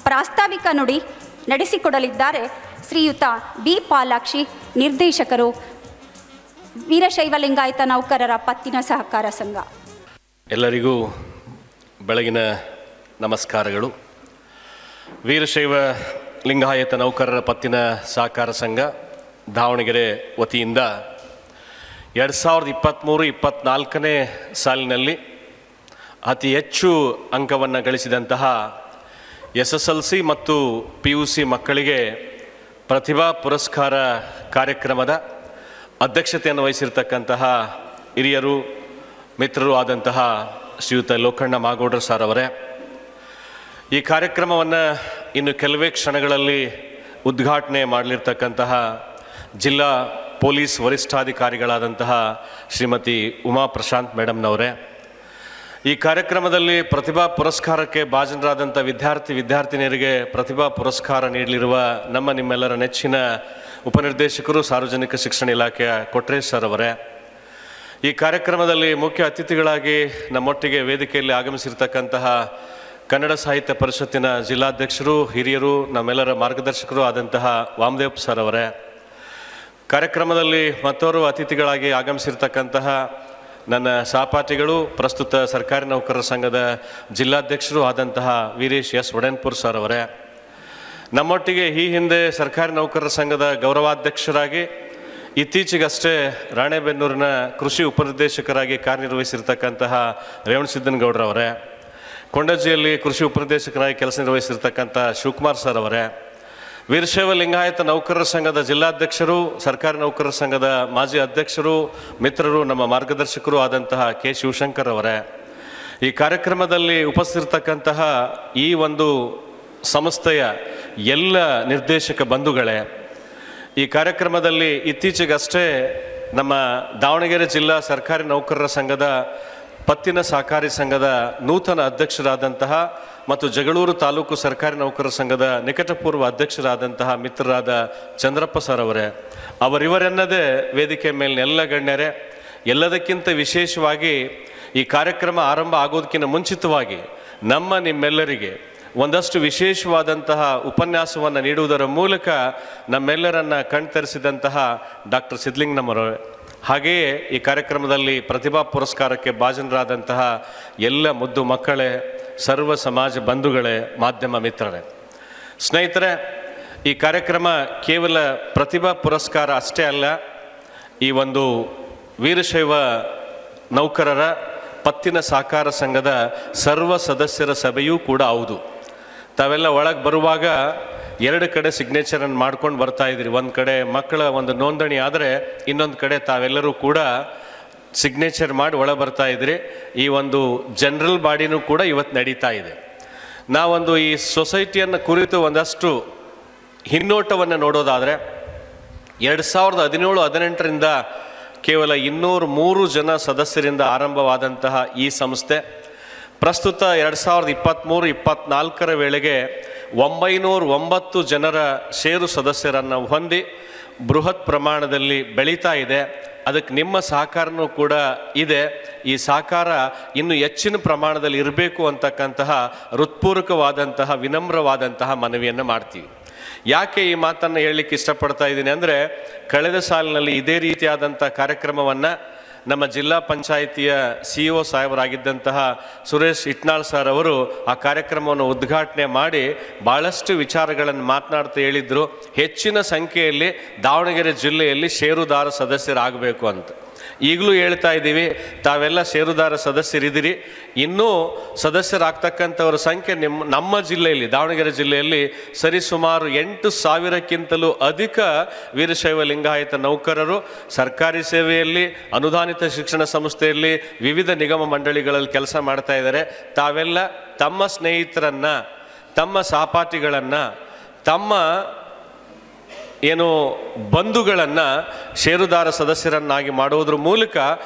ಪ್ರಾಸ್ತಾವಿಕ ನುಡಿ ನಡೆಸಿಕೊಡಲಿದ್ದಾರೆ ಶ್ರೀಯುತ ಬಿ ಪಾಲಾಕ್ಷಿ, ನಿರ್ದೇಶಕರು, ವೀರಶೈವ ಲಿಂಗಾಯತ ನೌಕರರ ಪತ್ತಿನ ಸಹಕಾರ ಸಂಘ. ಎಲ್ಲರಿಗೂ ಬೆಳಗಿನ ನಮಸ್ಕಾರಗಳು. ವೀರಶೈವ ಲಿಂಗಾಯತ ನೌಕರರ ಪತ್ತಿನ ಸಹಕಾರ ಸಂಘ ದಾವಣಗೆರೆ ವತಿಯಿಂದ 2023-24ನೇ ಸಾಲಿನಲ್ಲಿ ಅತಿ ಹೆಚ್ಚು ಅಂಕವನ್ನು ಗಳಿಸಿದಂತಹ SSLC ಮತ್ತು PUC ಮಕ್ಕಳಿಗೆ ಪ್ರತಿಭಾ ಪುರಸ್ಕಾರ ಕಾರ್ಯಕ್ರಮದ ಅಧ್ಯಕ್ಷತೆಯನ್ನು ವಹಿಸಿರ್ತಕ್ಕಂತಹ ಹಿರಿಯರು ಮಿತ್ರರು ಆದಂತಹ ಶ್ರೀಯುತ ಲೋಕಣ್ಣ ಮಾಗೋಡ್ರ ಸರ್ ಅವರೇ, ಈ ಕಾರ್ಯಕ್ರಮವನ್ನು ಇನ್ನು ಕೆಲವೇ ಕ್ಷಣಗಳಲ್ಲಿ ಉದ್ಘಾಟನೆ ಮಾಡಲಿರ್ತಕ್ಕಂತಹ ಜಿಲ್ಲಾ ಪೊಲೀಸ್ ವರಿಷ್ಠಾಧಿಕಾರಿಗಳಾದಂತಹ ಶ್ರೀಮತಿ ಉಮಾ ಪ್ರಶಾಂತ್ ಮೇಡಮ್ನವರೇ, ಈ ಕಾರ್ಯಕ್ರಮದಲ್ಲಿ ಪ್ರತಿಭಾ ಪುರಸ್ಕಾರಕ್ಕೆ ಭಾಜನರಾದಂಥ ವಿದ್ಯಾರ್ಥಿನಿಯರಿಗೆ ಪ್ರತಿಭಾ ಪುರಸ್ಕಾರ ನೀಡಲಿರುವ ನಿಮ್ಮೆಲ್ಲರ ನೆಚ್ಚಿನ ಉಪನಿರ್ದೇಶಕರು ಸಾರ್ವಜನಿಕ ಶಿಕ್ಷಣ ಇಲಾಖೆಯ ಕೊಟ್ರೇಶ್ ಸರ್ ಅವರೇ, ಈ ಕಾರ್ಯಕ್ರಮದಲ್ಲಿ ಮುಖ್ಯ ಅತಿಥಿಗಳಾಗಿ ನಮ್ಮೊಟ್ಟಿಗೆ ವೇದಿಕೆಯಲ್ಲಿ ಆಗಮಿಸಿರ್ತಕ್ಕಂತಹ ಕನ್ನಡ ಸಾಹಿತ್ಯ ಪರಿಷತ್ತಿನ ಜಿಲ್ಲಾಧ್ಯಕ್ಷರು, ಹಿರಿಯರು, ನಮ್ಮೆಲ್ಲರ ಮಾರ್ಗದರ್ಶಕರು ಆದಂತಹ ವಾಮದೇವ್ ಸರ್ ಅವರೇ, ಕಾರ್ಯಕ್ರಮದಲ್ಲಿ ಮತ್ತೋರ್ವ ಅತಿಥಿಗಳಾಗಿ ಆಗಮಿಸಿರ್ತಕ್ಕಂತಹ ನನ್ನ ಸಹಪಾಠಿಗಳು, ಪ್ರಸ್ತುತ ಸರ್ಕಾರಿ ನೌಕರರ ಸಂಘದ ಜಿಲ್ಲಾಧ್ಯಕ್ಷರು ಆದಂತಹ ವೀರೇಶ್ ಎಸ್ ಒಡೆನ್ಪುರ್ ಸರ್ ಅವರೇ, ನಮ್ಮೊಟ್ಟಿಗೆ ಈ ಹಿಂದೆ ಸರ್ಕಾರಿ ನೌಕರರ ಸಂಘದ ಗೌರವಾಧ್ಯಕ್ಷರಾಗಿ ಇತ್ತೀಚೆಗಷ್ಟೇ ರಾಣೆಬೆನ್ನೂರಿನ ಕೃಷಿ ಉಪನಿರ್ದೇಶಕರಾಗಿ ಕಾರ್ಯನಿರ್ವಹಿಸಿರ್ತಕ್ಕಂತಹ ರೇವಣಸಿದ್ದನಗೌಡರವರೇ, ಕೊಂಡಜ್ಜಿಯಲ್ಲಿ ಕೃಷಿ ಉಪನಿರ್ದೇಶಕರಾಗಿ ಕೆಲಸ ನಿರ್ವಹಿಸಿರ್ತಕ್ಕಂಥ ಶಿವಕುಮಾರ್ ಸರ್ ಅವರೇ, ವೀರಶೈವ ಲಿಂಗಾಯತ ನೌಕರರ ಸಂಘದ ಜಿಲ್ಲಾಧ್ಯಕ್ಷರು, ಸರ್ಕಾರಿ ನೌಕರರ ಸಂಘದ ಮಾಜಿ ಅಧ್ಯಕ್ಷರು, ಮಿತ್ರರು, ನಮ್ಮ ಮಾರ್ಗದರ್ಶಕರು ಆದಂತಹ ಕೆ ಶಿವಶಂಕರ್ ಅವರೇ, ಈ ಕಾರ್ಯಕ್ರಮದಲ್ಲಿ ಉಪಸ್ಥಿತರ್ತಕ್ಕಂತಹ ಈ ಒಂದು ಸಂಸ್ಥೆಯ ಎಲ್ಲ ನಿರ್ದೇಶಕ ಬಂಧುಗಳೇ, ಈ ಕಾರ್ಯಕ್ರಮದಲ್ಲಿ ಇತ್ತೀಚೆಗಷ್ಟೇ ನಮ್ಮ ದಾವಣಗೆರೆ ಜಿಲ್ಲಾ ಸರ್ಕಾರಿ ನೌಕರರ ಸಂಘದ ಪತ್ತಿನ ಸಹಕಾರಿ ಸಂಘದ ನೂತನ ಅಧ್ಯಕ್ಷರಾದಂತಹ ಮತ್ತು ಜಗಳೂರು ತಾಲೂಕು ಸರ್ಕಾರಿ ನೌಕರರ ಸಂಘದ ನಿಕಟಪೂರ್ವ ಅಧ್ಯಕ್ಷರಾದಂತಹ ಮಿತ್ರರಾದ ಚಂದ್ರಪ್ಪ ಸರ್ ಅವರೇ, ಅವರಿವರೆನ್ನದೇ ವೇದಿಕೆ ಮೇಲಿನ ಎಲ್ಲ ಗಣ್ಯರೇ, ಎಲ್ಲದಕ್ಕಿಂತ ವಿಶೇಷವಾಗಿ ಈ ಕಾರ್ಯಕ್ರಮ ಆರಂಭ ಆಗೋದಕ್ಕಿಂತ ಮುಂಚಿತವಾಗಿ ನಿಮ್ಮೆಲ್ಲರಿಗೆ ಒಂದಷ್ಟು ವಿಶೇಷವಾದಂತಹ ಉಪನ್ಯಾಸವನ್ನು ನೀಡುವುದರ ಮೂಲಕ ನಮ್ಮೆಲ್ಲರನ್ನು ಕಣ್ತರಿಸಿದಂತಹ ಡಾಕ್ಟರ್ ಸಿದ್ಲಿಂಗನವರೇ, ಹಾಗೆಯೇ ಈ ಕಾರ್ಯಕ್ರಮದಲ್ಲಿ ಪ್ರತಿಭಾ ಪುರಸ್ಕಾರಕ್ಕೆ ಭಾಜನರಾದಂತಹ ಎಲ್ಲ ಮುದ್ದು ಮಕ್ಕಳೇ, ಸರ್ವ ಸಮಾಜ ಬಂಧುಗಳೇ, ಮಾಧ್ಯಮ ಮಿತ್ರರೇ, ಸ್ನೇಹಿತರೆ, ಈ ಕಾರ್ಯಕ್ರಮ ಕೇವಲ ಪ್ರತಿಭಾ ಪುರಸ್ಕಾರ ಅಷ್ಟೇ ಅಲ್ಲ, ಈ ಒಂದು ವೀರಶೈವ ನೌಕರರ ಪತ್ತಿನ ಸಹಕಾರ ಸಂಘದ ಸರ್ವ ಸದಸ್ಯರ ಸಭೆಯೂ ಕೂಡ ಹೌದು. ತಾವೆಲ್ಲ ಒಳಗೆ ಬರುವಾಗ 2 ಕಡೆ ಸಿಗ್ನೇಚರನ್ನು ಮಾಡ್ಕೊಂಡು ಬರ್ತಾ ಇದ್ರಿ. ಒಂದು ಕಡೆ ಮಕ್ಕಳ ಒಂದು ನೋಂದಣಿ ಆದರೆ, ಇನ್ನೊಂದು ಕಡೆ ತಾವೆಲ್ಲರೂ ಕೂಡ ಸಿಗ್ನೇಚರ್ ಮಾಡಿ ಒಳಗೆ ಬರ್ತಾ ಇದ್ರಿ. ಈ ಒಂದು ಜನರಲ್ ಬಾಡಿನೂ ಕೂಡ ಇವತ್ತು ನಡೀತಾ ಇದೆ. ನಾವೊಂದು ಈ ಸೊಸೈಟಿಯನ್ನು ಕುರಿತು ಒಂದಷ್ಟು ಹಿನ್ನೋಟವನ್ನು ನೋಡೋದಾದರೆ, 2017-18ರಿಂದ ಕೇವಲ 203 ಜನ ಸದಸ್ಯರಿಂದ ಆರಂಭವಾದಂತಹ ಈ ಸಂಸ್ಥೆ ಪ್ರಸ್ತುತ 2023-24 ವೇಳೆಗೆ 909 ಜನರ ಷೇರು ಸದಸ್ಯರನ್ನು ಹೊಂದಿ ಬೃಹತ್ ಪ್ರಮಾಣದಲ್ಲಿ ಬೆಳೀತಾ ಇದೆ. ಅದಕ್ಕೆ ನಿಮ್ಮ ಸಹಕಾರನೂ ಕೂಡ ಇದೆ. ಈ ಸಹಕಾರ ಇನ್ನೂ ಹೆಚ್ಚಿನ ಪ್ರಮಾಣದಲ್ಲಿ ಇರಬೇಕು ಅಂತಕ್ಕಂತಹ ಹೃತ್ಪೂರ್ವಕವಾದಂತಹ ವಿನಮ್ರವಾದಂತಹ ಮನವಿಯನ್ನು ಮಾಡ್ತೀವಿ. ಯಾಕೆ ಈ ಮಾತನ್ನು ಹೇಳಲಿಕ್ಕೆ ಇಷ್ಟಪಡ್ತಾ ಇದ್ದೀನಿ ಅಂದರೆ, ಕಳೆದ ಸಾಲಿನಲ್ಲಿ ಇದೇ ರೀತಿಯಾದಂಥ ಕಾರ್ಯಕ್ರಮವನ್ನು ನಮ್ಮ ಜಿಲ್ಲಾ ಪಂಚಾಯಿತಿಯ CEO ಸಾಹೇಬರಾಗಿದ್ದಂತಹ ಸುರೇಶ್ ಇಟ್ನಾಳ್ ಸರ್ ಅವರು ಆ ಕಾರ್ಯಕ್ರಮವನ್ನು ಉದ್ಘಾಟನೆ ಮಾಡಿ ಭಾಳಷ್ಟು ವಿಚಾರಗಳನ್ನು ಮಾತನಾಡ್ತಾ ಹೇಳಿದರು, ಹೆಚ್ಚಿನ ಸಂಖ್ಯೆಯಲ್ಲಿ ದಾವಣಗೆರೆ ಜಿಲ್ಲೆಯಲ್ಲಿ ಷೇರುದಾರ ಸದಸ್ಯರಾಗಬೇಕು ಅಂತ. ಈಗಲೂ ಹೇಳ್ತಾ ಇದ್ದೀವಿ, ತಾವೆಲ್ಲ ಷೇರುದಾರ ಸದಸ್ಯರಿದ್ದೀರಿ. ಇನ್ನೂ ಸದಸ್ಯರಾಗ್ತಕ್ಕಂಥವ್ರ ಸಂಖ್ಯೆ ನಮ್ಮ ಜಿಲ್ಲೆಯಲ್ಲಿ, ದಾವಣಗೆರೆ ಜಿಲ್ಲೆಯಲ್ಲಿ ಸರಿಸುಮಾರು 8,000ಕ್ಕಿಂತಲೂ ಅಧಿಕ ವೀರಶೈವ ಲಿಂಗಾಯತ ನೌಕರರು ಸರ್ಕಾರಿ ಸೇವೆಯಲ್ಲಿ, ಅನುದಾನಿತ ಶಿಕ್ಷಣ ಸಂಸ್ಥೆಯಲ್ಲಿ, ವಿವಿಧ ನಿಗಮ ಮಂಡಳಿಗಳಲ್ಲಿ ಕೆಲಸ ಮಾಡ್ತಾ ಇದ್ದಾರೆ. ತಾವೆಲ್ಲ ತಮ್ಮ ಸ್ನೇಹಿತರನ್ನು, ತಮ್ಮ ಸಹಪಾಠಿಗಳನ್ನು, ತಮ್ಮ ಏನು ಬಂಧುಗಳನ್ನು ಷೇರುದಾರ ಸದಸ್ಯರನ್ನಾಗಿ ಮಾಡುವುದರ ಮೂಲಕ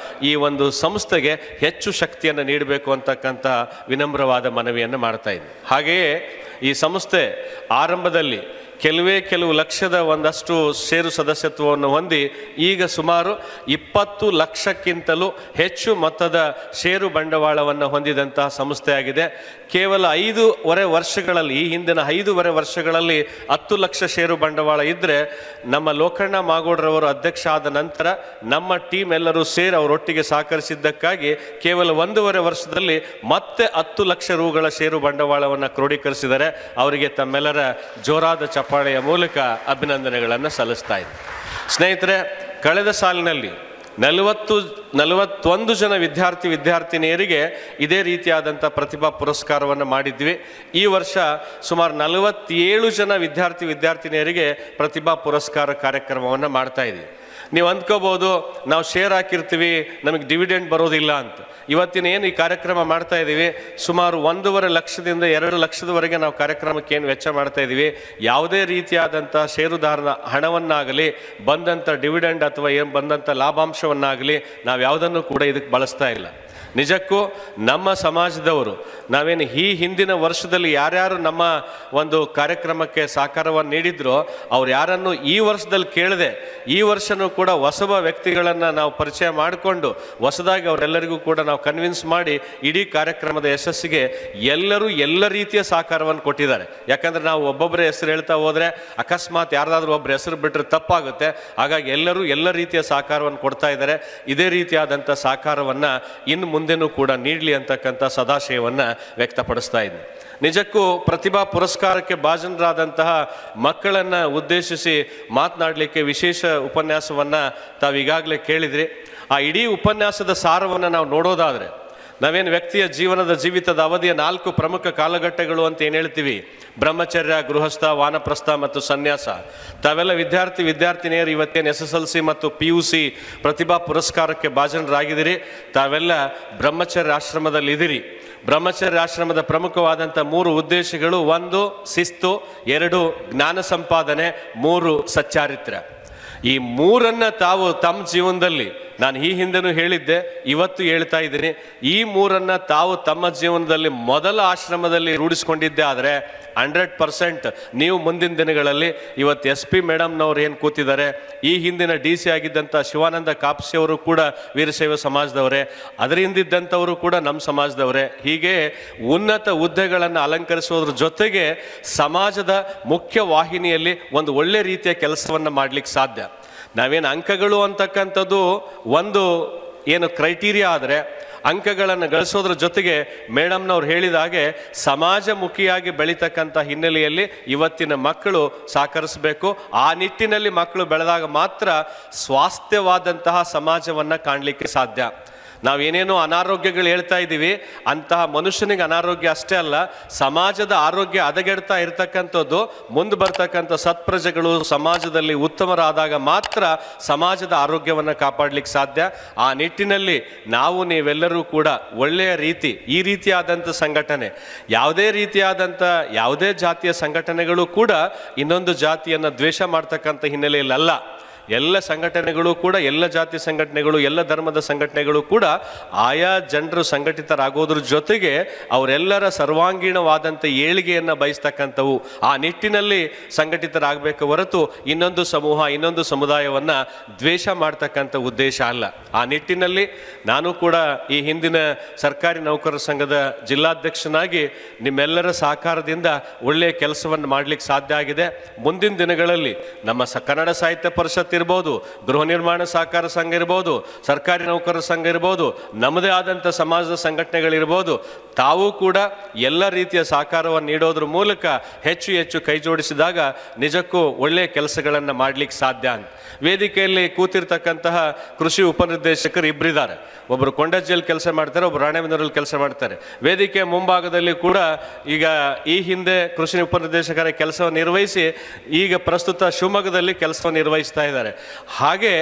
ಈ ಒಂದು ಸಂಸ್ಥೆಗೆ ಹೆಚ್ಚು ಶಕ್ತಿಯನ್ನು ನೀಡಬೇಕು ಅಂತಕ್ಕಂಥ ವಿನಮ್ರವಾದ ಮನವಿಯನ್ನು ಮಾಡ್ತಾ ಇದ್ದೀನಿ. ಹಾಗೆಯೇ ಈ ಸಂಸ್ಥೆ ಆರಂಭದಲ್ಲಿ ಕೆಲವು ಲಕ್ಷದ ಒಂದಷ್ಟು ಷೇರು ಸದಸ್ಯತ್ವವನ್ನು ಹೊಂದಿ ಈಗ ಸುಮಾರು 20 ಲಕ್ಷಕ್ಕಿಂತಲೂ ಹೆಚ್ಚು ಮೊತ್ತದ ಷೇರು ಬಂಡವಾಳವನ್ನು ಹೊಂದಿದಂತಹ ಸಂಸ್ಥೆಯಾಗಿದೆ. ಕೇವಲ 5.5 ವರ್ಷಗಳಲ್ಲಿ, ಈ ಹಿಂದಿನ 5.5 ವರ್ಷಗಳಲ್ಲಿ 10 ಲಕ್ಷ ಷೇರು ಬಂಡವಾಳ ಇದ್ದರೆ, ನಮ್ಮ ಲೋಕಣ್ಣ ಮಾಗೋಡ್ರವರು ಅಧ್ಯಕ್ಷ ಆದ ನಂತರ ನಮ್ಮ ಟೀಮ್ ಎಲ್ಲರೂ ಸೇರಿ ಅವರೊಟ್ಟಿಗೆ ಸಹಕರಿಸಿದ್ದಕ್ಕಾಗಿ ಕೇವಲ 1.5 ವರ್ಷದಲ್ಲಿ ಮತ್ತೆ 10 ಲಕ್ಷ ರೂಗಳ ಷೇರು ಬಂಡವಾಳವನ್ನು ಕ್ರೋಢೀಕರಿಸಿದರೆ ಅವರಿಗೆ ತಮ್ಮೆಲ್ಲರ ಜೋರಾದ ಚಪ್ಪಾಳೆಯ ಮೂಲಕ ಅಭಿನಂದನೆಗಳನ್ನು ಸಲ್ಲಿಸ್ತಾ ಇದ್ದೆ. ಸ್ನೇಹಿತರೆ, ಕಳೆದ ಸಾಲಿನಲ್ಲಿ 41 ಜನ ವಿದ್ಯಾರ್ಥಿನಿಯರಿಗೆ ಇದೇ ರೀತಿಯಾದಂಥ ಪ್ರತಿಭಾ ಪುರಸ್ಕಾರವನ್ನು ಮಾಡಿದ್ವಿ. ಈ ವರ್ಷ ಸುಮಾರು 47 ಜನ ವಿದ್ಯಾರ್ಥಿನಿಯರಿಗೆ ಪ್ರತಿಭಾ ಪುರಸ್ಕಾರ ಕಾರ್ಯಕ್ರಮವನ್ನು ಮಾಡ್ತಾ ಇದ್ದೀವಿ. ನೀವು ಅಂದ್ಕೋಬೋದು, ನಾವು ಶೇರ್ ಹಾಕಿರ್ತೀವಿ, ನಮಗೆ ಡಿವಿಡೆಂಡ್ ಬರೋದಿಲ್ಲ ಅಂತ. ಇವತ್ತಿನ ಏನು ಈ ಕಾರ್ಯಕ್ರಮ ಮಾಡ್ತಾ ಇದ್ದೀವಿ, ಸುಮಾರು 1.5 ಲಕ್ಷದಿಂದ 2 ಲಕ್ಷದವರೆಗೆ ನಾವು ಕಾರ್ಯಕ್ರಮಕ್ಕೆ ಏನು ವೆಚ್ಚ ಮಾಡ್ತಾ ಇದ್ದೀವಿ. ಯಾವುದೇ ರೀತಿಯಾದಂಥ ಷೇರುದಾರನ ಹಣವನ್ನಾಗಲಿ, ಬಂದಂಥ ಡಿವಿಡೆಂಡ್ ಅಥವಾ ಏನು ಬಂದಂಥ ಲಾಭಾಂಶವನ್ನಾಗಲಿ ನಾವು ಯಾವುದನ್ನು ಕೂಡ ಇದಕ್ಕೆ ಬಳಸ್ತಾ ಇಲ್ಲ. ನಿಜಕ್ಕೂ ನಮ್ಮ ಸಮಾಜದವರು, ನಾವೇನು ಈ ಹಿಂದಿನ ವರ್ಷದಲ್ಲಿ ಯಾರ್ಯಾರು ನಮ್ಮ ಒಂದು ಕಾರ್ಯಕ್ರಮಕ್ಕೆ ಸಹಕಾರವನ್ನು ನೀಡಿದ್ರೋ ಅವ್ರು ಯಾರನ್ನು ಈ ವರ್ಷದಲ್ಲಿ ಕೇಳದೆ, ಈ ವರ್ಷನೂ ಕೂಡ ಹೊಸಬ ವ್ಯಕ್ತಿಗಳನ್ನು ನಾವು ಪರಿಚಯ ಮಾಡಿಕೊಂಡು ಹೊಸದಾಗಿ ಅವರೆಲ್ಲರಿಗೂ ಕೂಡ ನಾವು ಕನ್ವಿನ್ಸ್ ಮಾಡಿ ಇಡೀ ಕಾರ್ಯಕ್ರಮದ ಯಶಸ್ಸಿಗೆ ಎಲ್ಲರೂ ಎಲ್ಲ ರೀತಿಯ ಸಹಕಾರವನ್ನು ಕೊಟ್ಟಿದ್ದಾರೆ. ಯಾಕಂದರೆ ನಾವು ಒಬ್ಬೊಬ್ಬರೇ ಹೆಸರು ಹೇಳ್ತಾ ಹೋದರೆ ಅಕಸ್ಮಾತ್ ಯಾರ್ದಾದ್ರೂ ಒಬ್ಬರ ಹೆಸರು ಬಿಟ್ಟರೆ ತಪ್ಪಾಗುತ್ತೆ. ಹಾಗಾಗಿ ಎಲ್ಲರೂ ಎಲ್ಲ ರೀತಿಯ ಸಹಕಾರವನ್ನು ಕೊಡ್ತಾ ಇದ್ದಾರೆ. ಇದೇ ರೀತಿಯಾದಂಥ ಸಹಕಾರವನ್ನು ಇನ್ನು ಮುಂದೆನೂ ಕೂಡ ನೀಡಲಿ ಅಂತಕ್ಕಂಥ ಸದಾಶಯವನ್ನು ವ್ಯಕ್ತಪಡಿಸ್ತಾ ಇದ್ದೀನಿ. ನಿಜಕ್ಕೂ ಪ್ರತಿಭಾ ಪುರಸ್ಕಾರಕ್ಕೆ ಭಾಜನರಾದಂತಹ ಮಕ್ಕಳನ್ನು ಉದ್ದೇಶಿಸಿ ಮಾತನಾಡಲಿಕ್ಕೆ ವಿಶೇಷ ಉಪನ್ಯಾಸವನ್ನು ತಾವು ಈಗಾಗಲೇ ಕೇಳಿದ್ರಿ. ಆ ಇಡೀ ಉಪನ್ಯಾಸದ ಸಾರವನ್ನು ನಾವು ನೋಡೋದಾದರೆ, ನಾವೇನು ವ್ಯಕ್ತಿಯ ಜೀವಿತದ ಅವಧಿಯ 4 ಪ್ರಮುಖ ಕಾಲಘಟ್ಟಗಳು ಅಂತ ಏನು ಹೇಳ್ತೀವಿ, ಬ್ರಹ್ಮಚರ್ಯ, ಗೃಹಸ್ಥ, ವಾನಪ್ರಸ್ಥ ಮತ್ತು ಸನ್ಯಾಸ. ತಾವೆಲ್ಲ ವಿದ್ಯಾರ್ಥಿನಿಯರು ಇವತ್ತೇನು SSLC ಮತ್ತು PUC ಪ್ರತಿಭಾ ಪುರಸ್ಕಾರಕ್ಕೆ ಭಾಜನರಾಗಿದ್ದೀರಿ. ತಾವೆಲ್ಲ ಬ್ರಹ್ಮಚರ್ಯ ಆಶ್ರಮದಲ್ಲಿದ್ದೀರಿ. ಬ್ರಹ್ಮಚರ್ಯ ಆಶ್ರಮದ ಪ್ರಮುಖವಾದಂಥ 3 ಉದ್ದೇಶಗಳು: 1 ಶಿಸ್ತು, 2 ಜ್ಞಾನ ಸಂಪಾದನೆ, 3 ಸಚ್ಚಾರಿತ್ರ್ಯ. ಈ 3ಅನ್ನು ತಾವು ತಮ್ಮ ಜೀವನದಲ್ಲಿ, ನಾನು ಈ ಹಿಂದೆನೂ ಹೇಳಿದ್ದೆ, ಇವತ್ತು ಹೇಳ್ತಾ ಇದ್ದೀನಿ, ಈ 3ಅನ್ನು ತಾವು ತಮ್ಮ ಜೀವನದಲ್ಲಿ ಮೊದಲ ಆಶ್ರಮದಲ್ಲಿ ರೂಢಿಸ್ಕೊಂಡಿದ್ದೆ ಆದರೆ 100% ನೀವು ಮುಂದಿನ ದಿನಗಳಲ್ಲಿ ಇವತ್ತು SP ಮೇಡಮ್ನವ್ರು ಏನು ಕೂತಿದ್ದಾರೆ, ಈ ಹಿಂದಿನ DC ಆಗಿದ್ದಂಥ ಶಿವಾನಂದ ಕಾಪ್ಸಿ ಅವರು ಕೂಡ ವೀರಶೈವ ಸಮಾಜದವರೇ, ಅದರಿಂದಿದ್ದಂಥವರು ಕೂಡ ನಮ್ಮ ಸಮಾಜದವರೇ. ಹೀಗೆ ಉನ್ನತ ಹುದ್ದೆಗಳನ್ನು ಅಲಂಕರಿಸೋದ್ರ ಜೊತೆಗೆ ಸಮಾಜದ ಮುಖ್ಯ ವಾಹಿನಿಯಲ್ಲಿ ಒಂದು ಒಳ್ಳೆ ರೀತಿಯ ಕೆಲಸವನ್ನು ಮಾಡಲಿಕ್ಕೆ ಸಾಧ್ಯ. ನಾವೇನು ಅಂಕಗಳು ಅಂತಕ್ಕಂಥದ್ದು ಒಂದು ಏನು ಕ್ರೈಟೀರಿಯಾ ಆದರೆ, ಅಂಕಗಳನ್ನು ಗಳಿಸೋದ್ರ ಜೊತೆಗೆ ಮೇಡಮ್ನವ್ರು ಹೇಳಿದ ಹಾಗೆ ಸಮಾಜಮುಖಿಯಾಗಿ ಬೆಳೀತಕ್ಕಂಥ ಹಿನ್ನೆಲೆಯಲ್ಲಿ ಇವತ್ತಿನ ಮಕ್ಕಳು ಸಹಕರಿಸಬೇಕು. ಆ ನಿಟ್ಟಿನಲ್ಲಿ ಮಕ್ಕಳು ಬೆಳೆದಾಗ ಮಾತ್ರ ಸ್ವಾಸ್ಥ್ಯವಾದಂತಹ ಸಮಾಜವನ್ನು ಕಾಣಲಿಕ್ಕೆ ಸಾಧ್ಯ. ನಾವೇನೇನೋ ಅನಾರೋಗ್ಯಗಳು ಹೇಳ್ತಾ ಇದ್ದೀವಿ, ಅಂತಹ ಮನುಷ್ಯನಿಗೆ ಅನಾರೋಗ್ಯ ಅಷ್ಟೇ ಅಲ್ಲ, ಸಮಾಜದ ಆರೋಗ್ಯ ಹದಗೆಡ್ತಾ ಇರತಕ್ಕಂಥದ್ದು. ಮುಂದೆ ಬರ್ತಕ್ಕಂಥ ಸತ್ಪ್ರಜೆಗಳು ಸಮಾಜದಲ್ಲಿ ಉತ್ತಮರಾದಾಗ ಮಾತ್ರ ಸಮಾಜದ ಆರೋಗ್ಯವನ್ನು ಕಾಪಾಡಲಿಕ್ಕೆ ಸಾಧ್ಯ. ಆ ನಿಟ್ಟಿನಲ್ಲಿ ನಾವು ನೀವೆಲ್ಲರೂ ಕೂಡ ಒಳ್ಳೆಯ ಈ ರೀತಿಯಾದಂಥ ಸಂಘಟನೆ, ಯಾವುದೇ ಜಾತಿಯ ಸಂಘಟನೆಗಳು ಕೂಡ ಇನ್ನೊಂದು ಜಾತಿಯನ್ನು ದ್ವೇಷ ಮಾಡ್ತಕ್ಕಂಥ ಹಿನ್ನೆಲೆಯಲ್ಲ. ಎಲ್ಲ ಸಂಘಟನೆಗಳು ಕೂಡ, ಎಲ್ಲ ಜಾತಿ ಸಂಘಟನೆಗಳು, ಎಲ್ಲ ಧರ್ಮದ ಸಂಘಟನೆಗಳು ಕೂಡ ಆಯಾ ಜನರು ಸಂಘಟಿತರಾಗೋದ್ರ ಜೊತೆಗೆ ಅವರೆಲ್ಲರ ಸರ್ವಾಂಗೀಣವಾದಂಥ ಏಳಿಗೆಯನ್ನು ಬಯಸ್ತಕ್ಕಂಥವು. ಆ ನಿಟ್ಟಿನಲ್ಲಿ ಸಂಘಟಿತರಾಗಬೇಕು ಹೊರತು ಇನ್ನೊಂದು ಸಮೂಹ, ಇನ್ನೊಂದು ಸಮುದಾಯವನ್ನು ದ್ವೇಷ ಮಾಡ್ತಕ್ಕಂಥ ಉದ್ದೇಶ ಅಲ್ಲ. ಆ ನಿಟ್ಟಿನಲ್ಲಿ ನಾನು ಕೂಡ ಈ ಹಿಂದಿನ ಸರ್ಕಾರಿ ನೌಕರರ ಸಂಘದ ಜಿಲ್ಲಾಧ್ಯಕ್ಷನಾಗಿ ನಿಮ್ಮೆಲ್ಲರ ಸಹಕಾರದಿಂದ ಒಳ್ಳೆಯ ಕೆಲಸವನ್ನು ಮಾಡಲಿಕ್ಕೆ ಸಾಧ್ಯ ಆಗಿದೆ. ಮುಂದಿನ ದಿನಗಳಲ್ಲಿ ನಮ್ಮ ಕನ್ನಡ ಸಾಹಿತ್ಯ ಪರಿಷತ್ ಇರ್ಬೋದು, ಗೃಹ ನಿರ್ಮಾಣ ಸಹಕಾರ ಸಂಘ ಇರ್ಬೋದು, ಸರ್ಕಾರಿ ನೌಕರರ ಸಂಘ ಇರ್ಬೋದು, ನಮ್ಮದೇ ಆದಂಥ ಸಮಾಜದ ಸಂಘಟನೆಗಳಿರ್ಬೋದು, ತಾವು ಕೂಡ ಎಲ್ಲ ರೀತಿಯ ಸಹಕಾರವನ್ನು ನೀಡೋದ್ರ ಮೂಲಕ ಹೆಚ್ಚು ಕೈ ಜೋಡಿಸಿದಾಗ ನಿಜಕ್ಕೂ ಒಳ್ಳೆಯ ಕೆಲಸಗಳನ್ನು ಮಾಡಲಿಕ್ಕೆ ಸಾಧ್ಯ ಅಂತ. ವೇದಿಕೆಯಲ್ಲಿ ಕೂತಿರ್ತಕ್ಕಂತಹ ಕೃಷಿ ಉಪನಿರ್ದೇಶಕರು ಇಬ್ಬರಿದ್ದಾರೆ. ಒಬ್ಬರು ಕೊಂಡಜ್ಜಿಯಲ್ಲಿ ಕೆಲಸ ಮಾಡ್ತಾರೆ, ಒಬ್ಬರು ರಾಣೆಬೆನ್ನೂರಲ್ಲಿ ಕೆಲಸ ಮಾಡ್ತಾರೆ. ವೇದಿಕೆ ಮುಂಭಾಗದಲ್ಲಿ ಕೂಡ ಈಗ ಈ ಹಿಂದೆ ಕೃಷಿ ಉಪನಿರ್ದೇಶಕರ ಕೆಲಸವನ್ನು ನಿರ್ವಹಿಸಿ ಈಗ ಪ್ರಸ್ತುತ ಶಿವಮೊಗ್ಗದಲ್ಲಿ ಕೆಲಸವನ್ನು ನಿರ್ವಹಿಸ್ತಾ ಇದ್ದಾರೆ. ಹಾಗೆ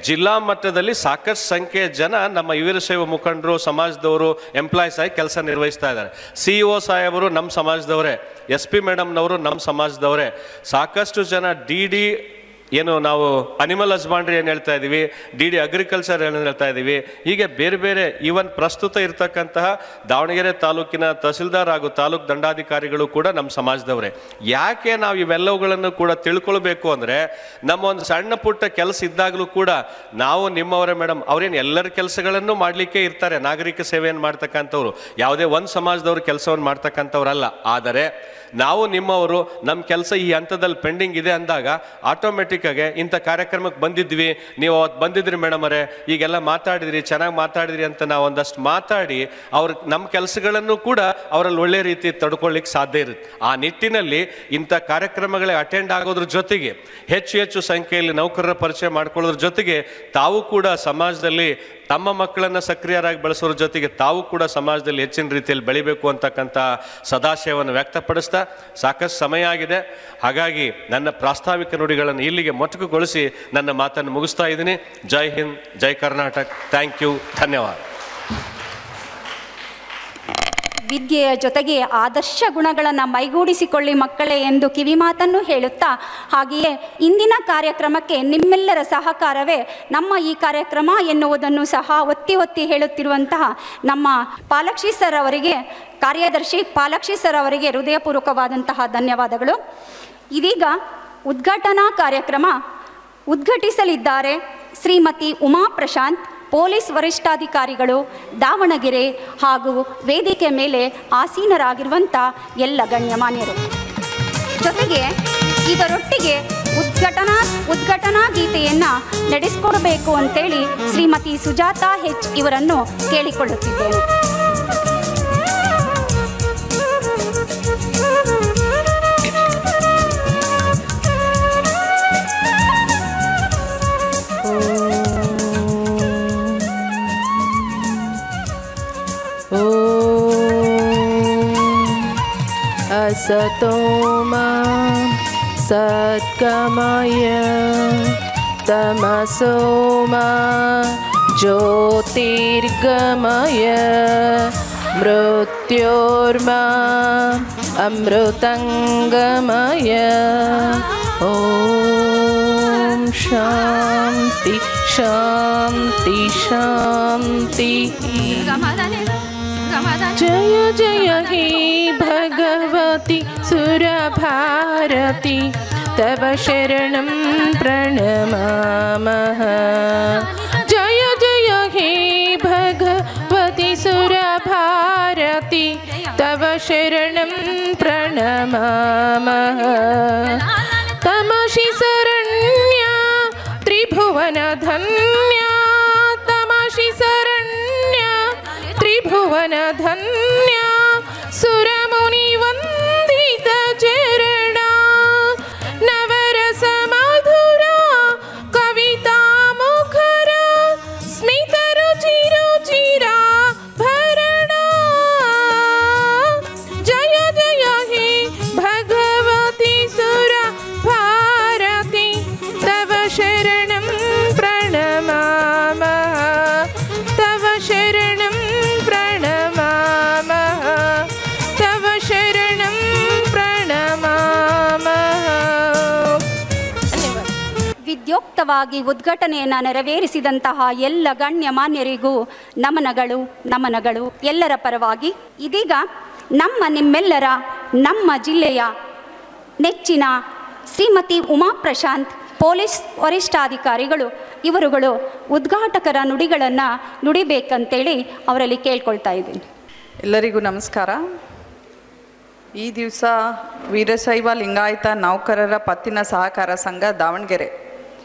ಜಿಲ್ಲಾ ಮಟ್ಟದಲ್ಲಿ ಸಾಕಷ್ಟು ಸಂಖ್ಯೆಯ ಜನ ನಮ್ಮ ವೀರಶೈವ ಮುಖಂಡರು, ಸಮಾಜದವರು, ಎಂಪ್ಲಾಯೀಸ್ ಆಗಿ ಕೆಲಸ ನಿರ್ವಹಿಸ್ತಾ ಇದ್ದಾರೆ. CEO ಸಾಹೇಬರು ನಮ್ಮ ಸಮಾಜದವರೇ, SP ಮೇಡಮ್ನವರು ನಮ್ಮ ಸಮಾಜದವರೇ, ಸಾಕಷ್ಟು ಜನ DD ಏನು ನಾವು ಅನಿಮಲ್ ಹಸ್ಬಾಂಡ್ರಿ ಏನು ಹೇಳ್ತಾ ಇದ್ದೀವಿ, DD ಅಗ್ರಿಕಲ್ಚರ್ ಏನು ಹೇಳ್ತಾ ಇದ್ದೀವಿ, ಹೀಗೆ ಬೇರೆ ಬೇರೆ ಈವನ್ ಪ್ರಸ್ತುತ ಇರತಕ್ಕಂತಹ ದಾವಣಗೆರೆ ತಾಲೂಕಿನ ತಹಸೀಲ್ದಾರ್ ಹಾಗೂ ತಾಲೂಕು ದಂಡಾಧಿಕಾರಿಗಳು ಕೂಡ ನಮ್ಮ ಸಮಾಜದವರೇ. ಯಾಕೆ ನಾವು ಇವೆಲ್ಲವುಗಳನ್ನು ಕೂಡ ತಿಳ್ಕೊಳ್ಬೇಕು ಅಂದರೆ, ನಮ್ಮ ಒಂದು ಸಣ್ಣ ಪುಟ್ಟ ಕೆಲಸ ಇದ್ದಾಗಲೂ ಕೂಡ ನಾವು ನಿಮ್ಮವರೇ ಮೇಡಮ್. ಅವ್ರೇನು ಎಲ್ಲರ ಕೆಲಸಗಳನ್ನು ಮಾಡಲಿಕ್ಕೆ ಇರ್ತಾರೆ, ನಾಗರಿಕ ಸೇವೆಯನ್ನು ಮಾಡ್ತಕ್ಕಂಥವ್ರು, ಯಾವುದೇ ಒಂದು ಸಮಾಜದವ್ರ ಕೆಲಸವನ್ನು ಮಾಡ್ತಕ್ಕಂಥವ್ರಲ್ಲ. ಆದರೆ ನಾವು ನಿಮ್ಮವರು, ನಮ್ಮ ಕೆಲಸ ಈ ಹಂತದಲ್ಲಿ ಪೆಂಡಿಂಗ್ ಇದೆ ಅಂದಾಗ ಆಟೋಮೆಟಿಕ್ ಆಗಿ ಇಂಥ ಕಾರ್ಯಕ್ರಮಕ್ಕೆ ಬಂದಿದ್ವಿ, ನೀವು ಅವತ್ತು ಬಂದಿದ್ರಿ ಮೇಡಮ್ ಅವರೇ, ಈಗೆಲ್ಲ ಮಾತಾಡಿದ್ರಿ, ಚೆನ್ನಾಗಿ ಮಾತಾಡಿದ್ರಿ ಅಂತ ನಾವು ಒಂದಷ್ಟು ಮಾತಾಡಿ ನಮ್ಮ ಕೆಲಸಗಳನ್ನು ಕೂಡ ಅವರಲ್ಲಿ ಒಳ್ಳೆ ರೀತಿ ತಡ್ಕೊಳ್ಳಿಕ್ಕೆ ಸಾಧ್ಯ ಇರುತ್ತೆ. ಆ ನಿಟ್ಟಿನಲ್ಲಿ ಇಂಥ ಕಾರ್ಯಕ್ರಮಗಳಿಗೆ ಅಟೆಂಡ್ ಆಗೋದ್ರ ಜೊತೆಗೆ ಹೆಚ್ಚು ಹೆಚ್ಚು ಸಂಖ್ಯೆಯಲ್ಲಿ ನೌಕರರ ಪರಿಚಯ ಮಾಡ್ಕೊಳ್ಳೋದ್ರ ಜೊತೆಗೆ ತಾವು ಕೂಡ ಸಮಾಜದಲ್ಲಿ ತಮ್ಮ ಮಕ್ಕಳನ್ನು ಸಕ್ರಿಯರಾಗಿ ಬೆಳೆಸೋದ್ರ ಜೊತೆಗೆ ತಾವು ಕೂಡ ಸಮಾಜದಲ್ಲಿ ಹೆಚ್ಚಿನ ರೀತಿಯಲ್ಲಿ ಬೆಳಿಬೇಕು ಅಂತಕ್ಕಂಥ ಸದಾಶಯವನ್ನು ವ್ಯಕ್ತಪಡಿಸ್ತಾ ಸಾಕಷ್ಟು ಸಮಯ ಆಗಿದೆ. ಹಾಗಾಗಿ ನನ್ನ ಪ್ರಾಸ್ತಾವಿಕ ನುಡಿಗಳನ್ನು ಇಲ್ಲಿಗೆ ಮೊಟಕುಗೊಳಿಸಿ ನನ್ನ ಮಾತನ್ನು ಮುಗಿಸ್ತಾ ಇದ್ದೀನಿ. ಜೈ ಹಿಂದ್, ಜೈ ಕರ್ನಾಟಕ. ಥ್ಯಾಂಕ್ ಯು, ಧನ್ಯವಾದ. ವಿದ್ಯೆಯ ಜೊತೆಗೆ ಆದರ್ಶ ಗುಣಗಳನ್ನು ಮೈಗೂಡಿಸಿಕೊಳ್ಳಿ ಮಕ್ಕಳೇ ಎಂದು ಕಿವಿಮಾತನ್ನು ಹೇಳುತ್ತಾ, ಹಾಗೆಯೇ ಇಂದಿನ ಕಾರ್ಯಕ್ರಮಕ್ಕೆ ನಿಮ್ಮೆಲ್ಲರ ಸಹಕಾರವೇ ನಮ್ಮ ಈ ಕಾರ್ಯಕ್ರಮ ಎನ್ನುವುದನ್ನು ಸಹ ಒತ್ತಿ ಒತ್ತಿ ಹೇಳುತ್ತಿರುವಂತಹ ನಮ್ಮ ಪಾಲಾಕ್ಷಿ ಸರ್ ಅವರಿಗೆ, ಕಾರ್ಯದರ್ಶಿ ಪಾಲಾಕ್ಷಿ ಸರ್ ಅವರಿಗೆ ಹೃದಯಪೂರ್ವಕವಾದಂತಹ ಧನ್ಯವಾದಗಳು. ಇದೀಗ ಉದ್ಘಾಟನಾ ಕಾರ್ಯಕ್ರಮ ಉದ್ಘಾಟಿಸಲಿದ್ದಾರೆ ಶ್ರೀಮತಿ ಉಮಾ ಪ್ರಶಾಂತ್, ಪೊಲೀಸ್ ವರಿಷ್ಠಾಧಿಕಾರಿಗಳು, ದಾವಣಗೆರೆ, ಹಾಗೂ ವೇದಿಕೆ ಮೇಲೆ ಆಸೀನರಾಗಿರುವಂಥ ಎಲ್ಲ ಗಣ್ಯಮಾನ್ಯರು. ಜೊತೆಗೆ ಇದರೊಟ್ಟಿಗೆ ಉದ್ಘಾಟನಾ ಗೀತೆಯನ್ನು ನಡೆಸಿಕೊಡಬೇಕು ಅಂತೇಳಿ ಶ್ರೀಮತಿ ಸುಜಾತಾ H ಇವರನ್ನು ಕೇಳಿಕೊಳ್ಳುತ್ತಿದ್ದೇನೆ. असतो मा सद्गमय तमसो मा ज्योतिर्गमय मृत्योर्मा अमृतंगमय. ॐ शान्ति शान्ति शान्ति. जय जय हे भगवती सुरभारती, तव शरणं प्रणमामः. जय जय हे भगवती सुरभारती, तव शरणं प्रणमामः. तमसि शरण्या त्रिभुवनधन्या, तमसि शरण्या त्रिभुवनधन्या, सुरमुनिवन्दित चरणा, नवरस मधुरा कविता मुखरा, स्मितरुचिरुचिरा भरणा. जय जय हे भगवती सुरभारती, तव शरणं प्रणमामः, तव शरणं प्रणमामः, तव शरणं प्रणमामः. ವಿದ್ಯೋಕ್ತವಾಗಿ ಉದ್ಘಾಟನೆಯನ್ನು ನೆರವೇರಿಸಿದಂತಹ ಎಲ್ಲ ಗಣ್ಯಮಾನ್ಯರಿಗೂ ನಮನಗಳು ನಮನಗಳು. ಎಲ್ಲರ ಪರವಾಗಿ ಇದೀಗ ನಿಮ್ಮೆಲ್ಲರ ನಮ್ಮ ಜಿಲ್ಲೆಯ ನೆಚ್ಚಿನ ಶ್ರೀಮತಿ ಉಮಾ ಪ್ರಶಾಂತ್, ಪೊಲೀಸ್ ವರಿಷ್ಠಾಧಿಕಾರಿಗಳು, ಇವರುಗಳು ಉದ್ಘಾಟಕರ ನುಡಿಗಳನ್ನು ನುಡಿಬೇಕಂತೇಳಿ ಅವರಲ್ಲಿ ಕೇಳ್ಕೊಳ್ತಾ ಇದ್ದೀನಿ. ಎಲ್ಲರಿಗೂ ನಮಸ್ಕಾರ. ಈ ದಿವಸ ವೀರಶೈವ ಲಿಂಗಾಯತ ನೌಕರರ ಪತ್ತಿನ ಸಹಕಾರ ಸಂಘ ದಾವಣಗೆರೆ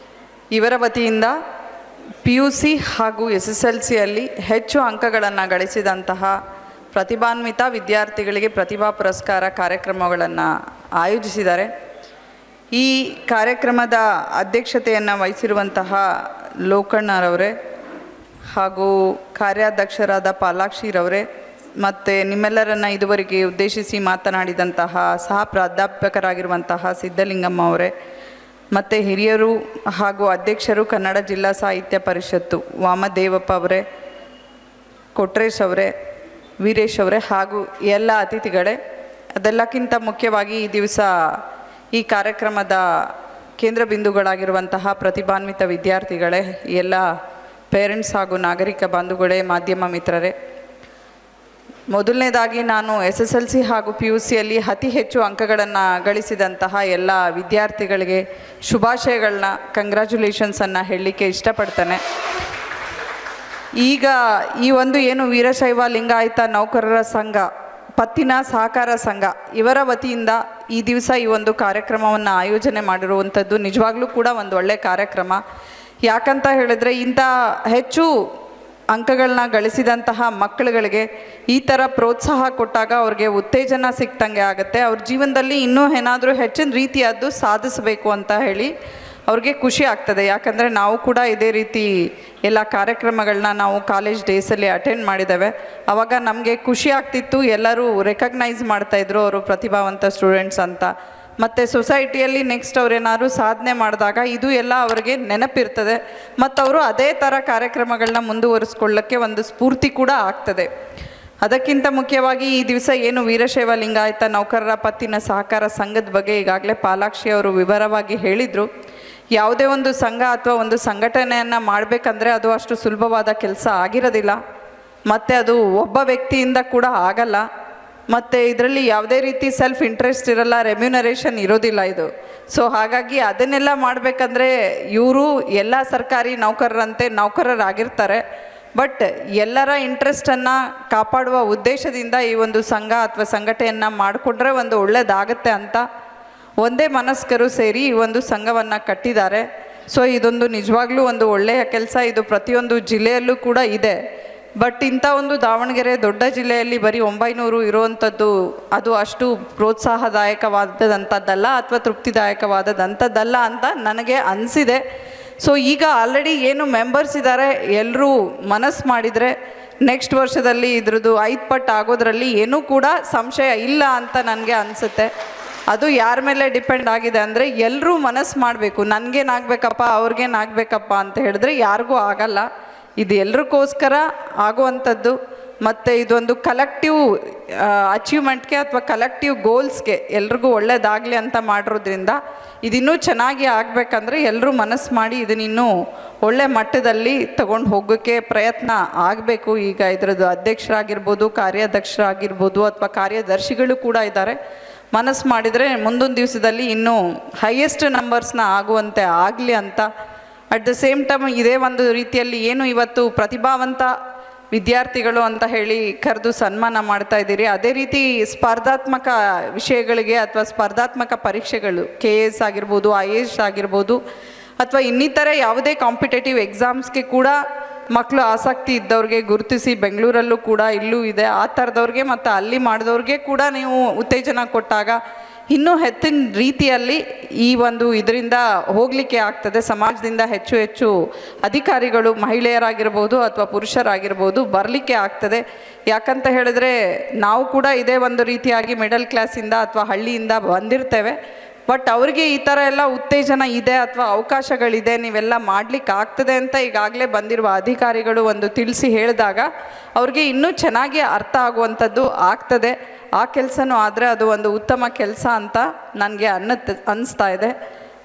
ಇವರ ವತಿಯಿಂದ PUC ಹಾಗೂ SSLCಯಲ್ಲಿ ಹೆಚ್ಚು ಅಂಕಗಳನ್ನು ಗಳಿಸಿದಂತಹ ಪ್ರತಿಭಾನ್ವಿತ ವಿದ್ಯಾರ್ಥಿಗಳಿಗೆ ಪ್ರತಿಭಾ ಪುರಸ್ಕಾರ ಕಾರ್ಯಕ್ರಮಗಳನ್ನು ಆಯೋಜಿಸಿದ್ದಾರೆ. ಈ ಕಾರ್ಯಕ್ರಮದ ಅಧ್ಯಕ್ಷತೆಯನ್ನು ವಹಿಸಿರುವಂತಹ ಲೋಕಣ್ಣರವರೇ ಹಾಗೂ ಕಾರ್ಯಾಧ್ಯಕ್ಷರಾದ ಪಾಲಾಕ್ಷಿರವರೇ ಮತ್ತು ನಿಮ್ಮೆಲ್ಲರನ್ನು ಇದುವರೆಗೆ ಉದ್ದೇಶಿಸಿ ಮಾತನಾಡಿದಂತಹ ಸಹ ಪ್ರಾಧ್ಯಾಪಕರಾಗಿರುವಂತಹ ಸಿದ್ಧಲಿಂಗಮ್ಮ ಅವರೇ, ಮತ್ತು ಹಿರಿಯರು ಹಾಗೂ ಅಧ್ಯಕ್ಷರು ಕನ್ನಡ ಜಿಲ್ಲಾ ಸಾಹಿತ್ಯ ಪರಿಷತ್ತು ವಾಮದೇವಪ್ಪ ಅವರೇ, ಕೊಟ್ರೇಶ್ ಅವರೇ, ವೀರೇಶ್ ಅವರೇ ಹಾಗೂ ಎಲ್ಲ ಅತಿಥಿಗಳೇ, ಅದೆಲ್ಲಕ್ಕಿಂತ ಮುಖ್ಯವಾಗಿ ಈ ದಿವಸ ಈ ಕಾರ್ಯಕ್ರಮದ ಕೇಂದ್ರ ಬಿಂದುಗಳಾಗಿರುವಂತಹ ಪ್ರತಿಭಾನ್ವಿತ ವಿದ್ಯಾರ್ಥಿಗಳೇ, ಎಲ್ಲ ಪೇರೆಂಟ್ಸ್ ಹಾಗೂ ನಾಗರಿಕ ಬಂಧುಗಳೇ, ಮಾಧ್ಯಮ ಮಿತ್ರರೇ, ಮೊದಲನೇದಾಗಿ ನಾನು SSLC ಹಾಗೂ PUCಯಲ್ಲಿ ಅತಿ ಹೆಚ್ಚು ಅಂಕಗಳನ್ನು ಗಳಿಸಿದಂತಹ ಎಲ್ಲ ವಿದ್ಯಾರ್ಥಿಗಳಿಗೆ ಶುಭಾಶಯಗಳನ್ನ, ಕಂಗ್ರ್ಯಾಚುಲೇಷನ್ಸನ್ನು ಹೇಳಲಿಕ್ಕೆ ಇಷ್ಟಪಡ್ತೇನೆ. ಈಗ ಈ ಒಂದು ಏನು ವೀರಶೈವ ಲಿಂಗಾಯತ ನೌಕರರ ಸಂಘ, ಪತ್ತಿನ ಸಹಕಾರ ಸಂಘ ಇವರ ವತಿಯಿಂದ ಈ ದಿವಸ ಈ ಒಂದು ಕಾರ್ಯಕ್ರಮವನ್ನು ಆಯೋಜನೆ ಮಾಡಿರುವಂಥದ್ದು ನಿಜವಾಗ್ಲೂ ಕೂಡ ಒಂದು ಒಳ್ಳೆಯ ಕಾರ್ಯಕ್ರಮ. ಯಾಕಂತ ಹೇಳಿದ್ರೆ ಇಂಥ ಹೆಚ್ಚು ಅಂಕಗಳನ್ನ ಗಳಿಸಿದಂತಹ ಮಕ್ಕಳುಗಳಿಗೆ ಈ ಥರ ಪ್ರೋತ್ಸಾಹ ಕೊಟ್ಟಾಗ ಅವ್ರಿಗೆ ಉತ್ತೇಜನ ಸಿಕ್ತಂಗೆ ಆಗುತ್ತೆ. ಅವ್ರ ಜೀವನದಲ್ಲಿ ಇನ್ನೂ ಏನಾದರೂ ಹೆಚ್ಚಿನ ರೀತಿಯದ್ದು ಸಾಧಿಸಬೇಕು ಅಂತ ಹೇಳಿ ಅವ್ರಿಗೆ ಖುಷಿ ಆಗ್ತದೆ. ಯಾಕಂದರೆ ನಾವು ಕೂಡ ಇದೇ ರೀತಿ ಎಲ್ಲ ಕಾರ್ಯಕ್ರಮಗಳನ್ನ ನಾವು ಕಾಲೇಜ್ ಡೇಸಲ್ಲಿ ಅಟೆಂಡ್ ಮಾಡಿದ್ದೇವೆ. ಆವಾಗ ನಮಗೆ ಖುಷಿ ಆಗ್ತಿತ್ತು, ಎಲ್ಲರೂ ರೆಕಗ್ನೈಸ್ ಮಾಡ್ತಾಯಿದ್ರು ಅವರು ಪ್ರತಿಭಾವಂತ ಸ್ಟೂಡೆಂಟ್ಸ್ ಅಂತ. ಮತ್ತು ಸೊಸೈಟಿಯಲ್ಲಿ ನೆಕ್ಸ್ಟ್ ಅವ್ರೇನಾದ್ರು ಸಾಧನೆ ಮಾಡಿದಾಗ ಇದು ಎಲ್ಲ ಅವ್ರಿಗೆ ನೆನಪಿರ್ತದೆ ಮತ್ತು ಅವರು ಅದೇ ಥರ ಕಾರ್ಯಕ್ರಮಗಳನ್ನ ಮುಂದುವರಿಸ್ಕೊಳ್ಳೋಕ್ಕೆ ಒಂದು ಸ್ಫೂರ್ತಿ ಕೂಡ ಆಗ್ತದೆ. ಅದಕ್ಕಿಂತ ಮುಖ್ಯವಾಗಿ ಈ ದಿವಸ ಏನು ವೀರಶೈವ ಲಿಂಗಾಯತ ನೌಕರರ ಪತ್ತಿನ ಸಹಕಾರ ಸಂಘದ ಬಗ್ಗೆ ಈಗಾಗಲೇ ಪಾಲಾಕ್ಷಿ ಅವರು ವಿವರವಾಗಿ ಹೇಳಿದರು. ಯಾವುದೇ ಒಂದು ಸಂಘ ಅಥವಾ ಒಂದು ಸಂಘಟನೆಯನ್ನು ಮಾಡಬೇಕಂದ್ರೆ ಅದು ಅಷ್ಟು ಸುಲಭವಾದ ಕೆಲಸ ಆಗಿರೋದಿಲ್ಲ, ಮತ್ತು ಅದು ಒಬ್ಬ ವ್ಯಕ್ತಿಯಿಂದ ಕೂಡ ಆಗಲ್ಲ, ಮತ್ತು ಇದರಲ್ಲಿ ಯಾವುದೇ ರೀತಿ ಸೆಲ್ಫ್ ಇಂಟ್ರೆಸ್ಟ್ ಇರಲ್ಲ, ರೆಮ್ಯುನರೇಷನ್ ಇರೋದಿಲ್ಲ ಇದು. ಸೊ ಹಾಗಾಗಿ ಅದನ್ನೆಲ್ಲ ಮಾಡಬೇಕಂದ್ರೆ ಇವರು ಎಲ್ಲ ಸರ್ಕಾರಿ ನೌಕರರಂತೆ ನೌಕರರಾಗಿರ್ತಾರೆ. ಬಟ್ ಎಲ್ಲರ ಇಂಟ್ರೆಸ್ಟನ್ನು ಕಾಪಾಡುವ ಉದ್ದೇಶದಿಂದ ಈ ಒಂದು ಸಂಘ ಅಥವಾ ಸಂಘಟನೆಯನ್ನು ಮಾಡಿಕೊಂಡ್ರೆ ಒಂದು ಒಳ್ಳೆಯದಾಗತ್ತೆ ಅಂತ ಒಂದೇ ಮನಸ್ಕರು ಸೇರಿ ಈ ಒಂದು ಸಂಘವನ್ನು ಕಟ್ಟಿದ್ದಾರೆ. ಸೊ ಇದೊಂದು ನಿಜವಾಗ್ಲೂ ಒಂದು ಒಳ್ಳೆಯ ಕೆಲಸ. ಇದು ಪ್ರತಿಯೊಂದು ಜಿಲ್ಲೆಯಲ್ಲೂ ಕೂಡ ಇದೆ. ಬಟ್ ಇಂಥ ಒಂದು ದಾವಣಗೆರೆ ದೊಡ್ಡ ಜಿಲ್ಲೆಯಲ್ಲಿ ಬರೀ 900 ಇರುವಂಥದ್ದು ಅದು ಅಷ್ಟು ಪ್ರೋತ್ಸಾಹದಾಯಕವಾದಂಥದ್ದಲ್ಲ ಅಥವಾ ತೃಪ್ತಿದಾಯಕವಾದಂಥದ್ದಲ್ಲ ಅಂತ ನನಗೆ ಅನಿಸಿದೆ. ಸೊ ಈಗ ಆಲ್ರೆಡಿ ಏನು ಮೆಂಬರ್ಸ್ ಇದ್ದಾರೆ ಎಲ್ಲರೂ ಮನಸ್ಸು ಮಾಡಿದರೆ ನೆಕ್ಸ್ಟ್ ವರ್ಷದಲ್ಲಿ ಇದ್ರದ್ದು 5 ಪಟ್ಟು ಆಗೋದ್ರಲ್ಲಿ ಏನೂ ಕೂಡ ಸಂಶಯ ಇಲ್ಲ ಅಂತ ನನಗೆ ಅನಿಸುತ್ತೆ. ಅದು ಯಾರ ಮೇಲೆ ಡಿಪೆಂಡ್ ಆಗಿದೆ ಅಂದರೆ ಎಲ್ಲರೂ ಮನಸ್ಸು ಮಾಡಬೇಕು, ನನಗೇನಾಗಬೇಕಪ್ಪ ಅವ್ರಿಗೇನಾಗಬೇಕಪ್ಪ ಅಂತ ಹೇಳಿದ್ರೆ ಯಾರಿಗೂ ಆಗಲ್ಲ. ಇದು ಎಲ್ರಿಗೋಸ್ಕರ ಆಗುವಂಥದ್ದು ಮತ್ತು ಇದೊಂದು ಕಲೆಕ್ಟಿವ್ ಅಚೀವ್ಮೆಂಟ್ಗೆ ಅಥವಾ ಕಲೆಕ್ಟಿವ್ ಗೋಲ್ಸ್ಗೆ ಎಲ್ರಿಗೂ ಒಳ್ಳೆಯದಾಗಲಿ ಅಂತ ಮಾಡಿರೋದ್ರಿಂದ ಇದಿನ್ನೂ ಚೆನ್ನಾಗಿ ಆಗಬೇಕಂದ್ರೆ ಎಲ್ಲರೂ ಮನಸ್ಸು ಮಾಡಿ ಇದನ್ನಿನ್ನೂ ಒಳ್ಳೆ ಮಟ್ಟದಲ್ಲಿ ತಗೊಂಡು ಹೋಗೋಕ್ಕೆ ಪ್ರಯತ್ನ ಆಗಬೇಕು. ಈಗ ಇದರದ್ದು ಅಧ್ಯಕ್ಷರಾಗಿರ್ಬೋದು, ಕಾರ್ಯಾಧ್ಯಕ್ಷರಾಗಿರ್ಬೋದು ಅಥವಾ ಕಾರ್ಯದರ್ಶಿಗಳು ಕೂಡ ಇದ್ದಾರೆ. ಮನಸ್ಸು ಮಾಡಿದರೆ ಮುಂದೊಂದು ದಿವಸದಲ್ಲಿ ಇನ್ನೂ ಹೈಯೆಸ್ಟ್ ನಂಬರ್ಸ್ನ ಆಗುವಂತೆ ಆಗಲಿ ಅಂತ. ಅಟ್ ದ ಸೇಮ್ ಟೈಮ್ ಇದೇ ಒಂದು ರೀತಿಯಲ್ಲಿ ಏನು ಇವತ್ತು ಪ್ರತಿಭಾವಂತ ವಿದ್ಯಾರ್ಥಿಗಳು ಅಂತ ಹೇಳಿ ಕರೆದು ಸನ್ಮಾನ ಮಾಡ್ತಾ ಇದ್ದೀರಿ, ಅದೇ ರೀತಿ ಸ್ಪರ್ಧಾತ್ಮಕ ವಿಷಯಗಳಿಗೆ ಅಥವಾ ಸ್ಪರ್ಧಾತ್ಮಕ ಪರೀಕ್ಷೆಗಳು KS ಆಗಿರ್ಬೋದು, IAS ಆಗಿರ್ಬೋದು ಅಥವಾ ಇನ್ನಿತರೆ ಯಾವುದೇ ಕಾಂಪಿಟೇಟಿವ್ ಎಕ್ಸಾಮ್ಸ್ಗೆ ಕೂಡ ಮಕ್ಕಳು ಆಸಕ್ತಿ ಇದ್ದವ್ರಿಗೆ ಗುರುತಿಸಿ ಬೆಂಗಳೂರಲ್ಲೂ ಕೂಡ ಇಲ್ಲೂ ಇದೆ ಆ ಥರದವ್ರಿಗೆ ಮತ್ತು ಅಲ್ಲಿ ಮಾಡಿದವ್ರಿಗೆ ಕೂಡ ನೀವು ಉತ್ತೇಜನ ಕೊಟ್ಟಾಗ ಇನ್ನೂ ಹೆಚ್ಚಿನ ರೀತಿಯಲ್ಲಿ ಈ ಒಂದು ಇದರಿಂದ ಹೋಗಲಿಕ್ಕೆ ಆಗ್ತದೆ. ಸಮಾಜದಿಂದ ಹೆಚ್ಚು ಹೆಚ್ಚು ಅಧಿಕಾರಿಗಳು ಮಹಿಳೆಯರಾಗಿರ್ಬೋದು ಅಥವಾ ಪುರುಷರಾಗಿರ್ಬೋದು ಬರಲಿಕ್ಕೆ ಆಗ್ತದೆ. ಯಾಕಂತ ಹೇಳಿದ್ರೆ ನಾವು ಕೂಡ ಇದೇ ಒಂದು ರೀತಿಯಾಗಿ ಮಿಡಲ್ ಕ್ಲಾಸಿಂದ ಅಥವಾ ಹಳ್ಳಿಯಿಂದ ಬಂದಿರ್ತೇವೆ. ಬಟ್ ಅವ್ರಿಗೆ ಈ ಥರ ಎಲ್ಲ ಉತ್ತೇಜನ ಇದೆ ಅಥವಾ ಅವಕಾಶಗಳಿದೆ, ನೀವೆಲ್ಲ ಮಾಡಲಿಕ್ಕೆ ಆಗ್ತದೆ ಅಂತ ಈಗಾಗಲೇ ಬಂದಿರುವ ಅಧಿಕಾರಿಗಳು ಒಂದು ತಿಳಿಸಿ ಹೇಳಿದಾಗ ಅವ್ರಿಗೆ ಇನ್ನೂ ಚೆನ್ನಾಗಿ ಅರ್ಥ ಆಗುವಂಥದ್ದು ಆಗ್ತದೆ. ಆ ಕೆಲಸನೂ ಆದರೆ ಅದು ಒಂದು ಉತ್ತಮ ಕೆಲಸ ಅಂತ ನನಗೆ ಅನ್ನಿಸ್ತಾ ಇದೆ.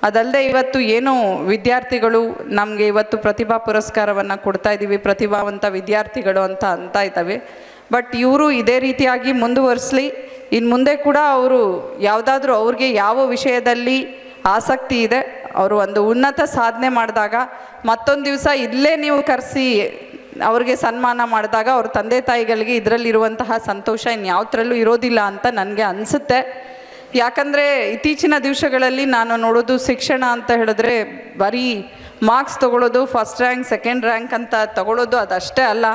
ಅದಲ್ಲದೆ ಇವತ್ತು ಏನು ವಿದ್ಯಾರ್ಥಿಗಳು ನಮಗೆ ಇವತ್ತು ಪ್ರತಿಭಾ ಪುರಸ್ಕಾರವನ್ನು ಕೊಡ್ತಾ ಇದ್ದೀವಿ, ಪ್ರತಿಭಾವಂತ ವಿದ್ಯಾರ್ಥಿಗಳು ಅಂತ ಇದ್ದಾವೆ. ಬಟ್ ಇವರು ಇದೇ ರೀತಿಯಾಗಿ ಮುಂದುವರಿಸಲಿ. ಇನ್ನು ಮುಂದೆ ಕೂಡ ಅವರು ಯಾವುದಾದ್ರೂ ಅವ್ರಿಗೆ ಯಾವ ವಿಷಯದಲ್ಲಿ ಆಸಕ್ತಿ ಇದೆ ಅವರು ಒಂದು ಉನ್ನತ ಸಾಧನೆ ಮಾಡಿದಾಗ ಮತ್ತೊಂದು ದಿವಸ ಇಲ್ಲೇ ನೀವು ಕರೆಸಿ ಅವ್ರಿಗೆ ಸನ್ಮಾನ ಮಾಡಿದಾಗ ಅವ್ರ ತಂದೆ ತಾಯಿಗಳಿಗೆ ಇದರಲ್ಲಿರುವಂತಹ ಸಂತೋಷ ಇನ್ಯಾವುದ್ರಲ್ಲೂ ಇರೋದಿಲ್ಲ ಅಂತ ನನಗೆ ಅನಿಸುತ್ತೆ. ಯಾಕಂದರೆ ಇತ್ತೀಚಿನ ದಿವಸಗಳಲ್ಲಿ ನಾನು ನೋಡೋದು ಶಿಕ್ಷಣ ಅಂತ ಹೇಳಿದ್ರೆ ಬರೀ ಮಾರ್ಕ್ಸ್ ತೊಗೊಳ್ಳೋದು, ಫಸ್ಟ್ ರ್ಯಾಂಕ್ ಸೆಕೆಂಡ್ ರ್ಯಾಂಕ್ ಅಂತ ತಗೊಳ್ಳೋದು ಅದಷ್ಟೇ ಅಲ್ಲ.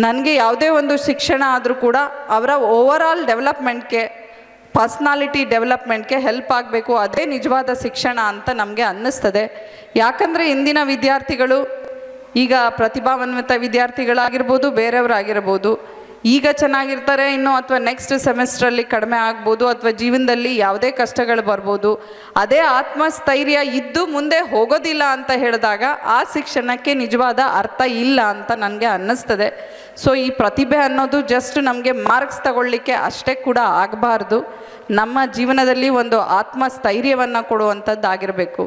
ನನಗೆ ಯಾವುದೇ ಒಂದು ಶಿಕ್ಷಣ ಆದರೂ ಕೂಡ ಅವರ ಓವರಾಲ್ ಡೆವಲಪ್ಮೆಂಟ್ಗೆ, ಪರ್ಸ್ನಾಲಿಟಿ ಡೆವಲಪ್ಮೆಂಟ್ಗೆ ಹೆಲ್ಪ್ ಆಗಬೇಕು. ಅದೇ ನಿಜವಾದ ಶಿಕ್ಷಣ ಅಂತ ನಮಗೆ ಅನ್ನಿಸ್ತದೆ. ಯಾಕಂದರೆ ಇಂದಿನ ವಿದ್ಯಾರ್ಥಿಗಳು ಈಗ ಪ್ರತಿಭಾನ್ವಿತ ವಿದ್ಯಾರ್ಥಿಗಳಾಗಿರ್ಬೋದು, ಬೇರೆಯವರಾಗಿರ್ಬೋದು, ಈಗ ಚೆನ್ನಾಗಿರ್ತಾರೆ ಇನ್ನು ಅಥವಾ ನೆಕ್ಸ್ಟ್ ಸೆಮಿಸ್ಟ್ರಲ್ಲಿ ಕಡಿಮೆ ಆಗ್ಬೋದು ಅಥವಾ ಜೀವನದಲ್ಲಿ ಯಾವುದೇ ಕಷ್ಟಗಳು ಬರ್ಬೋದು. ಅದೇ ಆತ್ಮಸ್ಥೈರ್ಯ ಇದ್ದು ಮುಂದೆ ಹೋಗೋದಿಲ್ಲ ಅಂತ ಹೇಳಿದಾಗ ಆ ಶಿಕ್ಷಣಕ್ಕೆ ನಿಜವಾದ ಅರ್ಥ ಇಲ್ಲ ಅಂತ ನನಗೆ ಅನ್ನಿಸ್ತದೆ. ಸೊ ಈ ಪ್ರತಿಭೆ ಅನ್ನೋದು ಜಸ್ಟ್ ನಮಗೆ ಮಾರ್ಕ್ಸ್ ತಗೊಳ್ಳಿಕ್ಕೆ ಅಷ್ಟೇ ಕೂಡ ಆಗಬಾರ್ದು, ನಮ್ಮ ಜೀವನದಲ್ಲಿ ಒಂದು ಆತ್ಮಸ್ಥೈರ್ಯವನ್ನು ಕೊಡುವಂಥದ್ದಾಗಿರಬೇಕು.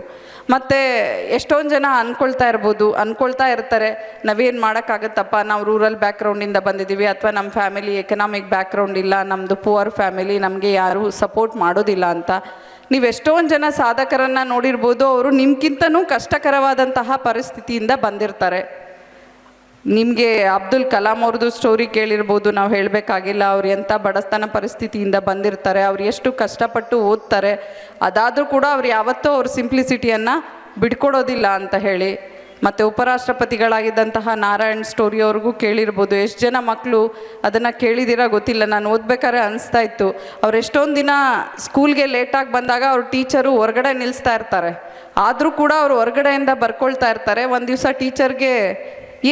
ಮತ್ತು ಎಷ್ಟೊಂದು ಜನ ಅಂದ್ಕೊಳ್ತಾ ಇರ್ತಾರೆ, ನಾವೇನು ಮಾಡೋಕ್ಕಾಗತ್ತಪ್ಪ, ನಾವು ರೂರಲ್ ಬ್ಯಾಕ್ಗ್ರೌಂಡಿಂದ ಬಂದಿದ್ದೀವಿ, ಅಥವಾ ನಮ್ಮ ಫ್ಯಾಮಿಲಿ ಎಕನಾಮಿಕ್ ಬ್ಯಾಕ್ಗ್ರೌಂಡ್ ಇಲ್ಲ, ನಮ್ಮದು ಪುವರ್ ಫ್ಯಾಮಿಲಿ, ನಮಗೆ ಯಾರೂ ಸಪೋರ್ಟ್ ಮಾಡೋದಿಲ್ಲ ಅಂತ. ನೀವು ಎಷ್ಟೊಂದು ಜನ ಸಾಧಕರನ್ನು ನೋಡಿರ್ಬೋದು, ಅವರು ನಿಮ್ಗಿಂತನೂ ಕಷ್ಟಕರವಾದಂತಹ ಪರಿಸ್ಥಿತಿಯಿಂದ ಬಂದಿರ್ತಾರೆ. ನಿಮಗೆ ಅಬ್ದುಲ್ ಕಲಾಂ ಅವ್ರದ್ದು ಸ್ಟೋರಿ ಕೇಳಿರ್ಬೋದು, ನಾವು ಹೇಳಬೇಕಾಗಿಲ್ಲ. ಅವ್ರು ಎಂಥ ಬಡತನ ಪರಿಸ್ಥಿತಿಯಿಂದ ಬಂದಿರ್ತಾರೆ, ಅವ್ರು ಎಷ್ಟು ಕಷ್ಟಪಟ್ಟು ಓದ್ತಾರೆ, ಅದಾದರೂ ಕೂಡ ಅವ್ರು ಯಾವತ್ತೂ ಅವ್ರ ಸಿಂಪ್ಲಿಸಿಟಿಯನ್ನು ಬಿಡ್ಕೊಡೋದಿಲ್ಲ ಅಂತ ಹೇಳಿ. ಮತ್ತು ಉಪರಾಷ್ಟ್ರಪತಿಗಳಾಗಿದ್ದಂತಹ ನಾರಾಯಣ್ ಸ್ಟೋರಿ ಅವ್ರಿಗೂ ಕೇಳಿರ್ಬೋದು. ಎಷ್ಟು ಜನ ಮಕ್ಕಳು ಅದನ್ನು ಕೇಳಿದಿರ ಗೊತ್ತಿಲ್ಲ. ನಾನು ಓದ್ಬೇಕಾದ್ರೆ ಅನಿಸ್ತಾ ಇತ್ತು, ಅವ್ರು ಎಷ್ಟೊಂದು ದಿನ ಸ್ಕೂಲ್ಗೆ ಲೇಟಾಗಿ ಬಂದಾಗ ಅವ್ರ ಟೀಚರು ಹೊರಗಡೆ ನಿಲ್ಲಿಸ್ತಾ ಇರ್ತಾರೆ, ಆದರೂ ಕೂಡ ಅವ್ರು ಹೊರಗಡೆಯಿಂದ ಬರ್ಕೊಳ್ತಾ ಇರ್ತಾರೆ. ಒಂದು ದಿವಸ ಟೀಚರ್ಗೆ,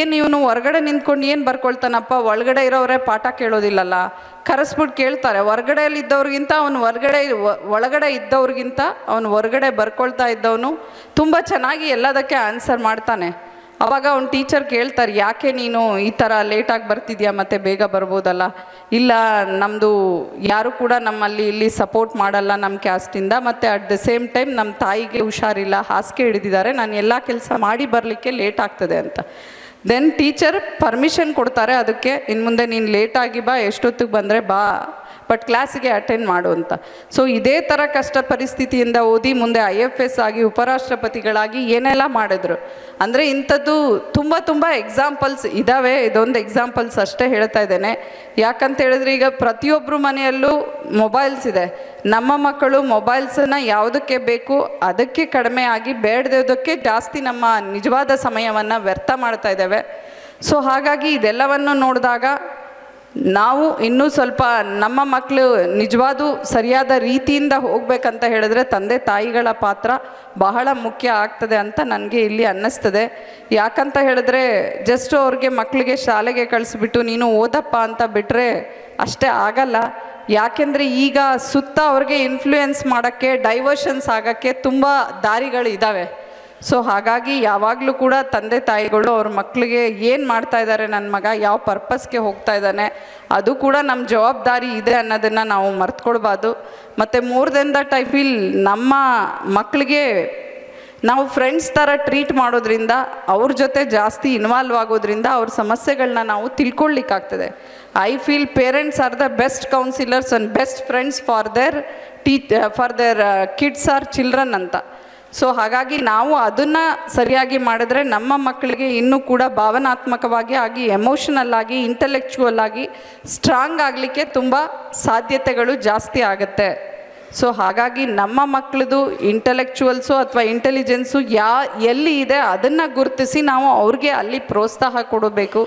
ಏನು ಇವನು ಹೊರಗಡೆ ನಿಂತ್ಕೊಂಡು ಏನು ಬರ್ಕೊಳ್ತಾನಪ್ಪ, ಒಳಗಡೆ ಇರೋರೇ ಪಾಠ ಕೇಳೋದಿಲ್ಲಲ್ಲ, ಕರೆಸ್ಬಿಟ್ಟು ಕೇಳ್ತಾರೆ. ಹೊರಗಡೆಯಲ್ಲಿ ಇದ್ದವ್ರಿಗಿಂತ ಒಳಗಡೆ ಇದ್ದವ್ರಿಗಿಂತ ಅವನು ಹೊರಗಡೆ ಬರ್ಕೊಳ್ತಾ ಇದ್ದವನು ತುಂಬ ಚೆನ್ನಾಗಿ ಎಲ್ಲದಕ್ಕೆ ಆನ್ಸರ್ ಮಾಡ್ತಾನೆ. ಆವಾಗ ಅವ್ನ ಟೀಚರ್ ಕೇಳ್ತಾರೆ, ಯಾಕೆ ನೀನು ಈ ಥರ ಲೇಟಾಗಿ ಬರ್ತಿದ್ಯಾ, ಮತ್ತು ಬೇಗ ಬರ್ಬೋದಲ್ಲ. ಇಲ್ಲ, ನಮ್ಮದು ಯಾರು ಕೂಡ ನಮ್ಮಲ್ಲಿ ಇಲ್ಲಿ ಸಪೋರ್ಟ್ ಮಾಡಲ್ಲ ನಮ್ಮ ಕ್ಯಾಸ್ಟಿಂದ, ಮತ್ತು ಅಟ್ ದ ಸೇಮ್ ಟೈಮ್ ನಮ್ಮ ತಾಯಿಗೆ ಹುಷಾರಿಲ್ಲ, ಹಾಸಿಗೆ ಹಿಡಿದಿದ್ದಾರೆ, ನಾನು ಎಲ್ಲ ಕೆಲಸ ಮಾಡಿ ಬರಲಿಕ್ಕೆ ಲೇಟ್ ಆಗ್ತದೆ ಅಂತ. ದೆನ್ ಟೀಚರ್ ಪರ್ಮಿಷನ್ ಕೊಡ್ತಾರೆ ಅದಕ್ಕೆ, ಇನ್ನು ಮುಂದೆ ನೀನು ಲೇಟಾಗಿ ಬಾ, ಎಷ್ಟೊತ್ತಿಗೆ ಬಂದರೆ ಬಾ, ಬಟ್ ಕ್ಲಾಸಿಗೆ ಅಟೆಂಡ್ ಮಾಡು ಅಂತ. ಸೊ ಇದೇ ಥರ ಕಷ್ಟ ಪರಿಸ್ಥಿತಿಯಿಂದ ಓದಿ ಮುಂದೆ IFS ಆಗಿ ಉಪರಾಷ್ಟ್ರಪತಿಗಳಾಗಿ ಏನೆಲ್ಲ ಮಾಡಿದ್ರು ಅಂದರೆ, ಇಂಥದ್ದು ತುಂಬ ಎಕ್ಸಾಂಪಲ್ಸ್ ಇದ್ದಾವೆ. ಇದೊಂದು ಎಕ್ಸಾಂಪಲ್ಸ್ ಅಷ್ಟೇ ಹೇಳ್ತಾ ಇದ್ದೇನೆ. ಯಾಕಂತ ಹೇಳಿದ್ರೆ ಈಗ ಪ್ರತಿಯೊಬ್ಬರು ಮನೆಯಲ್ಲೂ ಮೊಬೈಲ್ಸ್ ಇದೆ. ನಮ್ಮ ಮಕ್ಕಳು ಮೊಬೈಲ್ಸನ್ನು ಯಾವುದಕ್ಕೆ ಬೇಕು ಅದಕ್ಕೆ ಕಡಿಮೆ ಆಗಿ, ಬೇಡದಕ್ಕೆ ಜಾಸ್ತಿ ನಮ್ಮ ನಿಜವಾದ ಸಮಯವನ್ನು ವ್ಯರ್ಥ ಮಾಡ್ತಾ ಇದ್ದೇವೆ. ಸೊ ಹಾಗಾಗಿ ಇದೆಲ್ಲವನ್ನು ನೋಡಿದಾಗ ನಾವು ಇನ್ನೂ ಸ್ವಲ್ಪ ನಮ್ಮ ಮಕ್ಕಳು ನಿಜವಾದ ಸರಿಯಾದ ರೀತಿಯಿಂದ ಹೋಗಬೇಕಂತ ಹೇಳಿದ್ರೆ ತಂದೆ ತಾಯಿಗಳ ಪಾತ್ರ ಬಹಳ ಮುಖ್ಯ ಆಗ್ತದೆ ಅಂತ ನನಗೆ ಇಲ್ಲಿ ಅನ್ನಿಸ್ತದೆ. ಯಾಕಂತ ಹೇಳಿದ್ರೆ ಜಸ್ಟ್ ಅವ್ರಿಗೆ ಮಕ್ಕಳಿಗೆ ಶಾಲೆಗೆ ಕಳಿಸ್ಬಿಟ್ಟು ನೀನು ಓದಪ್ಪ ಅಂತ ಬಿಟ್ಟರೆ ಅಷ್ಟೇ ಆಗಲ್ಲ. ಯಾಕೆಂದರೆ ಈಗ ಸುತ್ತ ಅವ್ರಿಗೆ ಇನ್ಫ್ಲೂಯೆನ್ಸ್ ಮಾಡೋಕ್ಕೆ, ಡೈವರ್ಷನ್ಸ್ ಆಗೋಕ್ಕೆ ತುಂಬ ದಾರಿಗಳು ಇದ್ದಾವೆ. ಸೊ ಹಾಗಾಗಿ ಯಾವಾಗಲೂ ಕೂಡ ತಂದೆ ತಾಯಿಗಳು ಅವ್ರ ಮಕ್ಕಳಿಗೆ ಏನು ಮಾಡ್ತಾ ಇದ್ದಾರೆ, ನನ್ನ ಮಗ ಯಾವ ಪರ್ಪಸ್ಗೆ ಹೋಗ್ತಾ ಇದ್ದಾನೆ, ಅದು ಕೂಡ ನಮ್ಮ ಜವಾಬ್ದಾರಿ ಇದೆ ಅನ್ನೋದನ್ನು ನಾವು ಮರ್ತ್ಕೊಳ್ಬಾರ್ದು. ಮತ್ತು more than that I feel ನಮ್ಮ ಮಕ್ಕಳಿಗೆ ನಾವು ಫ್ರೆಂಡ್ಸ್ ಥರ ಟ್ರೀಟ್ ಮಾಡೋದ್ರಿಂದ, ಅವ್ರ ಜೊತೆ ಜಾಸ್ತಿ ಇನ್ವಾಲ್ವ್ ಆಗೋದ್ರಿಂದ ಅವ್ರ ಸಮಸ್ಯೆಗಳನ್ನ ನಾವು ತಿಳ್ಕೊಳ್ಳಿಕ್ಕಾಗ್ತದೆ. I feel parents are the best counsellors and best friends for their kids or children ಅಂತ. ಸೊ ಹಾಗಾಗಿ ನಾವು ಅದನ್ನು ಸರಿಯಾಗಿ ಮಾಡಿದ್ರೆ ನಮ್ಮ ಮಕ್ಕಳಿಗೆ ಇನ್ನೂ ಕೂಡ ಭಾವನಾತ್ಮಕವಾಗಿ ಆಗಿ, ಎಮೋಷನಲ್ ಆಗಿ, ಇಂಟೆಲೆಕ್ಚುವಲ್ ಆಗಿ ಸ್ಟ್ರಾಂಗ್ ಆಗಲಿಕ್ಕೆ ತುಂಬ ಸಾಧ್ಯತೆಗಳು ಜಾಸ್ತಿ ಆಗುತ್ತೆ. ಸೊ ಹಾಗಾಗಿ ನಮ್ಮ ಮಕ್ಕಳದು ಇಂಟೆಲೆಕ್ಚುವಲ್ಸು ಅಥವಾ ಇಂಟೆಲಿಜೆನ್ಸು ಎಲ್ಲಿ ಇದೆ ಅದನ್ನು ಗುರುತಿಸಿ ನಾವು ಅವ್ರಿಗೆ ಅಲ್ಲಿ ಪ್ರೋತ್ಸಾಹ ಕೊಡಬೇಕು.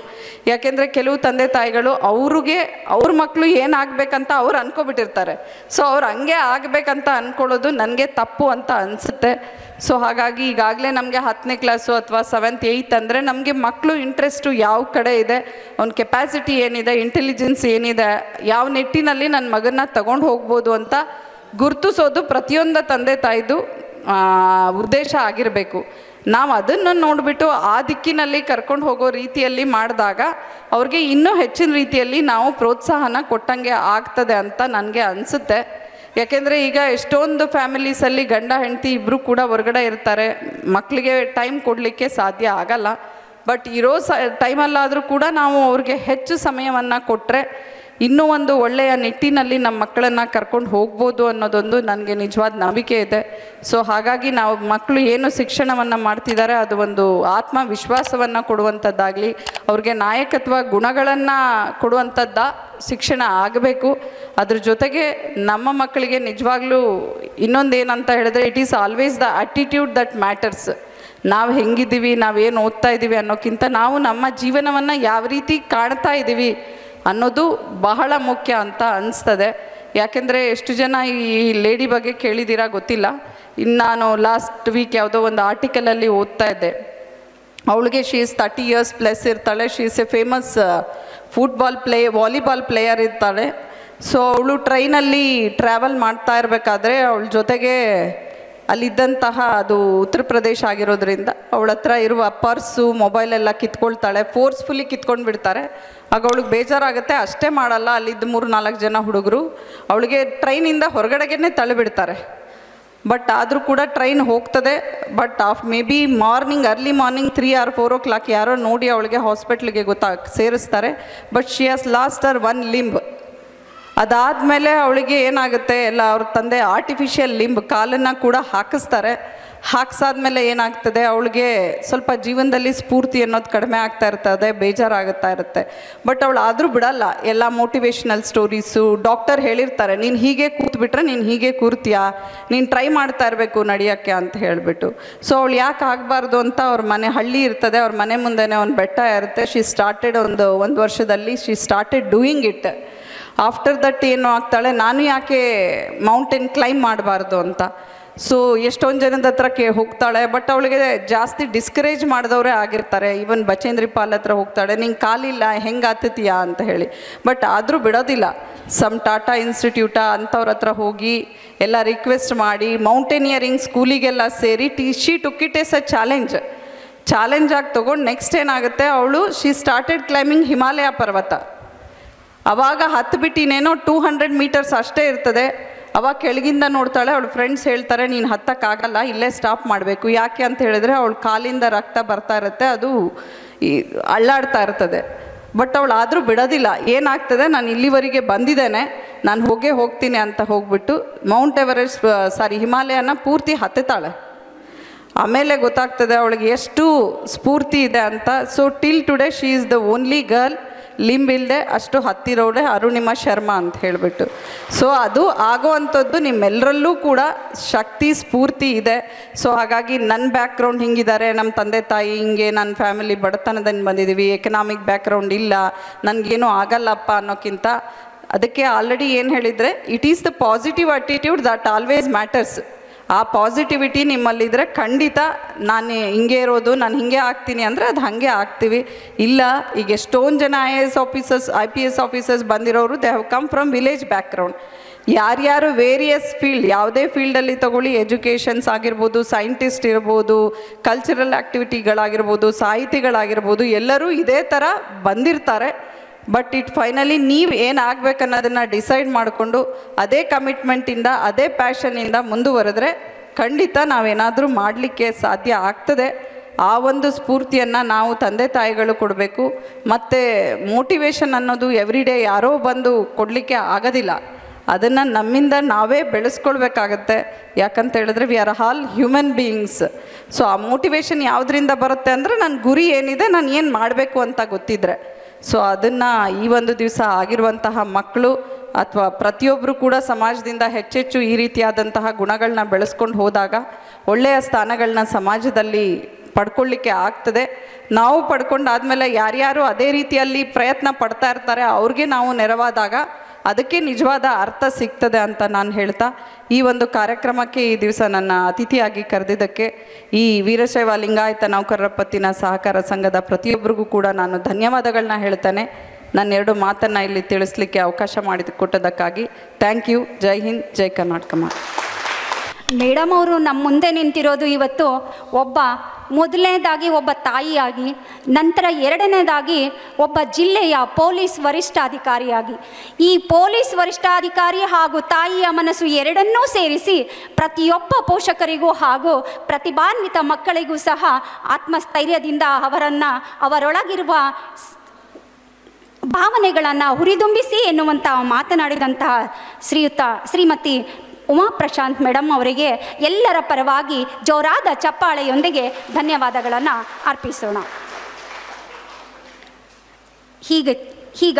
ಯಾಕೆಂದರೆ ಕೆಲವು ತಂದೆ ತಾಯಿಗಳು ಅವ್ರ ಮಕ್ಕಳು ಏನಾಗಬೇಕಂತ ಅವ್ರು ಅಂದ್ಕೊಬಿಟ್ಟಿರ್ತಾರೆ. ಸೊ ಅವ್ರು ಹಂಗೆ ಆಗಬೇಕಂತ ಅಂದ್ಕೊಳ್ಳೋದು ನನಗೆ ತಪ್ಪು ಅಂತ ಅನಿಸುತ್ತೆ. ಸೊ ಹಾಗಾಗಿ ಈಗಾಗಲೇ ನಮಗೆ 10ನೇ ಕ್ಲಾಸು ಅಥವಾ 7th 8th ಅಂದರೆ ನಮಗೆ ಮಕ್ಕಳು ಇಂಟ್ರೆಸ್ಟು ಯಾವ ಕಡೆ ಇದೆ, ಅವ್ನ ಕೆಪಾಸಿಟಿ ಏನಿದೆ, ಇಂಟೆಲಿಜೆನ್ಸ್ ಏನಿದೆ, ಯಾವ ನಿಟ್ಟಿನಲ್ಲಿ ನನ್ನ ಮಗನ್ನ ತಗೊಂಡು ಹೋಗ್ಬೋದು ಅಂತ ಗುರುತಿಸೋದು ಪ್ರತಿಯೊಂದು ತಂದೆ ತಾಯಿದು ಉದ್ದೇಶ ಆಗಿರಬೇಕು. ನಾವು ಅದನ್ನು ನೋಡಿಬಿಟ್ಟು ಆ ದಿಕ್ಕಿನಲ್ಲಿ ಕರ್ಕೊಂಡು ಹೋಗೋ ರೀತಿಯಲ್ಲಿ ಮಾಡಿದಾಗ ಅವ್ರಿಗೆ ಇನ್ನೂ ಹೆಚ್ಚಿನ ರೀತಿಯಲ್ಲಿ ನಾವು ಪ್ರೋತ್ಸಾಹನ ಕೊಟ್ಟಂಗೆ ಆಗ್ತದೆ ಅಂತ ನನಗೆ ಅನಿಸುತ್ತೆ. ಯಾಕೆಂದರೆ ಈಗ ಎಷ್ಟೊಂದು ಫ್ಯಾಮಿಲೀಸಲ್ಲಿ ಗಂಡ ಹೆಂಡತಿ ಇಬ್ಬರು ಕೂಡ ಹೊರಗಡೆ ಇರ್ತಾರೆ, ಮಕ್ಕಳಿಗೆ ಟೈಮ್ ಕೊಡಲಿಕ್ಕೆ ಸಾಧ್ಯ ಆಗಲ್ಲ. ಬಟ್ ಇರೋ ಟೈಮಲ್ಲಾದರೂ ಕೂಡ ನಾವು ಅವ್ರಿಗೆ ಹೆಚ್ಚು ಸಮಯವನ್ನು ಕೊಟ್ಟರೆ ಇನ್ನೂ ಒಂದು ಒಳ್ಳೆಯ ನಿಟ್ಟಿನಲ್ಲಿ ನಮ್ಮ ಮಕ್ಕಳನ್ನು ಕರ್ಕೊಂಡು ಹೋಗ್ಬೋದು ಅನ್ನೋದೊಂದು ನನಗೆ ನಿಜವಾದ ನಂಬಿಕೆ ಇದೆ. ಸೊ ಹಾಗಾಗಿ ನಾವು ಮಕ್ಕಳು ಏನು ಶಿಕ್ಷಣವನ್ನು ಮಾಡ್ತಿದ್ದಾರೆ ಅದು ಒಂದು ಆತ್ಮವಿಶ್ವಾಸವನ್ನು ಕೊಡುವಂಥದ್ದಾಗಲಿ, ಅವ್ರಿಗೆ ನಾಯಕತ್ವ ಗುಣಗಳನ್ನು ಕೊಡುವಂಥದ್ದ ಶಿಕ್ಷಣ ಆಗಬೇಕು. ಅದ್ರ ಜೊತೆಗೆ ನಮ್ಮ ಮಕ್ಕಳಿಗೆ ನಿಜವಾಗ್ಲೂ ಇನ್ನೊಂದೇನಂತ ಹೇಳಿದ್ರೆ, it is always the attitude that matters. ನಾವು ಹೆಂಗಿದ್ದೀವಿ, ನಾವೇನು ಓದ್ತಾ ಇದ್ದೀವಿ ಅನ್ನೋಕ್ಕಿಂತ ನಾವು ನಮ್ಮ ಜೀವನವನ್ನು ಯಾವ ರೀತಿ ಕಾಣ್ತಾ ಇದ್ದೀವಿ ಅನ್ನೋದು ಬಹಳ ಮುಖ್ಯ ಅಂತ ಅನಿಸ್ತದೆ. ಯಾಕೆಂದರೆ ಎಷ್ಟು ಜನ ಈ ಲೇಡಿ ಬಗ್ಗೆ ಕೇಳಿದ್ದೀರಾ ಗೊತ್ತಿಲ್ಲ. ಇನ್ನು ನಾನು ಲಾಸ್ಟ್ ವೀಕ್ ಯಾವುದೋ ಒಂದು ಆರ್ಟಿಕಲಲ್ಲಿ ಓದ್ತಾ ಇದ್ದೆ. ಅವಳಿಗೆ ಶಿ ಈಸ್ 30 years ಪ್ಲಸ್ ಇರ್ತಾಳೆ. She is A famous volleyball player ಇರ್ತಾಳೆ. ಸೊ ಅವಳು ಟ್ರೈನಲ್ಲಿ ಟ್ರಾವೆಲ್ ಮಾಡ್ತಾ ಇರಬೇಕಾದ್ರೆ ಅವಳ ಜೊತೆಗೆ ಅಲ್ಲಿದ್ದಂತಹ ಅದು ಉತ್ತರ ಪ್ರದೇಶ ಆಗಿರೋದ್ರಿಂದ ಅವಳ ಹತ್ರ ಇರುವ ಪರ್ಸು ಮೊಬೈಲೆಲ್ಲ ಕಿತ್ಕೊಳ್ತಾಳೆ, ಫೋರ್ಸ್ಫುಲಿ ಕಿತ್ಕೊಂಡು ಬಿಡ್ತಾರೆ. ಆಗ ಅವಳಿಗೆ ಬೇಜಾರಾಗುತ್ತೆ, ಅಷ್ಟೇ ಮಾಡಲ್ಲ, ಅಲ್ಲಿದ್ದ 3-4 ಜನ ಹುಡುಗರು ಅವಳಿಗೆ ಟ್ರೈನಿಂದ ಹೊರಗಡೆಗೇ ತಳ್ಳಿಬಿಡ್ತಾರೆ. ಬಟ್ ಆದರೂ ಕೂಡ ಟ್ರೈನ್ ಹೋಗ್ತದೆ. But may be early morning 3 or 4 o'clock ಯಾರೋ ನೋಡಿ ಅವಳಿಗೆ ಹಾಸ್ಪಿಟ್ಲಿಗೆ ಸೇರಿಸ್ತಾರೆ. But she has last Har 1 limb. ಅದಾದಮೇಲೆ ಅವಳಿಗೆ ಏನಾಗುತ್ತೆ, ಎಲ್ಲ ಅವ್ರ ತಂದೆ ಆರ್ಟಿಫಿಷಿಯಲ್ ಲಿಂಬ್ ಕಾಲನ್ನು ಕೂಡ ಹಾಕಿಸಾದ್ಮೇಲೆ ಏನಾಗ್ತದೆ, ಅವಳಿಗೆ ಸ್ವಲ್ಪ ಜೀವನದಲ್ಲಿ ಸ್ಫೂರ್ತಿ ಅನ್ನೋದು ಕಡಿಮೆ ಆಗ್ತಾ ಇರ್ತದೆ, ಬೇಜಾರಾಗುತ್ತಾ ಇರುತ್ತೆ. ಬಟ್ ಅವಳು ಆದರೂ ಬಿಡಲ್ಲ. ಎಲ್ಲ ಮೋಟಿವೇಶ್ನಲ್ ಸ್ಟೋರೀಸು, ಡಾಕ್ಟರ್ ಹೇಳಿರ್ತಾರೆ ನೀನು ಹೀಗೆ ಕೂತ್ಬಿಟ್ರೆ ನೀನು ಹೀಗೆ ಕೂರ್ತೀಯಾ, ನೀನು ಟ್ರೈ ಮಾಡ್ತಾ ಇರಬೇಕು ನಡೆಯೋಕ್ಕೆ ಅಂತ ಹೇಳಿಬಿಟ್ಟು. ಸೊ ಅವಳು ಯಾಕೆ ಆಗಬಾರ್ದು ಅಂತ ಅವ್ರ ಮನೆ ಹಳ್ಳಿ ಇರ್ತದೆ, ಅವ್ರ ಮನೆ ಮುಂದೆನೇ ಒಂದು ಬೆಟ್ಟ ಇರುತ್ತೆ. ಶಿ ಸ್ಟಾರ್ಟೆಡ್ ಒಂದು ವರ್ಷದಲ್ಲಿ she started doing it. After that ಏನು ಆಗ್ತಾಳೆ, ನಾನು ಯಾಕೆ ಮೌಂಟೇನ್ ಕ್ಲೈಮ್ ಮಾಡಬಾರ್ದು ಅಂತ. ಸೊ ಎಷ್ಟೊಂದು ಜನದ ಹತ್ರ ಹೋಗ್ತಾಳೆ. ಬಟ್ ಅವಳಿಗೆ ಜಾಸ್ತಿ ಡಿಸ್ಕರೇಜ್ ಮಾಡಿದವರೇ ಆಗಿರ್ತಾರೆ. ಈವನ್ ಬಚೇಂದ್ರಿ ಪಾಲ್ ಹತ್ರ ಹೋಗ್ತಾಳೆ, ನಿಂಗೆ ಕಾಲಿಲ್ಲ ಹೆಂಗೆ ಹತ್ತತೀಯಾ ಅಂತ ಹೇಳಿ. ಬಟ್ ಆದರೂ ಬಿಡೋದಿಲ್ಲ. ಸಮ್ ಟಾಟಾ ಇನ್ಸ್ಟಿಟ್ಯೂಟ ಅಂಥವ್ರ ಹತ್ರ ಹೋಗಿ ಎಲ್ಲ ರಿಕ್ವೆಸ್ಟ್ ಮಾಡಿ ಮೌಂಟೇನಿಯರಿಂಗ್ ಸ್ಕೂಲಿಗೆಲ್ಲ ಸೇರಿ she took it as a challenge ಆಗಿ ತೊಗೊಂಡು ನೆಕ್ಸ್ಟ್ ಏನಾಗುತ್ತೆ, ಅವಳು ಶಿ ಸ್ಟಾರ್ಟೆಡ್ ಕ್ಲೈಂಬಿಂಗ್ ಹಿಮಾಲಯ ಪರ್ವತ. ಆವಾಗ ಹತ್ತಿಬಿಟ್ಟಿನೇನೋ 200 meters ಅಷ್ಟೇ ಇರ್ತದೆ. ಅವಾಗ ಕೆಳಗಿಂದ ನೋಡ್ತಾಳೆ, ಅವಳು ಫ್ರೆಂಡ್ಸ್ ಹೇಳ್ತಾರೆ ನೀನು ಹತ್ತಕ್ಕಾಗಲ್ಲ, ಇಲ್ಲೇ ಸ್ಟಾಪ್ ಮಾಡಬೇಕು. ಯಾಕೆ ಅಂತ ಹೇಳಿದ್ರೆ ಅವಳು ಕಾಲಿಂದ ರಕ್ತ ಬರ್ತಾ ಇರುತ್ತೆ, ಅದು ಅಳ್ಳಾಡ್ತಾ ಇರ್ತದೆ. ಬಟ್ ಅವಳು ಆದರೂ ಬಿಡೋದಿಲ್ಲ. ಏನಾಗ್ತದೆ, ನಾನು ಇಲ್ಲಿವರೆಗೆ ಬಂದಿದ್ದೇನೆ, ನಾನು ಹೋಗ್ತೀನಿ ಅಂತ ಹೋಗ್ಬಿಟ್ಟು ಹಿಮಾಲಯನ ಪೂರ್ತಿ ಹತ್ತುತ್ತಾಳೆ. ಆಮೇಲೆ ಗೊತ್ತಾಗ್ತದೆ ಅವಳಿಗೆ ಎಷ್ಟು ಸ್ಫೂರ್ತಿ ಇದೆ ಅಂತ. So till today she is the only girl limb ಇಲ್ಲದೆ ಅಷ್ಟು ಹತ್ತಿರೋಳೆ ಅರುಣಿಮಾ ಶರ್ಮಾ ಅಂತ ಹೇಳಿಬಿಟ್ಟು. ಸೊ ಅದು ಆಗೋವಂಥದ್ದು ನಿಮ್ಮೆಲ್ಲರಲ್ಲೂ ಕೂಡ ಶಕ್ತಿ ಸ್ಫೂರ್ತಿ ಇದೆ. ಸೊ ಹಾಗಾಗಿ ನನ್ನ ಬ್ಯಾಕ್ಗ್ರೌಂಡ್ ಹಿಂಗಿದ್ದಾರೆ, ನಮ್ಮ ತಂದೆ ತಾಯಿ ಹಿಂಗೆ, ನನ್ನ ಫ್ಯಾಮಿಲಿ ಬಡತನದಿಂದ ಬಂದಿದ್ದೀವಿ, ಎಕನಾಮಿಕ್ ಬ್ಯಾಕ್ಗ್ರೌಂಡ್ ಇಲ್ಲ, ನನಗೇನೂ ಆಗಲ್ಲಪ್ಪ ಅನ್ನೋಕ್ಕಿಂತ ಅದಕ್ಕೆ ಆಲ್ರೆಡಿ ಏನು ಹೇಳಿದರೆ, it is the positive attitude that always matters. ಆ ಪಾಸಿಟಿವಿಟಿ ನಿಮ್ಮಲ್ಲಿದ್ದರೆ ಖಂಡಿತ ನಾನು ಹಿಂಗೆ ಇರೋದು, ನಾನು ಹಿಂಗೆ ಆಗ್ತೀನಿ ಅಂದರೆ ಅದು ಹಾಗೆ ಆಗ್ತೀವಿ. ಇಲ್ಲ, ಈಗ ಎಷ್ಟೊಂದು ಜನ IPS ಆಫೀಸರ್ಸ್ ಬಂದಿರೋರು they have come from village background. ಯಾರ್ಯಾರು ವೇರಿಯಸ್ ಫೀಲ್ಡ್, ಯಾವುದೇ ಫೀಲ್ಡಲ್ಲಿ ತಗೊಳ್ಳಿ, ಎಜುಕೇಷನ್ಸ್ ಆಗಿರ್ಬೋದು, ಸೈಂಟಿಸ್ಟ್ ಇರ್ಬೋದು, ಕಲ್ಚರಲ್ ಆ್ಯಕ್ಟಿವಿಟಿಗಳಾಗಿರ್ಬೋದು, ಸಾಹಿತಿಗಳಾಗಿರ್ಬೋದು, ಎಲ್ಲರೂ ಇದೇ ಥರ ಬಂದಿರ್ತಾರೆ. ಬಟ್ ಫೈನಲಿ ನೀವು ಏನಾಗಬೇಕನ್ನೋದನ್ನು ಡಿಸೈಡ್ ಮಾಡಿಕೊಂಡು ಅದೇ ಕಮಿಟ್ಮೆಂಟಿಂದ ಅದೇ ಪ್ಯಾಷನ್ನಿಂದ ಮುಂದುವರೆದ್ರೆ ಖಂಡಿತ ನಾವೇನಾದರೂ ಮಾಡಲಿಕ್ಕೆ ಸಾಧ್ಯ ಆಗ್ತದೆ. ಆ ಒಂದು ಸ್ಫೂರ್ತಿಯನ್ನು ನಾವು ತಂದೆ ತಾಯಿಗಳು ಕೊಡಬೇಕು. ಮತ್ತು ಮೋಟಿವೇಶನ್ ಅನ್ನೋದು ಎವ್ರಿಡೇ ಯಾರೋ ಬಂದು ಕೊಡಲಿಕ್ಕೆ ಆಗೋದಿಲ್ಲ. ಅದನ್ನು ನಮ್ಮಿಂದ ನಾವೇ ಬೆಳೆಸ್ಕೊಳ್ಬೇಕಾಗತ್ತೆ. ಯಾಕಂತ ಹೇಳಿದ್ರೆ we are all human beings. So ಆ ಮೋಟಿವೇಶನ್ ಯಾವುದರಿಂದ ಬರುತ್ತೆ ಅಂದರೆ ನನ್ನ ಗುರಿ ಏನಿದೆ, ನಾನು ಏನು ಮಾಡಬೇಕು ಅಂತ ಗೊತ್ತಿದ್ರೆ. ಸೊ ಅದನ್ನು ಈ ಒಂದು ದಿವಸ ಆಗಿರುವಂತಹ ಮಕ್ಕಳು ಅಥವಾ ಪ್ರತಿಯೊಬ್ಬರು ಕೂಡ ಸಮಾಜದಿಂದ ಹೆಚ್ಚೆಚ್ಚು ಈ ರೀತಿಯಾದಂತಹ ಗುಣಗಳನ್ನ ಬೆಳೆಸ್ಕೊಂಡು ಹೋದಾಗ ಒಳ್ಳೆಯ ಸ್ಥಾನಗಳನ್ನ ಸಮಾಜದಲ್ಲಿ ಪಡ್ಕೊಳ್ಳಿಕ್ಕೆ ಆಗ್ತದೆ. ನಾವು ಪಡ್ಕೊಂಡಾದಮೇಲೆ ಯಾರ್ಯಾರು ಅದೇ ರೀತಿಯಲ್ಲಿ ಪ್ರಯತ್ನ ಪಡ್ತಾ ಇರ್ತಾರೆ ಅವ್ರಿಗೆ ನಾವು ನೆರವಾದಾಗ ಅದಕ್ಕೆ ನಿಜವಾದ ಅರ್ಥ ಸಿಗ್ತದೆ ಅಂತ ನಾನು ಹೇಳ್ತಾ, ಈ ಒಂದು ಕಾರ್ಯಕ್ರಮಕ್ಕೆ ಈ ದಿವಸ ನನ್ನ ಅತಿಥಿಯಾಗಿ ಕರೆದಿದ್ದಕ್ಕೆ ಈ ವೀರಶೈವ ಲಿಂಗಾಯತ ನೌಕರರ ಪತ್ತಿನ ಸಹಕಾರ ಸಂಘದ ಪ್ರತಿಯೊಬ್ಬರಿಗೂ ಕೂಡ ನಾನು ಧನ್ಯವಾದಗಳನ್ನ ಹೇಳ್ತೇನೆ. ನನ್ನ 2 ಮಾತನ್ನು ಇಲ್ಲಿ ತಿಳಿಸ್ಲಿಕ್ಕೆ ಅವಕಾಶ ಮಾಡಿಕೊಟ್ಟದಕ್ಕಾಗಿ thank you. Jai Hind, Jai Karnataka. Madam ಅವರು ನಮ್ಮ ಮುಂದೆ ನಿಂತಿರೋದು ಇವತ್ತು ಮೊದಲನೇದಾಗಿ ಒಬ್ಬ ತಾಯಿಯಾಗಿ, ನಂತರ ಎರಡನೇದಾಗಿ ಒಬ್ಬ ಜಿಲ್ಲೆಯ ಪೊಲೀಸ್ ವರಿಷ್ಠಾಧಿಕಾರಿಯಾಗಿ. ಈ ಪೊಲೀಸ್ ವರಿಷ್ಠಾಧಿಕಾರಿ ಹಾಗೂ ತಾಯಿಯ ಮನಸ್ಸು ಎರಡನ್ನೂ ಸೇರಿಸಿ ಪ್ರತಿಯೊಬ್ಬ ಪೋಷಕರಿಗೂ ಹಾಗೂ ಪ್ರತಿಭಾನ್ವಿತ ಮಕ್ಕಳಿಗೂ ಸಹ ಆತ್ಮಸ್ಥೈರ್ಯದಿಂದ ಅವರೊಳಗಿರುವ ಭಾವನೆಗಳನ್ನು ಹುರಿದುಂಬಿಸಿ ಎನ್ನುವಂಥ ಮಾತನಾಡಿದಂತಹ ಶ್ರೀಮತಿ ಉಮಾ ಪ್ರಶಾಂತ್ ಮೇಡಮ್ ಅವರಿಗೆ ಎಲ್ಲರ ಪರವಾಗಿ ಜೋರಾದ ಚಪ್ಪಾಳೆಯೊಂದಿಗೆ ಧನ್ಯವಾದಗಳನ್ನು ಅರ್ಪಿಸೋಣ. ಈಗ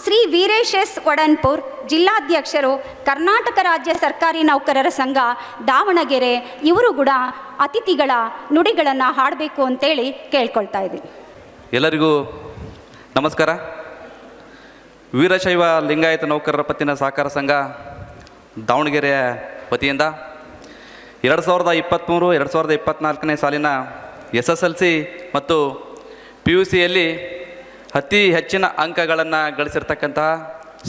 ಶ್ರೀ ವೀರೇಶ್ ಎಸ್ ಒಡನ್ಪುರ್, ಜಿಲ್ಲಾಧ್ಯಕ್ಷರು, ಕರ್ನಾಟಕ ರಾಜ್ಯ ಸರ್ಕಾರಿ ನೌಕರರ ಸಂಘ ದಾವಣಗೆರೆ, ಇವರು ಕೂಡ ಅತಿಥಿಗಳ ನುಡಿಗಳನ್ನು ಹಾಡಬೇಕು ಅಂತೇಳಿ ಕೇಳ್ಕೊಳ್ತಾ ಇದ್ದೀನಿ. ಎಲ್ಲರಿಗೂ ನಮಸ್ಕಾರ. ವೀರಶೈವ ಲಿಂಗಾಯತ ನೌಕರರ ಪತ್ತಿನ ಸಹಕಾರ ಸಂಘ ದಾವಣಗೆರೆಯ ವತಿಯಿಂದ 2023-2024 ಸಾಲಿನ SSLC ಮತ್ತು PUCಯಲ್ಲಿ ಅತಿ ಹೆಚ್ಚಿನ ಅಂಕಗಳನ್ನು ಗಳಿಸಿರ್ತಕ್ಕಂತಹ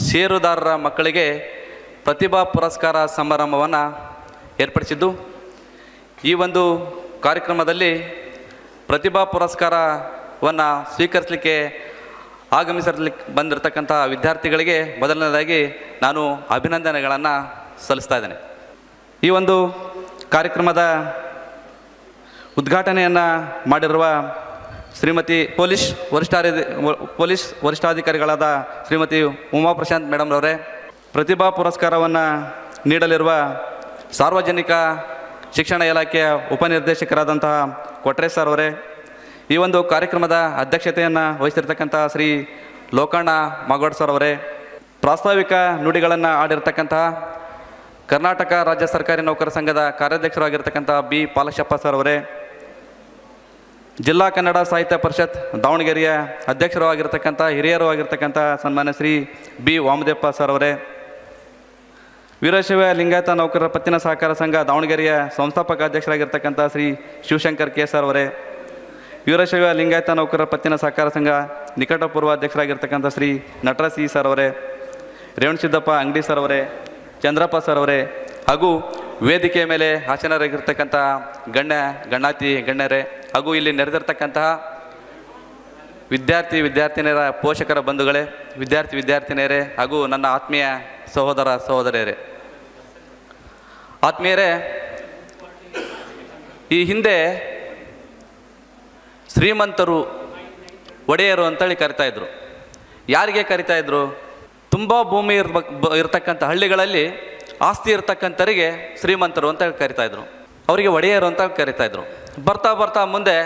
ಷೇರುದಾರರ ಮಕ್ಕಳಿಗೆ ಪ್ರತಿಭಾ ಪುರಸ್ಕಾರ ಸಮಾರಂಭವನ್ನು ಏರ್ಪಡಿಸಿದ್ದು. ಈ ಒಂದು ಕಾರ್ಯಕ್ರಮದಲ್ಲಿ ಪ್ರತಿಭಾ ಪುರಸ್ಕಾರವನ್ನು ಸ್ವೀಕರಿಸಲಿಕ್ಕೆ ಬಂದಿರತಕ್ಕಂಥ ವಿದ್ಯಾರ್ಥಿಗಳಿಗೆ ಮೊದಲನೇದಾಗಿ ನಾನು ಅಭಿನಂದನೆಗಳನ್ನು ಸಲ್ಲಿಸ್ತಾ ಇದ್ದೇನೆ. ಈ ಒಂದು ಕಾರ್ಯಕ್ರಮದ ಉದ್ಘಾಟನೆಯನ್ನು ಮಾಡಿರುವ ಶ್ರೀಮತಿ ಪೊಲೀಸ್ ವರಿಷ್ಠಾಧಿಕಾರಿಗಳಾದ ಶ್ರೀಮತಿ ಉಮಾ ಪ್ರಶಾಂತ್ ಮೇಡಮ್ರವರೇ, ಪ್ರತಿಭಾ ಪುರಸ್ಕಾರವನ್ನು ನೀಡಲಿರುವ ಸಾರ್ವಜನಿಕ ಶಿಕ್ಷಣ ಇಲಾಖೆಯ ಉಪನಿರ್ದೇಶಕರಾದಂತಹ ಕೊಟ್ರೆ ಸರ್ ಅವರೇ, ಈ ಒಂದು ಕಾರ್ಯಕ್ರಮದ ಅಧ್ಯಕ್ಷತೆಯನ್ನು ವಹಿಸಿರ್ತಕ್ಕಂಥ ಶ್ರೀ ಲೋಕಣ್ಣ ಮಾಗೋಡ್ ಸರ್ ಅವರೇ, ಪ್ರಾಸ್ತಾವಿಕ ನುಡಿಗಳನ್ನು ಆಡಿರ್ತಕ್ಕಂತಹ ಕರ್ನಾಟಕ ರಾಜ್ಯ ಸರ್ಕಾರಿ ನೌಕರ ಸಂಘದ ಕಾರ್ಯಾಧ್ಯಕ್ಷರಾಗಿರ್ತಕ್ಕಂಥ ಬಿ ಪಾಲಶಪ್ಪ ಸರ್ ಅವರೇ, ಜಿಲ್ಲಾ ಕನ್ನಡ ಸಾಹಿತ್ಯ ಪರಿಷತ್ ದಾವಣಗೆರೆಯ ಅಧ್ಯಕ್ಷರು ಆಗಿರ್ತಕ್ಕಂಥ ಹಿರಿಯರು ಆಗಿರ್ತಕ್ಕಂಥ ಸನ್ಮಾನ್ಯ ಶ್ರೀ ಬಿ ವಾಮದೇವಪ್ಪ ಸರ್ ಅವರೇ, ವೀರಶೈವ ಲಿಂಗಾಯತ ನೌಕರರ ಪತ್ತಿನ ಸಹಕಾರ ಸಂಘ ದಾವಣಗೆರೆಯ ಸಂಸ್ಥಾಪಕ ಅಧ್ಯಕ್ಷರಾಗಿರ್ತಕ್ಕಂಥ ಶ್ರೀ ಶಿವಶಂಕರ್ ಕೆ ಸರ್ ಅವರೇ, ವೀರಶೈವ ಲಿಂಗಾಯತ ನೌಕರರ ಪತ್ತಿನ ಸಹಕಾರ ಸಂಘ ನಿಕಟಪೂರ್ವ ಅಧ್ಯಕ್ಷರಾಗಿರ್ತಕ್ಕಂಥ ಶ್ರೀ ನಟರಾಜ್ ಸಿ ಸರ್ ಅವರೇ, ರೇವಣಸಿದ್ದಪ್ಪ ಅಂಗಡಿ ಸರ್ ಅವರೇ, ಚಂದ್ರಪ್ಪ ಸರ್ ಅವರೇ, ಹಾಗೂ ವೇದಿಕೆಯ ಮೇಲೆ ಆಸೀನರಾಗಿರ್ತಕ್ಕಂಥ ಗಣ್ಯರೇ, ಹಾಗೂ ಇಲ್ಲಿ ನೆರೆದಿರ್ತಕ್ಕಂತಹ ವಿದ್ಯಾರ್ಥಿನಿಯರ ಪೋಷಕರ ಬಂಧುಗಳೇ, ವಿದ್ಯಾರ್ಥಿನಿಯರೇ, ಹಾಗೂ ನನ್ನ ಆತ್ಮೀಯ ಸಹೋದರಿಯರೇ, ಆತ್ಮೀಯರೇ, ಈ ಹಿಂದೆ ಶ್ರೀಮಂತರು ಒಡೆಯರು ಅಂತೇಳಿ ಕರಿತಾಯಿದ್ರು. ಯಾರಿಗೆ ಕರಿತಾಯಿದ್ರು? ತುಂಬ ಭೂಮಿ ಇರ್ತಕ್ಕಂಥ ಹಳ್ಳಿಗಳಲ್ಲಿ ಆಸ್ತಿ ಇರ್ತಕ್ಕಂಥವರಿಗೆ ಶ್ರೀಮಂತರು ಅಂತ ಕರಿತಾಯಿದ್ರು, ಅವರಿಗೆ ಒಡೆಯರು ಅಂತ ಕರಿತಾಯಿದ್ರು. ಬರ್ತಾ ಬರ್ತಾ ಮುಂದೆ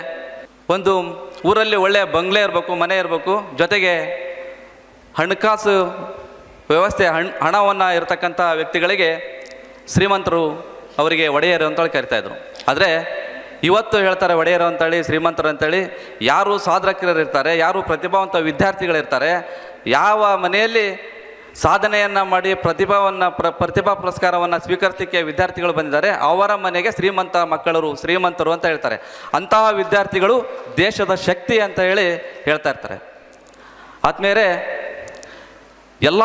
ಒಂದು ಊರಲ್ಲಿ ಒಳ್ಳೆಯ ಬಂಗ್ಲೆ ಇರಬೇಕು, ಮನೆ ಇರಬೇಕು, ಜೊತೆಗೆ ಹಣಕಾಸು ವ್ಯವಸ್ಥೆ ಹಣವನ್ನು ಇರತಕ್ಕಂಥ ವ್ಯಕ್ತಿಗಳಿಗೆ ಶ್ರೀಮಂತರು ಅವರಿಗೆ ಒಡೆಯರು ಅಂತೇಳಿ ಕರಿತಾಯಿದ್ರು. ಆದರೆ ಇವತ್ತು ಹೇಳ್ತಾರೆ ಒಡೆಯರು ಅಂತೇಳಿ, ಶ್ರೀಮಂತರು ಅಂತೇಳಿ. ಯಾರು ಸಾಧಕರು ಇರ್ತಾರೆ, ಯಾರು ಪ್ರತಿಭಾವಂತ ವಿದ್ಯಾರ್ಥಿಗಳಿರ್ತಾರೆ, ಯಾವ ಮನೆಯಲ್ಲಿ ಸಾಧನೆಯನ್ನು ಮಾಡಿ ಪ್ರತಿಭಾ ಪುರಸ್ಕಾರವನ್ನು ಸ್ವೀಕರಿಸಲಿಕ್ಕೆ ವಿದ್ಯಾರ್ಥಿಗಳು ಬಂದಿದ್ದಾರೆ, ಅವರ ಮನೆಗೆ ಶ್ರೀಮಂತರು ಅಂತ ಹೇಳ್ತಾರೆ. ಅಂತಹ ವಿದ್ಯಾರ್ಥಿಗಳು ದೇಶದ ಶಕ್ತಿ ಅಂತ ಹೇಳ್ತಾ ಇರ್ತಾರೆ. ಆದ್ಮೇಲೆ ಎಲ್ಲ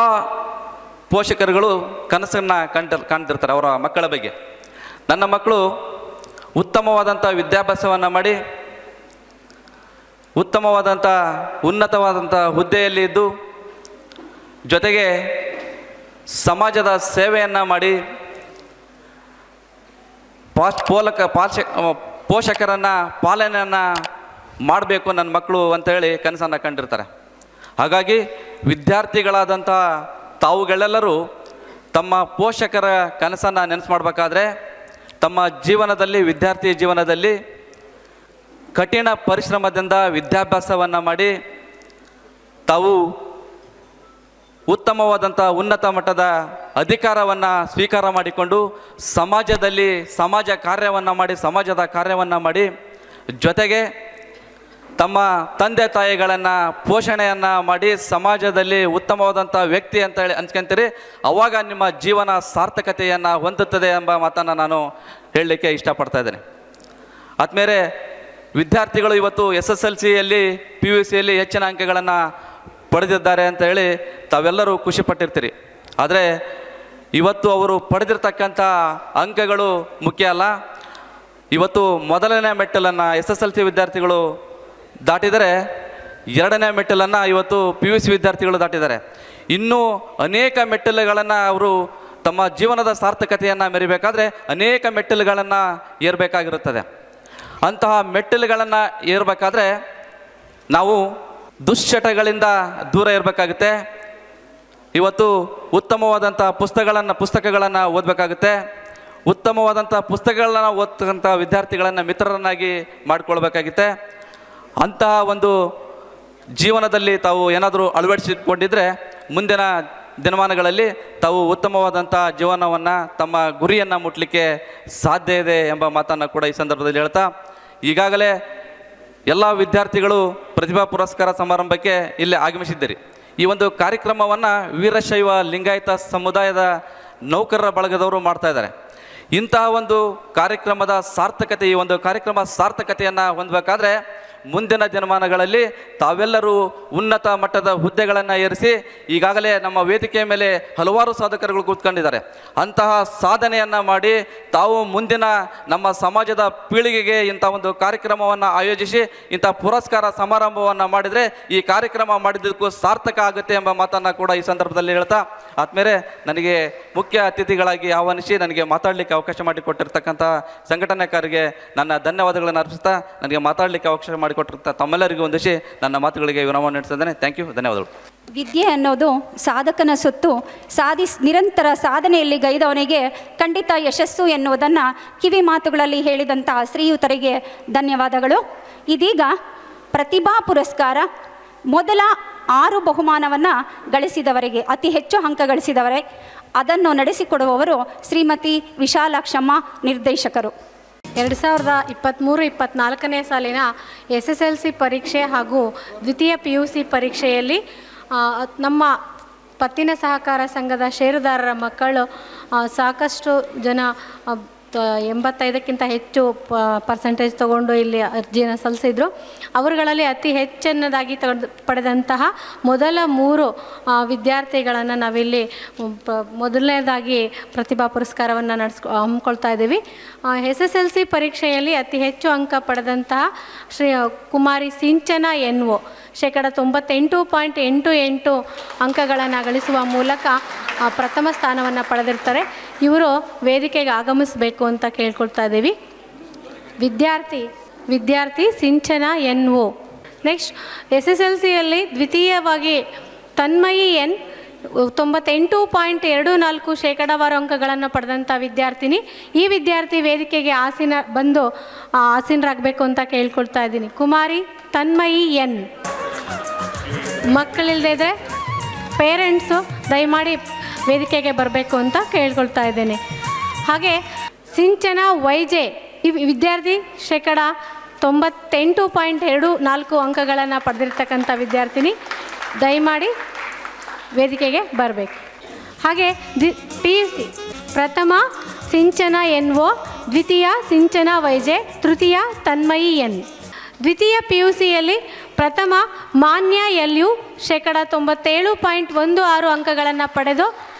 ಪೋಷಕರುಗಳು ಕನಸನ್ನು ಕಾಣ್ತಿರ್ತಾರೆ ಅವರ ಮಕ್ಕಳ ಬಗ್ಗೆ. ನನ್ನ ಮಕ್ಕಳು ಉತ್ತಮವಾದಂಥ ವಿದ್ಯಾಭ್ಯಾಸವನ್ನು ಮಾಡಿ ಉನ್ನತವಾದಂಥ ಹುದ್ದೆಯಲ್ಲಿ ಇದ್ದು, ಜೊತೆಗೆ ಸಮಾಜದ ಸೇವೆಯನ್ನು ಮಾಡಿ ಪೋಷಕರನ್ನು ಪಾಲನೆಯನ್ನು ಮಾಡಬೇಕು ನನ್ನ ಮಕ್ಕಳು ಅಂತೇಳಿ ಕನಸನ್ನು ಕಂಡಿರ್ತಾರೆ. ಹಾಗಾಗಿ ವಿದ್ಯಾರ್ಥಿಗಳಾದಂಥ ತಾವುಗಳೆಲ್ಲರೂ ತಮ್ಮ ಪೋಷಕರ ಕನಸನ್ನು ನೆನಪು ಮಾಡಬೇಕಾದ್ರೆ ತಮ್ಮ ಜೀವನದಲ್ಲಿ, ವಿದ್ಯಾರ್ಥಿ ಜೀವನದಲ್ಲಿ ಕಠಿಣ ಪರಿಶ್ರಮದಿಂದ ವಿದ್ಯಾಭ್ಯಾಸವನ್ನು ಮಾಡಿ ತಾವು ಉತ್ತಮವಾದಂಥ ಉನ್ನತ ಮಟ್ಟದ ಅಧಿಕಾರವನ್ನು ಸ್ವೀಕಾರ ಮಾಡಿಕೊಂಡು ಸಮಾಜದ ಕಾರ್ಯವನ್ನು ಮಾಡಿ ಜೊತೆಗೆ ತಮ್ಮ ತಂದೆ ತಾಯಿಗಳನ್ನು ಪೋಷಣೆಯನ್ನು ಮಾಡಿ ಸಮಾಜದಲ್ಲಿ ಉತ್ತಮವಾದಂಥ ವ್ಯಕ್ತಿ ಅಂತ ಅನ್ಸ್ಕೊಂತೀರಿ. ಅವಾಗ ನಿಮ್ಮ ಜೀವನ ಸಾರ್ಥಕತೆಯನ್ನು ಹೊಂದುತ್ತದೆ ಎಂಬ ಮಾತನ್ನು ನಾನು ಹೇಳಲಿಕ್ಕೆ ಇಷ್ಟಪಡ್ತಾ ಇದ್ದೇನೆ. ಆದ್ಮೇಲೆ ವಿದ್ಯಾರ್ಥಿಗಳು ಇವತ್ತು SSLCಯಲ್ಲಿ PUCಯಲ್ಲಿ ಹೆಚ್ಚಿನ ಅಂಕಗಳನ್ನು ಪಡೆದಿದ್ದಾರೆ ಅಂತ ಹೇಳಿ ತಾವೆಲ್ಲರೂ ಖುಷಿಪಟ್ಟಿರ್ತೀರಿ. ಆದರೆ ಇವತ್ತು ಅವರು ಪಡೆದಿರ್ತಕ್ಕಂಥ ಅಂಕಗಳು ಮುಖ್ಯ ಅಲ್ಲ. ಇವತ್ತು ಮೊದಲನೇ ಮೆಟ್ಟಲನ್ನು SSLC ವಿದ್ಯಾರ್ಥಿಗಳು ದಾಟಿದರೆ, ಎರಡನೇ ಮೆಟ್ಟಲನ್ನು ಇವತ್ತು PUC ವಿದ್ಯಾರ್ಥಿಗಳು ದಾಟಿದ್ದಾರೆ. ಇನ್ನೂ ಅನೇಕ ಮೆಟ್ಟಲುಗಳನ್ನು ಅವರು ತಮ್ಮ ಜೀವನದ ಸಾರ್ಥಕತೆಯನ್ನು ಮೆರಿಬೇಕಾದ್ರೆ ಅನೇಕ ಮೆಟ್ಟಲುಗಳನ್ನು ಏರಬೇಕಾಗಿರುತ್ತದೆ. ಅಂತಹ ಮೆಟ್ಟಲುಗಳನ್ನು ಏರಬೇಕಾದ್ರೆ ನಾವು ದುಶ್ಚಟಗಳಿಂದ ದೂರ ಇರಬೇಕಾಗುತ್ತೆ. ಇವತ್ತು ಉತ್ತಮವಾದಂಥ ಪುಸ್ತಕಗಳನ್ನು ಓದಬೇಕಾಗುತ್ತೆ. ಉತ್ತಮವಾದಂಥ ಪುಸ್ತಕಗಳನ್ನು ಓದ್ತಕ್ಕಂಥ ವಿದ್ಯಾರ್ಥಿಗಳನ್ನು ಮಿತ್ರರನ್ನಾಗಿ ಮಾಡಿಕೊಳ್ಬೇಕಾಗುತ್ತೆ. ಅಂತಹ ಒಂದು ಜೀವನದಲ್ಲಿ ತಾವು ಏನಾದರೂ ಅಳವಡಿಸಿಕೊಂಡಿದ್ದರೆ ಮುಂದಿನ ದಿನಮಾನಗಳಲ್ಲಿ ತಾವು ಉತ್ತಮವಾದಂಥ ಜೀವನವನ್ನು, ತಮ್ಮ ಗುರಿಯನ್ನು ಮುಟ್ಟಲಿಕ್ಕೆ ಸಾಧ್ಯ ಇದೆ ಎಂಬ ಮಾತನ್ನು ಕೂಡ ಈ ಸಂದರ್ಭದಲ್ಲಿ ಹೇಳ್ತಾ, ಈಗಾಗಲೇ ಎಲ್ಲ ವಿದ್ಯಾರ್ಥಿಗಳು ಪ್ರತಿಭಾ ಪುರಸ್ಕಾರ ಸಮಾರಂಭಕ್ಕೆ ಇಲ್ಲಿ ಆಗಮಿಸಿದ್ದೀರಿ. ಈ ಒಂದು ಕಾರ್ಯಕ್ರಮವನ್ನು ವೀರಶೈವ ಲಿಂಗಾಯತ ಸಮುದಾಯದ ನೌಕರರ ಬಳಗದವರು ಮಾಡ್ತಾ ಇದ್ದಾರೆ. ಇಂತಹ ಒಂದು ಕಾರ್ಯಕ್ರಮದ ಸಾರ್ಥಕತೆ, ಈ ಒಂದು ಕಾರ್ಯಕ್ರಮ ಸಾರ್ಥಕತೆಯನ್ನು ಹೊಂದಬೇಕಾದ್ರೆ ಮುಂದಿನ ದಿನಮಾನಗಳಲ್ಲಿ ತಾವೆಲ್ಲರೂ ಉನ್ನತ ಮಟ್ಟದ ಹುದ್ದೆಗಳನ್ನು ಏರಿಸಿ ಈಗಾಗಲೇ ನಮ್ಮ ವೇದಿಕೆಯ ಮೇಲೆ ಹಲವಾರು ಸಾಧಕರುಗಳು ಕೂತ್ಕೊಂಡಿದ್ದಾರೆ. ಅಂತಹ ಸಾಧನೆಯನ್ನು ಮಾಡಿ ತಾವು ಮುಂದಿನ ನಮ್ಮ ಸಮಾಜದ ಪೀಳಿಗೆಗೆ ಇಂಥ ಒಂದು ಕಾರ್ಯಕ್ರಮವನ್ನು ಆಯೋಜಿಸಿ ಇಂಥ ಪುರಸ್ಕಾರ ಸಮಾರಂಭವನ್ನು ಮಾಡಿದರೆ ಈ ಕಾರ್ಯಕ್ರಮ ಮಾಡಿದ್ದಕ್ಕೂ ಸಾರ್ಥಕ ಆಗುತ್ತೆ ಎಂಬ ಮಾತನ್ನು ಕೂಡ ಈ ಸಂದರ್ಭದಲ್ಲಿ ಹೇಳ್ತಾ, ಆದ್ಮೇಲೆ ನನಗೆ ಮುಖ್ಯ ಅತಿಥಿಗಳಾಗಿ ಆಹ್ವಾನಿಸಿ ನನಗೆ ಮಾತಾಡಲಿಕ್ಕೆ ಅವಕಾಶ ಮಾಡಿಕೊಟ್ಟಿರ್ತಕ್ಕಂಥ ಸಂಘಟನೆಕಾರರಿಗೆ ನನ್ನ ಧನ್ಯವಾದಗಳನ್ನು ಅರ್ಪಿಸ್ತಾ ನನಗೆ ಮಾತಾಡಲಿಕ್ಕೆ ಅವಕಾಶ ಮಾಡಿಕೊಟ್ಟಿರ್ತ ತಮ್ಮೆಲ್ಲರಿಗೂ ಹೊಂದಿಸಿ ನನ್ನ ಮಾತುಗಳಿಗೆ ವಿರಾಮ ನೀಡ್ತಿದ್ದೇನೆ. ಥ್ಯಾಂಕ್ ಯು, ಧನ್ಯವಾದಗಳು. ವಿದ್ಯೆ ಅನ್ನೋದು ಸಾಧಕನ ಸೊತ್ತು, ನಿರಂತರ ಸಾಧನೆಯಲ್ಲಿ ಗೈದವನಿಗೆ ಖಂಡಿತ ಯಶಸ್ಸು ಎನ್ನುವುದನ್ನು ಕಿವಿ ಮಾತುಗಳಲ್ಲಿ ಹೇಳಿದಂತಹ ಶ್ರೀಯುತರಿಗೆ ಧನ್ಯವಾದಗಳು. ಇದೀಗ ಪ್ರತಿಭಾ ಪುರಸ್ಕಾರ ಮೊದಲ 6 ಬಹುಮಾನವನ್ನು ಗಳಿಸಿದವರಿಗೆ, ಅತಿ ಹೆಚ್ಚು ಅಂಕ ಗಳಿಸಿದವರೇ ಅದನ್ನು ನಡೆಸಿಕೊಡುವವರು ಶ್ರೀಮತಿ ವಿಶಾಲಾಕ್ಷಮ್ಮ, ನಿರ್ದೇಶಕರು. 2023-24ನೇ ಸಾಲಿನ SSLC ಪರೀಕ್ಷೆ ಹಾಗೂ ದ್ವಿತೀಯ PUC ಪರೀಕ್ಷೆಯಲ್ಲಿ ನಮ್ಮ ಪತ್ತಿನ ಸಹಕಾರ ಸಂಘದ ಷೇರುದಾರರ ಮಕ್ಕಳು ಸಾಕಷ್ಟು ಜನ 85ಕ್ಕಿಂತ ಹೆಚ್ಚು ಪರ್ಸೆಂಟೇಜ್ ತಗೊಂಡು ಇಲ್ಲಿ ಅರ್ಜಿಯನ್ನು ಸಲ್ಲಿಸಿದ್ರು. ಅವರುಗಳಲ್ಲಿ ಅತಿ ಹೆಚ್ಚಿನದಾಗಿ ಪಡೆದಂತಹ ಮೊದಲ 3 ವಿದ್ಯಾರ್ಥಿಗಳನ್ನು ನಾವಿಲ್ಲಿ ಮೊದಲನೇದಾಗಿ ಪ್ರತಿಭಾ ಪುರಸ್ಕಾರವನ್ನು ಹಮ್ಮಿಕೊಳ್ತಾ ಇದ್ದೀವಿ. SSLC ಪರೀಕ್ಷೆಯಲ್ಲಿ ಅತಿ ಹೆಚ್ಚು ಅಂಕ ಪಡೆದಂತಹ ಕುಮಾರಿ ಸಿಂಚನ NO 98.88 ಅಂಕಗಳನ್ನು ಗಳಿಸುವ ಮೂಲಕ ಪ್ರಥಮ ಸ್ಥಾನವನ್ನು ಪಡೆದಿರ್ತಾರೆ. ಇವರು ವೇದಿಕೆಗೆ ಆಗಮಿಸಬೇಕು ಅಂತ ಕೇಳ್ಕೊಳ್ತಾ ಇದ್ದೀವಿ. ವಿದ್ಯಾರ್ಥಿ ಸಿಂಚನ NO. ನೆಕ್ಸ್ಟ್ SSLCಯಲ್ಲಿ ದ್ವಿತೀಯವಾಗಿ ತನ್ಮಯಿ N 98.24% ಅಂಕಗಳನ್ನು ಪಡೆದಂಥ ವಿದ್ಯಾರ್ಥಿನಿ. ಈ ವಿದ್ಯಾರ್ಥಿ ವೇದಿಕೆಗೆ ಆಸೀನರಾಗಬೇಕು ಅಂತ ಕೇಳ್ಕೊಳ್ತಾ ಇದ್ದೀನಿ. ಕುಮಾರಿ ತನ್ಮಯಿ N. ಮಕ್ಕಳಿಲ್ಲದೆ ಇದ್ದರೆ ಪೇರೆಂಟ್ಸು ದಯಮಾಡಿ ವೇದಿಕೆಗೆ ಬರಬೇಕು ಅಂತ ಕೇಳ್ಕೊಳ್ತಾ ಇದ್ದೇನೆ. ಹಾಗೆ ಸಿಂಚನ YJ ಈ ವಿದ್ಯಾರ್ಥಿ 98.24% ಅಂಕಗಳನ್ನು ಪಡೆದಿರ್ತಕ್ಕಂಥ ವಿದ್ಯಾರ್ಥಿನಿ, ದಯಮಾಡಿ ವೇದಿಕೆಗೆ ಬರಬೇಕು. ಹಾಗೆ PUC ಪ್ರಥಮ ಸಿಂಚನ NO, ದ್ವಿತೀಯ ಸಿಂಚನ YJ, ತೃತೀಯ ತನ್ಮಯಿ N. ದ್ವಿತೀಯ PUCಯಲ್ಲಿ ಪ್ರಥಮ ಮಾನ್ಯ LU 97.16 ಅಂಕಗಳನ್ನು ಪಡೆದು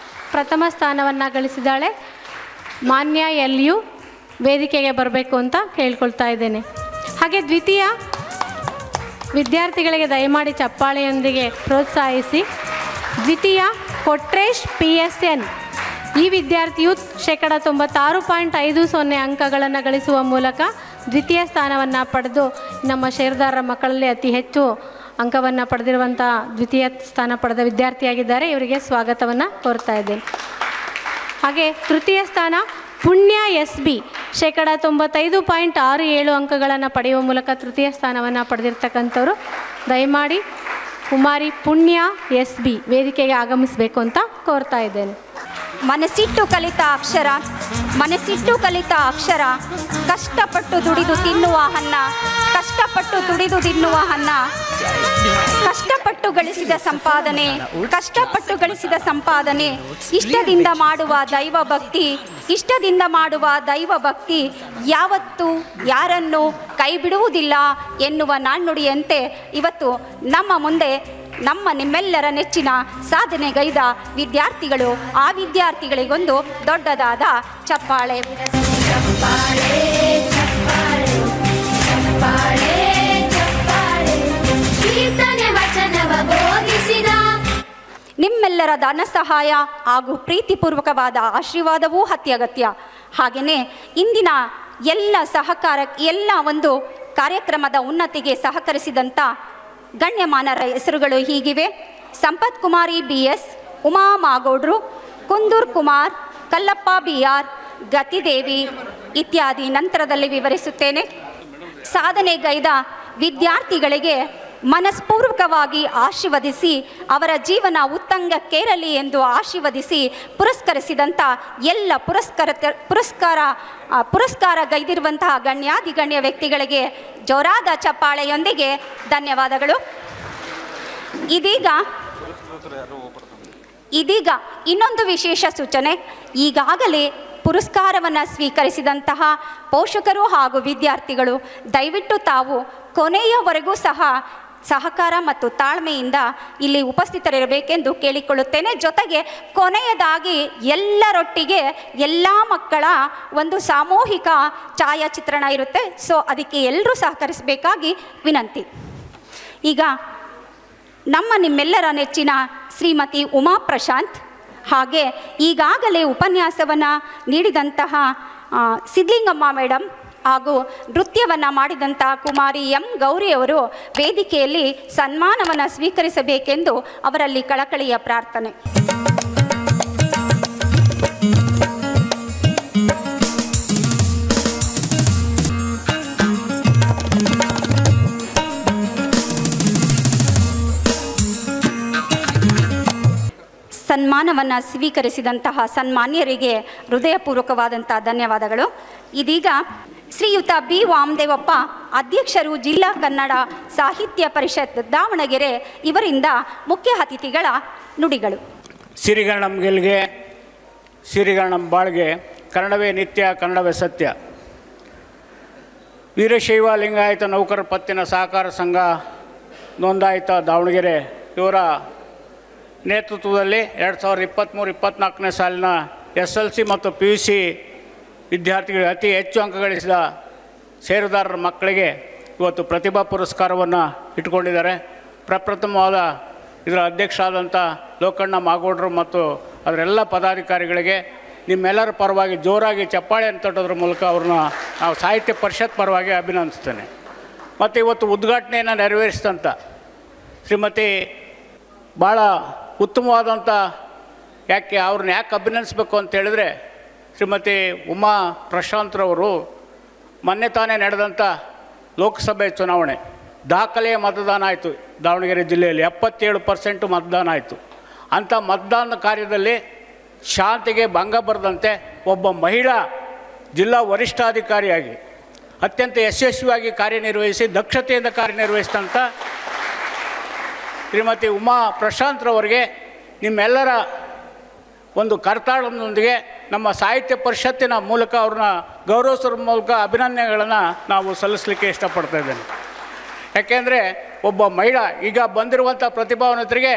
ಪ್ರಥಮ ಸ್ಥಾನವನ್ನು ಗಳಿಸಿದ್ದಾಳೆ. ಮಾನ್ಯ LU ವೇದಿಕೆಗೆ ಬರಬೇಕು ಅಂತ ಕೇಳ್ಕೊಳ್ತಾ ಇದ್ದೇನೆ. ಹಾಗೆ ದ್ವಿತೀಯ ವಿದ್ಯಾರ್ಥಿಗಳಿಗೆ ದಯಮಾಡಿ ಚಪ್ಪಾಳೆಯೊಂದಿಗೆ ಪ್ರೋತ್ಸಾಹಿಸಿ. ದ್ವಿತೀಯ ಕೊಟ್ರೇಶ್ PSN. ಈ ವಿದ್ಯಾರ್ಥಿಯು 96.50 ಅಂಕಗಳನ್ನು ಗಳಿಸುವ ಮೂಲಕ ದ್ವಿತೀಯ ಸ್ಥಾನವನ್ನು ಪಡೆದು ನಮ್ಮ ಷೇರುದಾರರ ಮಕ್ಕಳಲ್ಲಿ ಅತಿ ಹೆಚ್ಚು ಅಂಕವನ್ನು ಪಡೆದಿರುವಂಥ ದ್ವಿತೀಯ ಸ್ಥಾನ ಪಡೆದ ವಿದ್ಯಾರ್ಥಿಯಾಗಿದ್ದಾರೆ. ಇವರಿಗೆ ಸ್ವಾಗತವನ್ನು ಕೋರ್ತಾ ಇದ್ದೇನೆ. ಹಾಗೆ ತೃತೀಯ ಸ್ಥಾನ ಪುಣ್ಯ SB 95.67 ಅಂಕಗಳನ್ನು ಪಡೆಯುವ ಮೂಲಕ ತೃತೀಯ ಸ್ಥಾನವನ್ನು ಪಡೆದಿರ್ತಕ್ಕಂಥವ್ರು. ದಯಮಾಡಿ ಕುಮಾರಿ ಪುಣ್ಯ SB ವೇದಿಕೆಗೆ ಆಗಮಿಸಬೇಕು ಅಂತ ಕೋರ್ತಾ ಇದ್ದೇನೆ. ಮನಸ್ಸಿಟ್ಟು ಕಲಿತ ಅಕ್ಷರ, ಕಷ್ಟಪಟ್ಟು ದುಡಿದು ತಿನ್ನುವ ಅನ್ನ, ಕಷ್ಟಪಟ್ಟು ಗಳಿಸಿದ ಸಂಪಾದನೆ, ಇಷ್ಟದಿಂದ ಮಾಡುವ ದೈವ ಭಕ್ತಿ ಯಾವತ್ತೂ ಯಾರನ್ನು ಕೈ ಬಿಡುವುದಿಲ್ಲ ಎನ್ನುವ ನಾಣ್ಣುಡಿಯಂತೆ ಇವತ್ತು ನಮ್ಮ ಮುಂದೆ ನಿಮ್ಮೆಲ್ಲರ ನೆಚ್ಚಿನ ಸಾಧನೆಗೈದ ವಿದ್ಯಾರ್ಥಿಗಳು, ಆ ವಿದ್ಯಾರ್ಥಿಗಳಿಗೊಂದು ದೊಡ್ಡದಾದ ಚಪ್ಪಾಳೆ. ನಿಮ್ಮೆಲ್ಲರ ಧನ ಸಹಾಯ ಹಾಗೂ ಪ್ರೀತಿಪೂರ್ವಕವಾದ ಆಶೀರ್ವಾದವೂ ಅತ್ಯಗತ್ಯ. ಹಾಗೆಯೇ ಇಂದಿನ ಎಲ್ಲ ಒಂದು ಕಾರ್ಯಕ್ರಮದ ಉನ್ನತಿಗೆ ಸಹಕರಿಸಿದಂಥ ಗಣ್ಯಮಾನರ ಹೆಸರುಗಳು ಹೀಗಿವೆ: ಸಂಪತ್ ಕುಮಾರಿ BS, ಉಮಾ ಮಾಗೋಡ್ರು, ಕುಂದೂರ್ ಕುಮಾರ್, ಕಲ್ಲಪ್ಪ BR, ಗತಿದೇವಿ ಇತ್ಯಾದಿ ನಂತರದಲ್ಲಿ ವಿವರಿಸುತ್ತೇನೆ. ಸಾಧನೆಗೈದ ವಿದ್ಯಾರ್ಥಿಗಳಿಗೆ ಮನಸ್ಪೂರ್ವಕವಾಗಿ ಆಶೀರ್ವದಿಸಿ ಅವರ ಜೀವನ ಉತ್ತುಂಗಕ್ಕೇರಲಿ ಎಂದು ಆಶೀರ್ವದಿಸಿ ಪುರಸ್ಕರಿಸಿದಂಥ ಎಲ್ಲ ಪುರಸ್ಕಾರ ಗೈದಿರುವಂತಹ ಗಣ್ಯ ವ್ಯಕ್ತಿಗಳಿಗೆ ಜೋರಾದ ಚಪ್ಪಾಳೆಯೊಂದಿಗೆ ಧನ್ಯವಾದಗಳು. ಇದೀಗ ಇನ್ನೊಂದು ವಿಶೇಷ ಸೂಚನೆ. ಈಗಾಗಲೇ ಪುರಸ್ಕಾರವನ್ನು ಸ್ವೀಕರಿಸಿದಂತಹ ಪೋಷಕರು ಹಾಗೂ ವಿದ್ಯಾರ್ಥಿಗಳು ದಯವಿಟ್ಟು ತಾವು ಕೊನೆಯವರೆಗೂ ಸಹ ಸಹಕಾರ ಮತ್ತು ತಾಳ್ಮೆಯಿಂದ ಇಲ್ಲಿ ಉಪಸ್ಥಿತರಿರಬೇಕೆಂದು ಕೇಳಿಕೊಳ್ಳುತ್ತೇನೆ. ಜೊತೆಗೆ ಕೊನೆಯದಾಗಿ ಎಲ್ಲರೊಟ್ಟಿಗೆ ಎಲ್ಲ ಮಕ್ಕಳ ಒಂದು ಸಾಮೂಹಿಕ ಛಾಯಾಚಿತ್ರಣ ಇರುತ್ತೆ. ಸೊ ಅದಕ್ಕೆ ಎಲ್ಲರೂ ಸಹಕರಿಸಬೇಕಾಗಿ ವಿನಂತಿ. ಈಗ ನಿಮ್ಮೆಲ್ಲರ ನೆಚ್ಚಿನ ಶ್ರೀಮತಿ ಉಮಾ ಪ್ರಶಾಂತ್ ಹಾಗೆ ಈಗಾಗಲೇ ಉಪನ್ಯಾಸವನ್ನು ನೀಡಿದಂತಹ ಸಿದ್ಲಿಂಗಮ್ಮ ಮೇಡಮ್ ಹಾಗೂ ನೃತ್ಯವನ್ನು ಮಾಡಿದಂಥ ಕುಮಾರಿ ಎಂ ಗೌರಿಯವರು ವೇದಿಕೆಯಲ್ಲಿ ಸನ್ಮಾನವನ್ನು ಸ್ವೀಕರಿಸಬೇಕೆಂದು ಅವರಲ್ಲಿ ಕಳಕಳಿಯ ಪ್ರಾರ್ಥನೆ. ಸನ್ಮಾನವನ್ನು ಸ್ವೀಕರಿಸಿದಂತಹ ಸನ್ಮಾನ್ಯರಿಗೆ ಹೃದಯಪೂರ್ವಕವಾದಂಥ ಧನ್ಯವಾದಗಳು. ಇದೀಗ ಶ್ರೀಯುತ ಬಿ ವಾಮದೇವಪ್ಪ, ಅಧ್ಯಕ್ಷರು, ಜಿಲ್ಲಾ ಕನ್ನಡ ಸಾಹಿತ್ಯ ಪರಿಷತ್ ದಾವಣಗೆರೆ, ಇವರಿಂದ ಮುಖ್ಯ ಅತಿಥಿಗಳ ನುಡಿಗಳು. ಸಿರಿಗಣಂ ಗೆಲ್ಗೆ, ಸಿರಿಗಣಂ ಬಾಳ್ಗೆ, ಕನ್ನಡವೇ ನಿತ್ಯ, ಕನ್ನಡವೇ ಸತ್ಯ. ವೀರಶೈವ ಲಿಂಗಾಯತ ನೌಕರ ಪತ್ತಿನ ಸಹಕಾರ ಸಂಘ ನೋಂದಾಯಿತ ದಾವಣಗೆರೆ ಇವರ ನೇತೃತ್ವದಲ್ಲಿ 2023-24ನೇ ಸಾಲಿನ SLC ಮತ್ತು PUC ವಿದ್ಯಾರ್ಥಿಗಳಿಗೆ ಅತಿ ಹೆಚ್ಚು ಅಂಕ ಗಳಿಸಿದ ಷೇರುದಾರರ ಮಕ್ಕಳಿಗೆ ಇವತ್ತು ಪ್ರತಿಭಾ ಪುರಸ್ಕಾರವನ್ನು ಇಟ್ಕೊಂಡಿದ್ದಾರೆ. ಪ್ರಪ್ರಥಮವಾದ ಇದರ ಅಧ್ಯಕ್ಷರಾದಂಥ ಲೋಕಣ್ಣ ಮಾಗೋಡ್ರು ಮತ್ತು ಅದರೆಲ್ಲ ಪದಾಧಿಕಾರಿಗಳಿಗೆ ನಿಮ್ಮೆಲ್ಲರ ಪರವಾಗಿ ಜೋರಾಗಿ ಚಪ್ಪಾಳೆಯನ್ನು ತಟ್ಟೋದ್ರ ಮೂಲಕ ಅವ್ರನ್ನ ನಾವು ಸಾಹಿತ್ಯ ಪರಿಷತ್ ಪರವಾಗಿ ಅಭಿನಂದಿಸ್ತೇನೆ. ಮತ್ತು ಇವತ್ತು ಉದ್ಘಾಟನೆಯನ್ನು ನೆರವೇರಿಸಿದಂಥ ಶ್ರೀಮತಿ ಭಾಳ ಉತ್ತಮವಾದಂಥ ಅವ್ರನ್ನ ಯಾಕೆ ಅಭಿನಂದಿಸಬೇಕು ಅಂತ ಹೇಳಿದ್ರೆ, ಶ್ರೀಮತಿ ಉಮಾ ಪ್ರಶಾಂತ್ರವರು ಮೊನ್ನೆ ತಾನೇ ನಡೆದಂಥ ಲೋಕಸಭೆ ಚುನಾವಣೆ ದಾಖಲೆಯ ಮತದಾನ ಆಯಿತು. ದಾವಣಗೆರೆ ಜಿಲ್ಲೆಯಲ್ಲಿ 77% ಮತದಾನ ಆಯಿತು. ಅಂಥ ಮತದಾನ ಕಾರ್ಯದಲ್ಲಿ ಶಾಂತಿಗೆ ಭಂಗ ಬರದಂತೆ ಒಬ್ಬ ಮಹಿಳಾ ಜಿಲ್ಲಾ ವರಿಷ್ಠಾಧಿಕಾರಿಯಾಗಿ ಅತ್ಯಂತ ಯಶಸ್ವಿಯಾಗಿ ಕಾರ್ಯನಿರ್ವಹಿಸಿ ದಕ್ಷತೆಯಿಂದ ಕಾರ್ಯನಿರ್ವಹಿಸಿದಂಥ ಶ್ರೀಮತಿ ಉಮಾ ಪ್ರಶಾಂತ್ರವರಿಗೆ ನಿಮ್ಮೆಲ್ಲರ ಒಂದು ಕರ್ತಾಳದೊಂದಿಗೆ ನಮ್ಮ ಸಾಹಿತ್ಯ ಪರಿಷತ್ತಿನ ಮೂಲಕ ಅವ್ರನ್ನ ಗೌರವಿಸೋದ್ರ ಮೂಲಕ ಅಭಿನಂದನೆಗಳನ್ನು ನಾವು ಸಲ್ಲಿಸಲಿಕ್ಕೆ ಇಷ್ಟಪಡ್ತಾ ಇದ್ದೇನೆ. ಯಾಕೆಂದರೆ ಒಬ್ಬ ಮಹಿಳಾ ಈಗ ಬಂದಿರುವಂಥ ಪ್ರತಿಭಾವಂತರಿಗೆ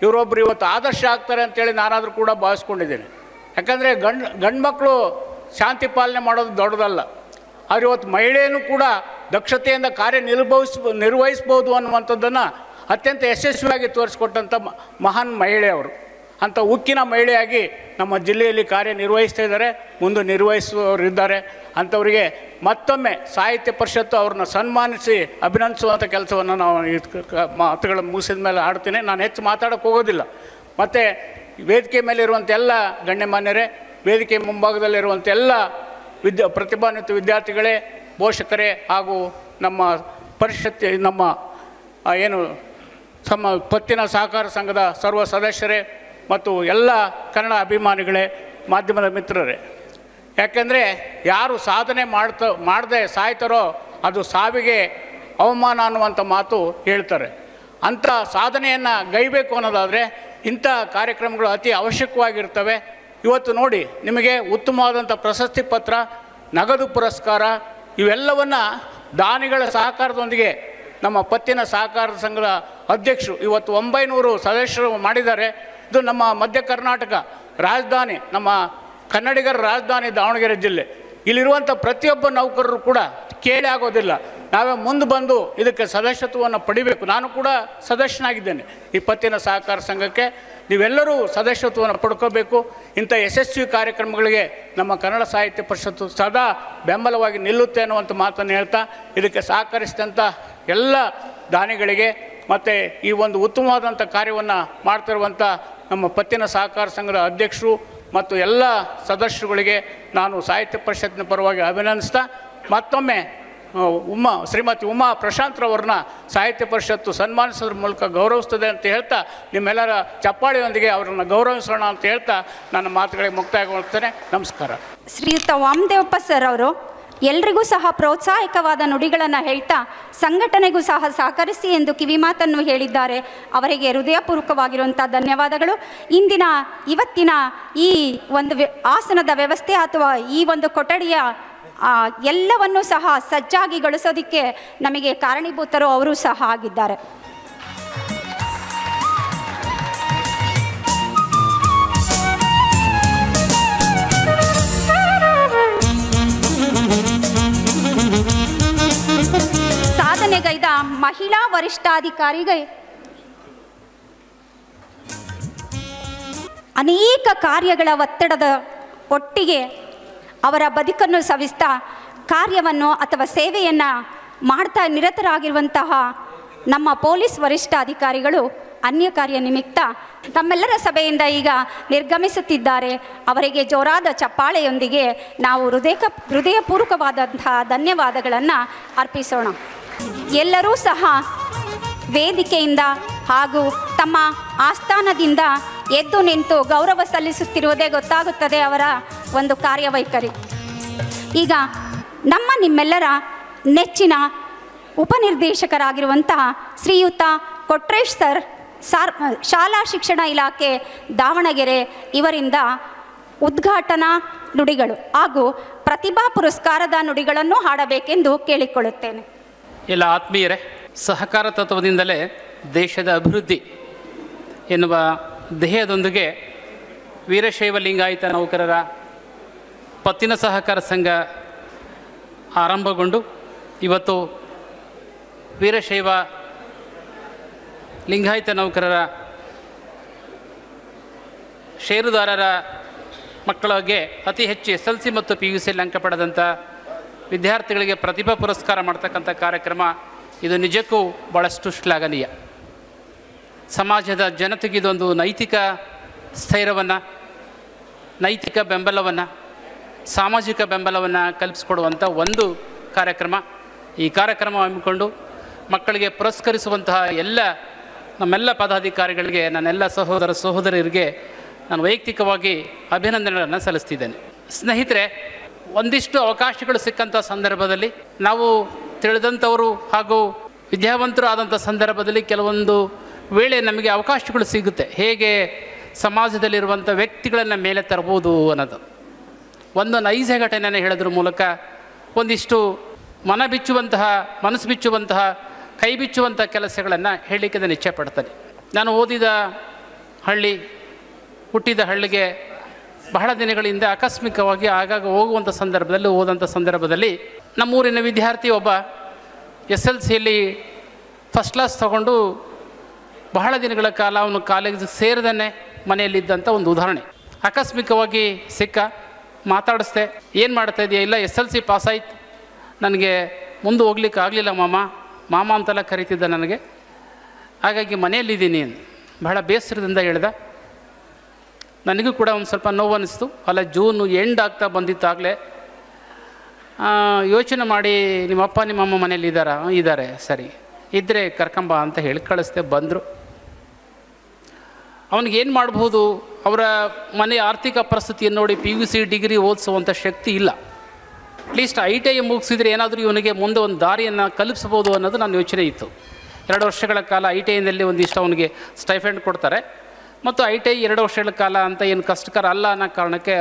ಇವರೊಬ್ಬರು ಇವತ್ತು ಆದರ್ಶ ಆಗ್ತಾರೆ ಅಂತೇಳಿ ನಾನಾದರೂ ಕೂಡ ಭಾವಿಸ್ಕೊಂಡಿದ್ದೇನೆ. ಯಾಕಂದರೆ ಗಂಡು ಮಕ್ಕಳು ಶಾಂತಿ ಪಾಲನೆ ಮಾಡೋದು ದೊಡ್ಡದಲ್ಲ, ಆದರೆ ಇವತ್ತು ಮಹಿಳೆಯೂ ಕೂಡ ದಕ್ಷತೆಯಿಂದ ನಿರ್ವಹಿಸ್ಬೋದು ಅನ್ನುವಂಥದ್ದನ್ನು ಅತ್ಯಂತ ಯಶಸ್ವಿಯಾಗಿ ತೋರಿಸ್ಕೊಟ್ಟಂಥ ಮಹಾನ್ ಮಹಿಳೆಯವರು. ಅಂಥ ಉಕ್ಕಿನ ಮಹಿಳೆಯಾಗಿ ನಮ್ಮ ಜಿಲ್ಲೆಯಲ್ಲಿ ಕಾರ್ಯನಿರ್ವಹಿಸ್ತಾ ಇದ್ದಾರೆ, ಮುಂದೆ ನಿರ್ವಹಿಸುವವರಿದ್ದಾರೆ. ಅಂಥವರಿಗೆ ಮತ್ತೊಮ್ಮೆ ಸಾಹಿತ್ಯ ಪರಿಷತ್ತು ಅವ್ರನ್ನ ಸನ್ಮಾನಿಸಿ ಅಭಿನಂದಿಸುವಂಥ ಕೆಲಸವನ್ನು ನಾವು ಮಾತುಗಳ ಮುಗಿಸಿದ ಮೇಲೆ ಆಡ್ತೀನಿ. ನಾನು ಹೆಚ್ಚು ಮಾತಾಡೋಕ್ಕೆ ಹೋಗೋದಿಲ್ಲ. ಮತ್ತು ವೇದಿಕೆ ಮೇಲೆ ಇರುವಂಥ ಎಲ್ಲ ಗಣ್ಯಮಾನ್ಯರೇ, ವೇದಿಕೆ ಮುಂಭಾಗದಲ್ಲಿರುವಂಥ ಎಲ್ಲ ಪ್ರತಿಭಾನ್ವಿತ ವಿದ್ಯಾರ್ಥಿಗಳೇ, ಪೋಷಕರೇ ಹಾಗೂ ನಮ್ಮ ಪರಿಷತ್ ನಮ್ಮ ಏನು ಪತ್ತಿನ ಸಹಕಾರ ಸಂಘದ ಸರ್ವ ಸದಸ್ಯರೇ ಮತ್ತು ಎಲ್ಲ ಕನ್ನಡ ಅಭಿಮಾನಿಗಳೇ, ಮಾಧ್ಯಮದ ಮಿತ್ರರೇ, ಯಾಕೆಂದರೆ ಯಾರು ಸಾಧನೆ ಮಾಡದೆ ಸಾಯ್ತಾರೋ ಅದು ಸಾವಿಗೆ ಅವಮಾನ ಅನ್ನುವಂಥ ಮಾತು ಹೇಳ್ತಾರೆ. ಅಂಥ ಸಾಧನೆಯನ್ನು ಗೈಬೇಕು ಅನ್ನೋದಾದರೆ ಇಂಥ ಕಾರ್ಯಕ್ರಮಗಳು ಅತಿ ಅವಶ್ಯಕವಾಗಿರ್ತವೆ. ಇವತ್ತು ನೋಡಿ, ನಿಮಗೆ ಉತ್ತಮವಾದಂಥ ಪ್ರಶಸ್ತಿ ಪತ್ರ, ನಗದು ಪುರಸ್ಕಾರ ಇವೆಲ್ಲವನ್ನು ದಾನಿಗಳ ಸಹಕಾರದೊಂದಿಗೆ ನಮ್ಮ ಪತ್ತಿನ ಸಹಕಾರ ಸಂಘದ ಅಧ್ಯಕ್ಷರು ಇವತ್ತು 900 ಸದಸ್ಯರು ಮಾಡಿದ್ದಾರೆ. ಇದು ನಮ್ಮ ಮಧ್ಯ ಕರ್ನಾಟಕ ರಾಜಧಾನಿ, ನಮ್ಮ ಕನ್ನಡಿಗರ ರಾಜಧಾನಿ ದಾವಣಗೆರೆ ಜಿಲ್ಲೆ. ಇಲ್ಲಿರುವಂಥ ಪ್ರತಿಯೊಬ್ಬ ನೌಕರರು ಕೂಡ ಕೇಳಿ ಆಗೋದಿಲ್ಲ. ನಾವೇ ಮುಂದೆ ಬಂದು ಇದಕ್ಕೆ ಸದಸ್ಯತ್ವವನ್ನು ಪಡಿಬೇಕು. ನಾನು ಕೂಡ ಸದಸ್ಯನಾಗಿದ್ದೇನೆ ಈ ಪತ್ತಿನ ಸಹಕಾರ ಸಂಘಕ್ಕೆ. ನೀವೆಲ್ಲರೂ ಸದಸ್ಯತ್ವವನ್ನು ಪಡ್ಕೋಬೇಕು. ಇಂಥ ಯಶಸ್ವಿ ಕಾರ್ಯಕ್ರಮಗಳಿಗೆ ನಮ್ಮ ಕನ್ನಡ ಸಾಹಿತ್ಯ ಪರಿಷತ್ತು ಸದಾ ಬೆಂಬಲವಾಗಿ ನಿಲ್ಲುತ್ತೆ ಅನ್ನುವಂಥ ಮಾತನ್ನು ಹೇಳ್ತಾ, ಇದಕ್ಕೆ ಸಹಕರಿಸಿದಂಥ ಎಲ್ಲ ದಾನಿಗಳಿಗೆ ಮತ್ತು ಈ ಒಂದು ಉತ್ತಮವಾದಂಥ ಕಾರ್ಯವನ್ನು ಮಾಡ್ತಿರುವಂಥ ನಮ್ಮ ಪತ್ತಿನ ಸಹಕಾರ ಸಂಘದ ಅಧ್ಯಕ್ಷರು ಮತ್ತು ಎಲ್ಲ ಸದಸ್ಯರುಗಳಿಗೆ ನಾನು ಸಾಹಿತ್ಯ ಪರಿಷತ್ತಿನ ಪರವಾಗಿ ಅಭಿನಂದಿಸ್ತಾ, ಮತ್ತೊಮ್ಮೆ ಶ್ರೀಮತಿ ಉಮಾ ಪ್ರಶಾಂತ್ರವ್ರನ್ನ ಸಾಹಿತ್ಯ ಪರಿಷತ್ತು ಸನ್ಮಾನಿಸೋದ್ರ ಮೂಲಕ ಗೌರವಿಸ್ತದೆ ಅಂತ ಹೇಳ್ತಾ, ನಿಮ್ಮೆಲ್ಲರ ಚಪ್ಪಾಳೆಯೊಂದಿಗೆ ಅವರನ್ನು ಗೌರವಿಸೋಣ ಅಂತ ಹೇಳ್ತಾ ನನ್ನ ಮಾತುಗಳಿಗೆ ಮುಕ್ತಾಯಗೊಳ್ತೇನೆ. ನಮಸ್ಕಾರ. ಶ್ರೀಯುತ ವಾಮದೇವಪ್ಪ ಸರ್ ಅವರು ಎಲ್ರಿಗೂ ಸಹ ಪ್ರೋತ್ಸಾಹಕವಾದ ನುಡಿಗಳನ್ನು ಹೇಳ್ತಾ ಸಂಘಟನೆಗೂ ಸಹ ಸಹಕರಿಸಿ ಎಂದು ಕಿವಿಮಾತನ್ನು ಹೇಳಿದ್ದಾರೆ. ಅವರಿಗೆ ಹೃದಯಪೂರ್ವಕವಾಗಿರುವಂಥ ಧನ್ಯವಾದಗಳು. ಇವತ್ತಿನ ಈ ಒಂದು ಆಸನದ ವ್ಯವಸ್ಥೆ ಅಥವಾ ಈ ಒಂದು ಕೊಠಡಿಯ ಎಲ್ಲವನ್ನೂ ಸಹ ಸಜ್ಜಾಗಿಗೊಳಿಸೋದಕ್ಕೆ ನಮಗೆ ಕಾರಣೀಭೂತರು ಅವರು ಸಹ ಆಗಿದ್ದಾರೆ. ಸಾಧನೆಗೈದ ಮಹಿಳಾ ವರಿಷ್ಠಾಧಿಕಾರಿಗೆ ಅನೇಕ ಕಾರ್ಯಗಳ ಒತ್ತಡದ ಒಟ್ಟಿಗೆ ಅವರ ಬದುಕನ್ನು ಸವಿಸ್ತಾ ಕಾರ್ಯವನ್ನು ಅಥವಾ ಸೇವೆಯನ್ನು ಮಾಡ್ತಾ ನಿರತರಾಗಿರುವಂತಹ ನಮ್ಮ ಪೊಲೀಸ್ ವರಿಷ್ಠಾಧಿಕಾರಿಗಳು ಅನ್ಯ ಕಾರ್ಯ ನಿಮಿತ್ತ ತಮ್ಮೆಲ್ಲರ ಸಭೆಯಿಂದ ಈಗ ನಿರ್ಗಮಿಸುತ್ತಿದ್ದಾರೆ. ಅವರಿಗೆ ಜೋರಾದ ಚಪ್ಪಾಳೆಯೊಂದಿಗೆ ನಾವು ಹೃದಯಪೂರ್ವಕವಾದಂತಹ ಧನ್ಯವಾದಗಳನ್ನು ಅರ್ಪಿಸೋಣ. ಎಲ್ಲರೂ ಸಹ ವೇದಿಕೆಯಿಂದ ಹಾಗೂ ತಮ್ಮ ಆಸ್ಥಾನದಿಂದ ಎದ್ದು ನಿಂತು ಗೌರವ ಸಲ್ಲಿಸುತ್ತಿರುವುದೇ ಗೊತ್ತಾಗುತ್ತದೆ ಅವರ ಒಂದು ಕಾರ್ಯವೈಖರಿ. ಈಗ ನಿಮ್ಮೆಲ್ಲರ ನೆಚ್ಚಿನ ಉಪನಿರ್ದೇಶಕರಾಗಿರುವಂತಹ ಶ್ರೀಯುತ ಕೊಟ್ರೇಶ್ ಸರ್ ಶಾಲಾ ಶಿಕ್ಷಣ ಇಲಾಖೆ ದಾವಣಗೆರೆ ಇವರಿಂದ ಉದ್ಘಾಟನಾ ನುಡಿಗಳು ಹಾಗೂ ಪ್ರತಿಭಾ ಪುರಸ್ಕಾರದ ನುಡಿಗಳನ್ನು ಹಾಡಬೇಕೆಂದು ಕೇಳಿಕೊಳ್ಳುತ್ತೇನೆ. ಎಲ್ಲ ಆತ್ಮೀಯರೇ, ಸಹಕಾರ ತತ್ವದಿಂದಲೇ ದೇಶದ ಅಭಿವೃದ್ಧಿ ಎನ್ನುವ ಧ್ಯೇಯದೊಂದಿಗೆ ವೀರಶೈವ ಲಿಂಗಾಯತ ನೌಕರರ ಪತ್ತಿನ ಸಹಕಾರ ಸಂಘ ಆರಂಭಗೊಂಡು ಇವತ್ತು ವೀರಶೈವ ಲಿಂಗಾಯತ ನೌಕರರ ಷೇರುದಾರರ ಮಕ್ಕಳಿಗೆ ಅತಿ ಹೆಚ್ಚು SLC ಮತ್ತು PUC ಅಂಕ ಪಡೆದಂಥ ವಿದ್ಯಾರ್ಥಿಗಳಿಗೆ ಪ್ರತಿಭಾ ಪುರಸ್ಕಾರ ಮಾಡ್ತಕ್ಕಂಥ ಕಾರ್ಯಕ್ರಮ ಇದು ನಿಜಕ್ಕೂ ಭಾಳಷ್ಟು ಶ್ಲಾಘನೀಯ. ಸಮಾಜದ ಜನತೆಗೆ ಇದೊಂದು ನೈತಿಕ ಸ್ಥೈರ್ಯವನ್ನು, ನೈತಿಕ ಬೆಂಬಲವನ್ನು, ಸಾಮಾಜಿಕ ಬೆಂಬಲವನ್ನು ಕಲ್ಪಿಸಿಕೊಡುವಂಥ ಒಂದು ಕಾರ್ಯಕ್ರಮ. ಈ ಕಾರ್ಯಕ್ರಮ ಹಮ್ಮಿಕೊಂಡು ಮಕ್ಕಳಿಗೆ ಪುರಸ್ಕರಿಸುವಂತಹ ನಮ್ಮೆಲ್ಲ ಪದಾಧಿಕಾರಿಗಳಿಗೆ, ನನ್ನೆಲ್ಲ ಸಹೋದರಿಯರಿಗೆ ನಾನು ವೈಯಕ್ತಿಕವಾಗಿ ಅಭಿನಂದನೆಗಳನ್ನು ಸಲ್ಲಿಸ್ತಿದ್ದೇನೆ. ಸ್ನೇಹಿತರೆ, ಒಂದಿಷ್ಟು ಅವಕಾಶಗಳು ಸಿಕ್ಕಂಥ ಸಂದರ್ಭದಲ್ಲಿ ನಾವು ತಿಳಿದಂಥವರು ಹಾಗೂ ವಿದ್ಯಾವಂತರು ಆದಂಥ ಸಂದರ್ಭದಲ್ಲಿ ಕೆಲವೊಂದು ವೇಳೆ ನಮಗೆ ಅವಕಾಶಗಳು ಸಿಗುತ್ತೆ. ಹೇಗೆ ಸಮಾಜದಲ್ಲಿರುವಂಥ ವ್ಯಕ್ತಿಗಳನ್ನು ಮೇಲೆ ತರ್ಬೋದು ಅನ್ನೋದು ಒಂದು ನೈಜ ಘಟನೆಯನ್ನು ಹೇಳೋದ್ರ ಮೂಲಕ ಒಂದಿಷ್ಟು ಮನಸ್ಸು ಬಿಚ್ಚುವಂತಹ ಕೈ ಬಿಚ್ಚುವಂಥ ಕೆಲಸಗಳನ್ನು ಹೇಳಲಿಕ್ಕೆ ನಾನು ಇಚ್ಛೆ ಪಡ್ತೇನೆ. ನಾನು ಓದಿದ ಹಳ್ಳಿ, ಹುಟ್ಟಿದ ಹಳ್ಳಿಗೆ ಬಹಳ ದಿನಗಳಿಂದ ಆಕಸ್ಮಿಕವಾಗಿ ಆಗಾಗ ಹೋದಂಥ ಸಂದರ್ಭದಲ್ಲಿ ನಮ್ಮೂರಿನ ವಿದ್ಯಾರ್ಥಿ ಒಬ್ಬ SLCಯಲ್ಲಿ ಫಸ್ಟ್ ಕ್ಲಾಸ್ ತಗೊಂಡು ಬಹಳ ದಿನಗಳ ಕಾಲ ಅವನು ಕಾಲೇಜಿಗೆ ಸೇರಿದನೇ ಮನೆಯಲ್ಲಿದ್ದಂಥ ಒಂದು ಉದಾಹರಣೆ. ಆಕಸ್ಮಿಕವಾಗಿ ಸಿಕ್ಕ, ಮಾತಾಡಿಸ್ದೆ, ಏನು ಮಾಡ್ತಾ ಇದೆಯಾ? ಇಲ್ಲ, SLC ಪಾಸ್ ಆಯ್ತು, ನನಗೆ ಮುಂದೆ ಹೋಗ್ಲಿಕ್ಕೆ ಆಗಲಿಲ್ಲ ಮಾಮ ಅಂತೆಲ್ಲ ಕರೀತಿದ್ದ ನನಗೆ, ಹಾಗಾಗಿ ಮನೆಯಲ್ಲಿದ್ದೀನಿ. ಬಹಳ ಬೇಸರದಿಂದ ಹೇಳ್ದ. ನನಗೂ ಕೂಡ ಒಂದು ಸ್ವಲ್ಪ ನೋವು ಅನ್ನಿಸ್ತು. ಅಲ್ಲ, ಜೂನು ಎಂಡ್ ಆಗ್ತಾ ಬಂದಿತ್ತಾಗಲೇ ಯೋಚನೆ ಮಾಡಿ, ನಿಮ್ಮಪ್ಪ ನಿಮ್ಮಮ್ಮ ಮನೇಲಿ ಇದ್ದಾರೆ, ಸರಿ ಇದ್ದರೆ ಕರ್ಕೊಂಬ ಅಂತ ಹೇಳಿ ಕಳಿಸ್ದೆ. ಬಂದರು. ಅವನಿಗೇನು ಮಾಡ್ಬೋದು? ಅವರ ಮನೆ ಆರ್ಥಿಕ ಪರಿಸ್ಥಿತಿಯನ್ನು ನೋಡಿ PUC ಡಿಗ್ರಿ ಓದಿಸುವಂಥ ಶಕ್ತಿ ಇಲ್ಲ. ಅಟ್ಲೀಸ್ಟ್ ITI ಮುಗಿಸಿದರೆ ಏನಾದರೂ ಇವನಿಗೆ ಮುಂದೆ ಒಂದು ದಾರಿಯನ್ನು ಕಲ್ಪಿಸ್ಬೋದು ಅನ್ನೋದು ನನ್ನ ಯೋಚನೆ ಇತ್ತು. 2 ವರ್ಷಗಳ ಕಾಲ ITIನಲ್ಲಿ ಒಂದಿಷ್ಟು ಅವನಿಗೆ ಸ್ಟೈಫೆಂಡ್ ಕೊಡ್ತಾರೆ ಮತ್ತು ITI 2 ವರ್ಷಗಳ ಕಾಲ ಅಂತ ಏನು ಕಷ್ಟಕರ ಅಲ್ಲ ಅನ್ನೋ ಕಾರಣಕ್ಕೆ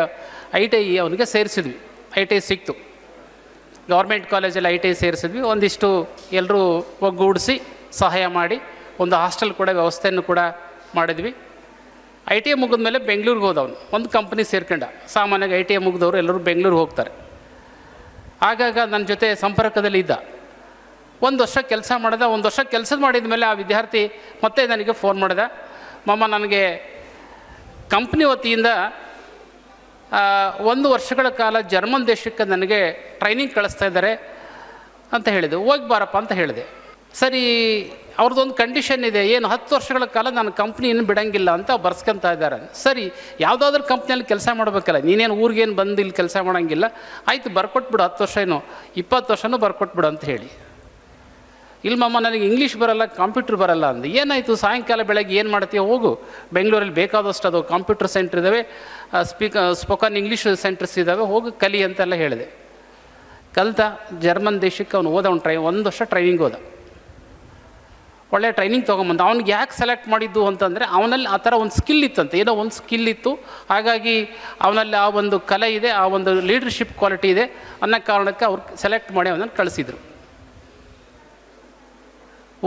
ITI ಅವನಿಗೆ ಸೇರಿಸಿದ್ವಿ. ITI ಸಿಕ್ತು, ಗೌರ್ಮೆಂಟ್ ಕಾಲೇಜಲ್ಲಿ ITI ಸೇರಿಸಿದ್ವಿ. ಒಂದಿಷ್ಟು ಎಲ್ಲರೂ ಒಗ್ಗೂಡಿಸಿ ಸಹಾಯ ಮಾಡಿ ಒಂದು ಹಾಸ್ಟೆಲ್ ಕೂಡ ವ್ಯವಸ್ಥೆಯನ್ನು ಕೂಡ ಮಾಡಿದ್ವಿ. ITI ಮುಗಿದ ಮೇಲೆ ಬೆಂಗಳೂರಿಗೆ ಹೋದವನು, ಒಂದು ಕಂಪ್ನಿ ಸೇರ್ಕೊಂಡ. ಸಾಮಾನ್ಯವಾಗಿ ITI ಮುಗಿದವರು ಎಲ್ಲರೂ ಬೆಂಗಳೂರಿಗೆ ಹೋಗ್ತಾರೆ. ಆಗಾಗ ನನ್ನ ಜೊತೆ ಸಂಪರ್ಕದಲ್ಲಿ ಇದ್ದ. 1 ವರ್ಷ ಕೆಲಸ ಮಾಡಿದ. 1 ವರ್ಷ ಕೆಲಸ ಮಾಡಿದ ಮೇಲೆ ಆ ವಿದ್ಯಾರ್ಥಿ ಮತ್ತೆ ನನಗೆ ಫೋನ್ ಮಾಡಿದ, ಮಾಮ ನನಗೆ ಕಂಪ್ನಿ ವತಿಯಿಂದ 1 ವರ್ಷಗಳ ಕಾಲ ಜರ್ಮನ್ ದೇಶಕ್ಕೆ ನನಗೆ ಟ್ರೈನಿಂಗ್ ಕಳಿಸ್ತಾ ಇದ್ದಾರೆ ಅಂತ ಹೇಳಿದೆ. ಹೋಗಿ ಬಾರಪ್ಪ ಅಂತ ಹೇಳಿದೆ. ಸರಿ, ಅವ್ರದ್ದೊಂದು ಕಂಡೀಷನ್ ಇದೆ, ಏನು 10 ವರ್ಷಗಳ ಕಾಲ ನಾನು ಕಂಪ್ನಿಯನ್ನು ಬಿಡೋಂಗಿಲ್ಲ ಅಂತ ಬರ್ಸ್ಕೊತಾ ಇದ್ದಾರೆ. ಸರಿ, ಯಾವುದಾದ್ರೂ ಕಂಪ್ನಿಯಲ್ಲಿ ಕೆಲಸ ಮಾಡಬೇಕಲ್ಲ, ನೀನೇನು ಊರಿಗೇನು ಬಂದು ಇಲ್ಲಿ ಕೆಲಸ ಮಾಡೋಂಗಿಲ್ಲ, ಆಯಿತು ಬರ್ಕೊಟ್ಬಿಡು, 10 ವರ್ಷ ಏನು 20 ವರ್ಷನೂ ಬರ್ಕೊಟ್ಬಿಡು ಅಂತ ಹೇಳಿ. ಇಲ್ಲ ಮಾಮ, ನನಗೆ ಇಂಗ್ಲೀಷ್ ಬರಲ್ಲ, ಕಂಪ್ಯೂಟ್ರ್ ಬರಲ್ಲ ಅಂದು. ಏನಾಯಿತು? ಸಾಯಂಕಾಲ ಬೆಳಗ್ಗೆ ಏನು ಮಾಡ್ತೀಯ, ಹೋಗು, ಬೆಂಗಳೂರಲ್ಲಿ ಬೇಕಾದಷ್ಟು ಅದು ಕಂಪ್ಯೂಟರ್ ಸೆಂಟ್ರ್ ಇದ್ದಾವೆ, ಸ್ಪೋಕನ್ ಇಂಗ್ಲೀಷ್ ಸೆಂಟರ್ಸ್ ಇದ್ದಾವೆ, ಹೋಗಿ ಕಲಿ ಅಂತೆಲ್ಲ ಹೇಳಿದೆ. ಕಲಿತ ಜರ್ಮನ್ ದೇಶಕ್ಕೆ ಅವನು ಹೋದ. 1 ವರ್ಷ ಟ್ರೈನಿಂಗ್ ಹೋದ. ಒಳ್ಳೆ ಟ್ರೈನಿಂಗ್ ತೊಗೊಂಬಂದು ಅವ್ನಿಗೆ ಯಾಕೆ ಸೆಲೆಕ್ಟ್ ಮಾಡಿದ್ದು ಅಂತಂದರೆ ಅವನಲ್ಲಿ ಆ ಥರ ಒಂದು ಸ್ಕಿಲ್ ಇತ್ತಂತೆ, ಏನೋ ಒಂದು ಸ್ಕಿಲ್ ಇತ್ತು, ಹಾಗಾಗಿ ಅವನಲ್ಲಿ ಆ ಒಂದು ಕಲೆ ಇದೆ, ಆ ಒಂದು ಲೀಡರ್ಶಿಪ್ ಕ್ವಾಲಿಟಿ ಇದೆ ಅನ್ನೋ ಕಾರಣಕ್ಕೆ ಅವ್ರು ಸೆಲೆಕ್ಟ್ ಮಾಡಿ ಅವನನ್ನು ಕಳಿಸಿದರು.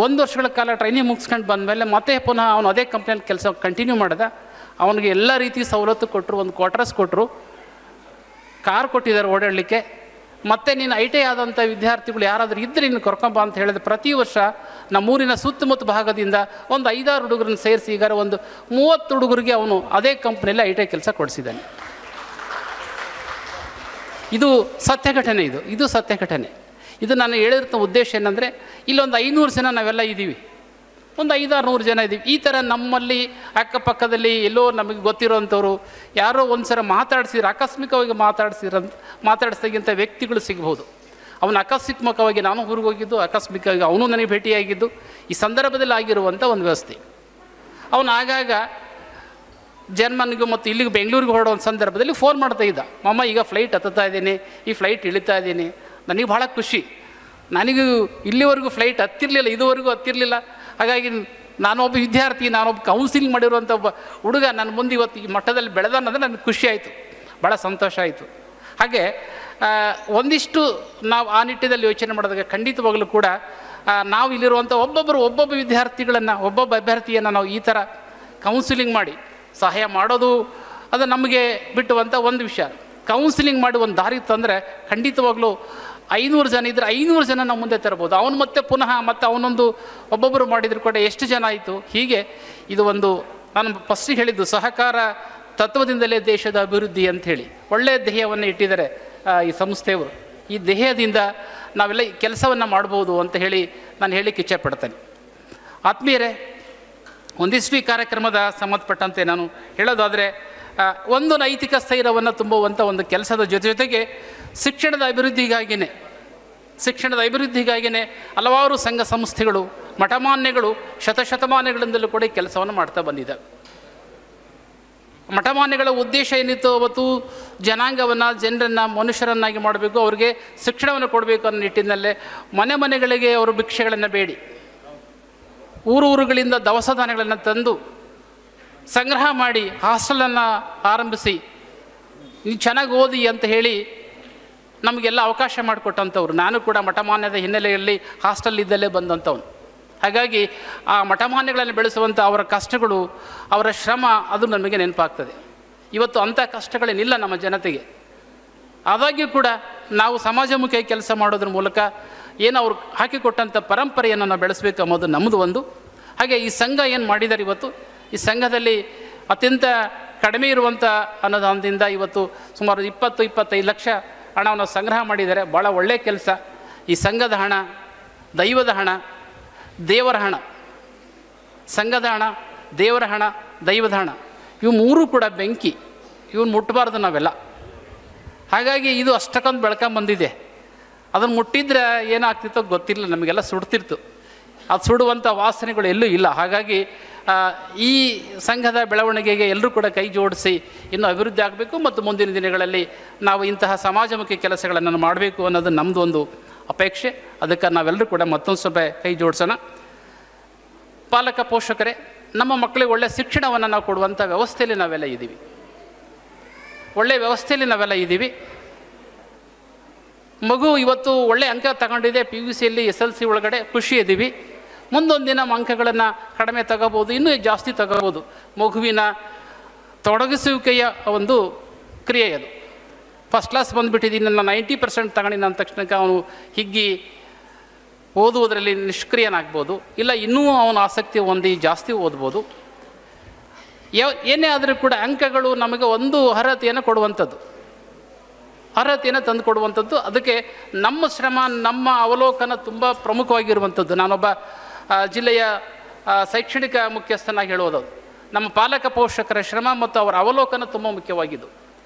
1 ವರ್ಷಗಳ ಕಾಲ ಟ್ರೈನಿಂಗ್ ಮುಗಿಸ್ಕೊಂಡು ಬಂದಮೇಲೆ ಮತ್ತೆ ಪುನಃ ಅವನು ಅದೇ ಕಂಪ್ನಿಯಲ್ಲಿ ಕೆಲಸ ಕಂಟಿನ್ಯೂ ಮಾಡಿದ. ಅವನಿಗೆ ಎಲ್ಲ ರೀತಿ ಸವಲತ್ತು ಕೊಟ್ಟರು, ಒಂದು ಕ್ವಾರ್ಟರ್ಸ್ ಕೊಟ್ಟರು, ಕಾರ್ ಕೊಟ್ಟಿದ್ದಾರೆ ಓಡಾಡಲಿಕ್ಕೆ. ಮತ್ತು ನೀನು ಐ ಟಿ ಐ ಆದಂಥ ವಿದ್ಯಾರ್ಥಿಗಳು ಯಾರಾದರೂ ಇದ್ದರೆ ನೀನು ಕರ್ಕೊಂಬ ಅಂತ ಹೇಳಿದ್ರೆ ಪ್ರತಿ ವರ್ಷ ನಮ್ಮೂರಿನ ಸುತ್ತಮುತ್ತ ಭಾಗದಿಂದ ಒಂದು 5-6 ಹುಡುಗರನ್ನು ಸೇರಿಸಿ ಈಗ ಒಂದು 30 ಹುಡುಗರಿಗೆ ಅವನು ಅದೇ ಕಂಪ್ನಿಯಲ್ಲಿ ಐ ಟಿ ಐ ಕೆಲಸ ಕೊಡಿಸಿದ್ದಾನೆ. ಇದು ಸತ್ಯ ಘಟನೆ, ಇದು ಸತ್ಯ ಘಟನೆ. ಇದು ನಾನು ಹೇಳಿರೋ ಉದ್ದೇಶ ಏನಂದರೆ ಇಲ್ಲೊಂದು 500 ಜನ ನಾವೆಲ್ಲ ಇದ್ದೀವಿ, ಒಂದು 500-600 ಜನ ಇದ್ದೀವಿ. ಈ ಥರ ನಮ್ಮಲ್ಲಿ ಅಕ್ಕಪಕ್ಕದಲ್ಲಿ ಎಲ್ಲೋ ನಮಗೆ ಗೊತ್ತಿರೋವಂಥವ್ರು ಯಾರೋ ಒಂದು ಸಲ ಮಾತಾಡಿಸಿದ್ರೆ ಆಕಸ್ಮಿಕವಾಗಿ ಮಾತಾಡಿಸಿದಂಥ ವ್ಯಕ್ತಿಗಳು ಸಿಗ್ಬೋದು. ಅವನು ಆಕಸ್ಮಿಕವಾಗಿ ನಾನು ಊರಿಗೆ ಹೋಗಿದ್ದು, ಆಕಸ್ಮಿಕವಾಗಿ ಅವನು ನನಗೆ ಭೇಟಿಯಾಗಿದ್ದು, ಈ ಸಂದರ್ಭದಲ್ಲಿ ಆಗಿರುವಂಥ ಒಂದು ವ್ಯವಸ್ಥೆ. ಅವನು ಆಗಾಗ ಜರ್ಮನ್ಗೆ ಮತ್ತು ಇಲ್ಲಿಗೆ ಬೆಂಗಳೂರಿಗೆ ಹೊರಡೋ ಒಂದು ಸಂದರ್ಭದಲ್ಲಿ ಫೋನ್ ಮಾಡ್ತಾ ಇದ್ದ, ಮಮ್ಮ ಈಗ ಫ್ಲೈಟ್ ಹತ್ತುತ್ತಾ ಇದ್ದೀನಿ, ಈ ಫ್ಲೈಟ್ ಇಳಿತಾ ಇದ್ದೀನಿ. ನನಗೆ ಭಾಳ ಖುಷಿ, ನನಗೂ ಇಲ್ಲಿವರೆಗೂ ಫ್ಲೈಟ್ ಹತ್ತಿರಲಿಲ್ಲ, ಇದುವರೆಗೂ ಹತ್ತಿರಲಿಲ್ಲ. ಹಾಗಾಗಿ ನಾನೊಬ್ಬ ವಿದ್ಯಾರ್ಥಿ, ನಾನೊಬ್ಬ ಕೌನ್ಸಿಲಿಂಗ್ ಮಾಡಿರುವಂಥ ಒಬ್ಬ ಹುಡುಗ ನನ್ನ ಮುಂದೆ ಇವತ್ತು ಈ ಮಟ್ಟದಲ್ಲಿ ಬೆಳೆದಾನಂದರೆ ನನಗೆ ಖುಷಿ ಆಯಿತು, ಭಾಳ ಸಂತೋಷ ಆಯಿತು. ಹಾಗೆ ಒಂದಿಷ್ಟು ನಾವು ಆ ನಿಟ್ಟಿನಲ್ಲಿ ಯೋಚನೆ ಮಾಡಿದಾಗ ಖಂಡಿತವಾಗಲೂ ಕೂಡ ನಾವು ಇಲ್ಲಿರುವಂಥ ಒಬ್ಬೊಬ್ಬ ವಿದ್ಯಾರ್ಥಿಗಳನ್ನು, ಒಬ್ಬೊಬ್ಬ ಅಭ್ಯರ್ಥಿಯನ್ನು ನಾವು ಈ ಥರ ಕೌನ್ಸಿಲಿಂಗ್ ಮಾಡಿ ಸಹಾಯ ಮಾಡೋದು ಅದು ನಮಗೆ ಬಿಟ್ಟುವಂಥ ಒಂದು ವಿಷಯ. ಕೌನ್ಸಿಲಿಂಗ್ ಮಾಡಿ ಒಂದು ದಾರಿ ತಂದರೆ ಖಂಡಿತವಾಗ್ಲೂ 500 ಜನ ಇದ್ದರೆ 500 ಜನ ನಾವು ಮುಂದೆ ತರ್ಬೋದು. ಅವನು ಮತ್ತೆ ಪುನಃ ಮತ್ತೆ ಅವನೊಂದು ಒಬ್ಬೊಬ್ಬರು ಮಾಡಿದ್ರು ಕೂಡ ಎಷ್ಟು ಜನ ಆಯಿತು. ಹೀಗೆ ಇದು ಒಂದು ನಾನು ಫಸ್ಟಿಗೆ ಹೇಳಿದ್ದು ಸಹಕಾರ ತತ್ವದಿಂದಲೇ ದೇಶದ ಅಭಿವೃದ್ಧಿ ಅಂಥೇಳಿ ಒಳ್ಳೆಯ ಧ್ಯೇಯವನ್ನು ಇಟ್ಟಿದ್ದಾರೆ ಈ ಸಂಸ್ಥೆಯವರು. ಈ ಧ್ಯೇಯದಿಂದ ನಾವೆಲ್ಲ ಕೆಲಸವನ್ನು ಮಾಡ್ಬೋದು ಅಂತ ಹೇಳಿ ನಾನು ಹೇಳಲಿಕ್ಕೆ ಇಚ್ಛೆಪಡ್ತೇನೆ. ಆತ್ಮೀಯರೇ, ಒಂದಿಷ್ಟು ಈ ಕಾರ್ಯಕ್ರಮದ ಸಂಬಂಧಪಟ್ಟಂತೆ ನಾನು ಹೇಳೋದಾದರೆ ಒಂದು ನೈತಿಕ ಸ್ಥೈರ್ಯವನ್ನು ತುಂಬುವಂಥ ಒಂದು ಕೆಲಸದ ಜೊತೆಗೆ ಶಿಕ್ಷಣದ ಅಭಿವೃದ್ಧಿಗಾಗಿಯೇ ಹಲವಾರು ಸಂಘ ಸಂಸ್ಥೆಗಳು, ಮಠಮಾನ್ಯಗಳು ಶತಶತಮಾನಗಳಿಂದಲೂ ಕೂಡ ಈ ಕೆಲಸವನ್ನು ಮಾಡ್ತಾ ಬಂದಿದ್ದಾವೆ. ಮಠಮಾನ್ಯಗಳ ಉದ್ದೇಶ ಏನಿತ್ತು, ಅವತ್ತು ಜನಾಂಗವನ್ನು, ಜನರನ್ನು ಮನುಷ್ಯರನ್ನಾಗಿ ಮಾಡಬೇಕು, ಅವರಿಗೆ ಶಿಕ್ಷಣವನ್ನು ಕೊಡಬೇಕು ಅನ್ನೋ ನಿಟ್ಟಿನಲ್ಲೇ ಮನೆಗಳಿಗೆ ಅವರು ಭಿಕ್ಷೆಗಳನ್ನು ಬೇಡಿ, ಊರುಗಳಿಂದ ದವಸ ಧಾನ್ಯಗಳನ್ನು ತಂದು ಸಂಗ್ರಹ ಮಾಡಿ ಹಾಸ್ಟೆಲನ್ನು ಆರಂಭಿಸಿ ನೀವು ಚೆನ್ನಾಗಿ ಓದಿ ಅಂತ ಹೇಳಿ ನಮಗೆಲ್ಲ ಅವಕಾಶ ಮಾಡಿಕೊಟ್ಟಂಥವ್ರು. ನಾನು ಕೂಡ ಮಠಮಾನ್ಯದ ಹಿನ್ನೆಲೆಯಲ್ಲಿ ಹಾಸ್ಟೆಲ್ಲಿದ್ದಲ್ಲೇ ಬಂದಂಥವ್ನು. ಹಾಗಾಗಿ ಆ ಮಠಮಾನ್ಯಗಳನ್ನು ಬೆಳೆಸುವಂಥ ಅವರ ಕಷ್ಟಗಳು, ಅವರ ಶ್ರಮ ಅದು ನಮಗೆ ನೆನಪಾಗ್ತದೆ. ಇವತ್ತು ಅಂಥ ಕಷ್ಟಗಳೇನಿಲ್ಲ ನಮ್ಮ ಜನತೆಗೆ. ಆದಾಗ್ಯೂ ಕೂಡ ನಾವು ಸಮಾಜಮುಖಿ ಕೆಲಸ ಮಾಡೋದ್ರ ಮೂಲಕ ಏನು ಅವ್ರು ಹಾಕಿಕೊಟ್ಟಂಥ ಪರಂಪರೆಯನ್ನು ನಾವು ಬೆಳೆಸಬೇಕು ಅನ್ನೋದು ನಮ್ಮದು ಒಂದು. ಹಾಗೆ ಈ ಸಂಘ ಏನು ಮಾಡಿದ್ದಾರೆ ಇವತ್ತು, ಈ ಸಂಘದಲ್ಲಿ ಅತ್ಯಂತ ಕಡಿಮೆ ಇರುವಂಥ ಅನುದಾನದಿಂದ ಇವತ್ತು ಸುಮಾರು 20-25 ಲಕ್ಷ ಹಣವನ್ನು ಸಂಗ್ರಹ ಮಾಡಿದ್ದಾರೆ. ಭಾಳ ಒಳ್ಳೆಯ ಕೆಲಸ. ಈ ಸಂಘದ ಹಣ, ದೈವದ ಹಣ, ದೇವರ ಹಣ, ಸಂಘದ ಹಣ, ದೇವರ ಹಣ, ದೈವದ ಹಣ, ಇವು ಮೂರೂ ಕೂಡ ಬೆಂಕಿ, ಇವನು ಮುಟ್ಟಬಾರ್ದು ನಾವೆಲ್ಲ. ಹಾಗಾಗಿ ಇದು ಅಷ್ಟಕ್ಕೊಂದು ಬೆಳ್ಕೊಂಬಂದಿದೆ. ಅದನ್ನು ಮುಟ್ಟಿದ್ರೆ ಏನಾಗ್ತಿತ್ತೋ ಗೊತ್ತಿಲ್ಲ, ನಮಗೆಲ್ಲ ಸುಡ್ತಿರ್ತು. ಅದು ಸುಡುವಂಥ ವಾಸನೆಗಳು ಎಲ್ಲೂ ಇಲ್ಲ. ಹಾಗಾಗಿ ಈ ಸಂಘದ ಬೆಳವಣಿಗೆಗೆ ಎಲ್ಲರೂ ಕೂಡ ಕೈ ಜೋಡಿಸಿ ಇನ್ನೂ ಅಭಿವೃದ್ಧಿ ಆಗಬೇಕು ಮತ್ತು ಮುಂದಿನ ದಿನಗಳಲ್ಲಿ ನಾವು ಇಂತಹ ಸಮಾಜಮುಖಿ ಕೆಲಸಗಳನ್ನು ಮಾಡಬೇಕು ಅನ್ನೋದು ನಮ್ಮದು ಒಂದು ಅಪೇಕ್ಷೆ. ಅದಕ್ಕೆ ನಾವೆಲ್ಲರೂ ಕೂಡ ಮತ್ತೊಂದು ಸ್ವಲ್ಪ ಕೈ ಜೋಡಿಸೋಣ. ಪಾಲಕ ಪೋಷಕರೇ, ನಮ್ಮ ಮಕ್ಕಳಿಗೆ ಒಳ್ಳೆಯ ಶಿಕ್ಷಣವನ್ನು ನಾವು ಕೊಡುವಂಥ ವ್ಯವಸ್ಥೆಯಲ್ಲಿ ನಾವೆಲ್ಲ ಇದ್ದೀವಿ, ಒಳ್ಳೆಯ ವ್ಯವಸ್ಥೆಯಲ್ಲಿ ನಾವೆಲ್ಲ ಇದ್ದೀವಿ. ಮಗು ಇವತ್ತು ಒಳ್ಳೆಯ ಅಂಕ ತಗೊಂಡಿದೆ, PUCಯಲ್ಲಿ SLC ಒಳಗಡೆ ಖುಷಿ ಇದ್ದೀವಿ. ಮುಂದೊಂದು ದಿನ ಅಂಕಗಳನ್ನು ಕಡಿಮೆ ತಗೋಬೋದು, ಇನ್ನೂ ಜಾಸ್ತಿ ತಗೋಬೋದು. ಮಗುವಿನ ತೊಡಗಿಸುವಿಕೆಯ ಒಂದು ಕ್ರಿಯೆ ಅದು. ಫಸ್ಟ್ ಕ್ಲಾಸ್ ಬಂದುಬಿಟ್ಟಿದ್ದೀನಿ, ನಾನು 90% ತಗೊಂಡಿನ ಅಂದ ತಕ್ಷಣಕ್ಕೆ ಅವನು ಹಿಗ್ಗಿ ಓದುವುದರಲ್ಲಿ ನಿಷ್ಕ್ರಿಯನಾಗ್ಬೋದು, ಇಲ್ಲ ಇನ್ನೂ ಅವನ ಆಸಕ್ತಿ ಹೊಂದಿ ಜಾಸ್ತಿ ಓದ್ಬೋದು. ಏನೇ ಆದರೂ ಕೂಡ ಅಂಕಗಳು ನಮಗೆ ಒಂದು ಅರ್ಹತೆಯನ್ನು ಕೊಡುವಂಥದ್ದು, ಅರ್ಹತೆಯನ್ನು ತಂದು ಕೊಡುವಂಥದ್ದು. ಅದಕ್ಕೆ ನಮ್ಮ ಶ್ರಮ, ನಮ್ಮ ಅವಲೋಕನ ತುಂಬ ಪ್ರಮುಖವಾಗಿರುವಂಥದ್ದು. ನಾನೊಬ್ಬ ಜಿಲ್ಲೆಯ ಶೈಕ್ಷಣಿಕ ಮುಖ್ಯಸ್ಥನಾಗಿ ಹೇಳೋದು, ನಮ್ಮ ಪಾಲಕ ಪೋಷಕರ ಶ್ರಮ ಮತ್ತು ಅವರ ಅವಲೋಕನ ತುಂಬ ಮುಖ್ಯವಾಗಿದ್ದು.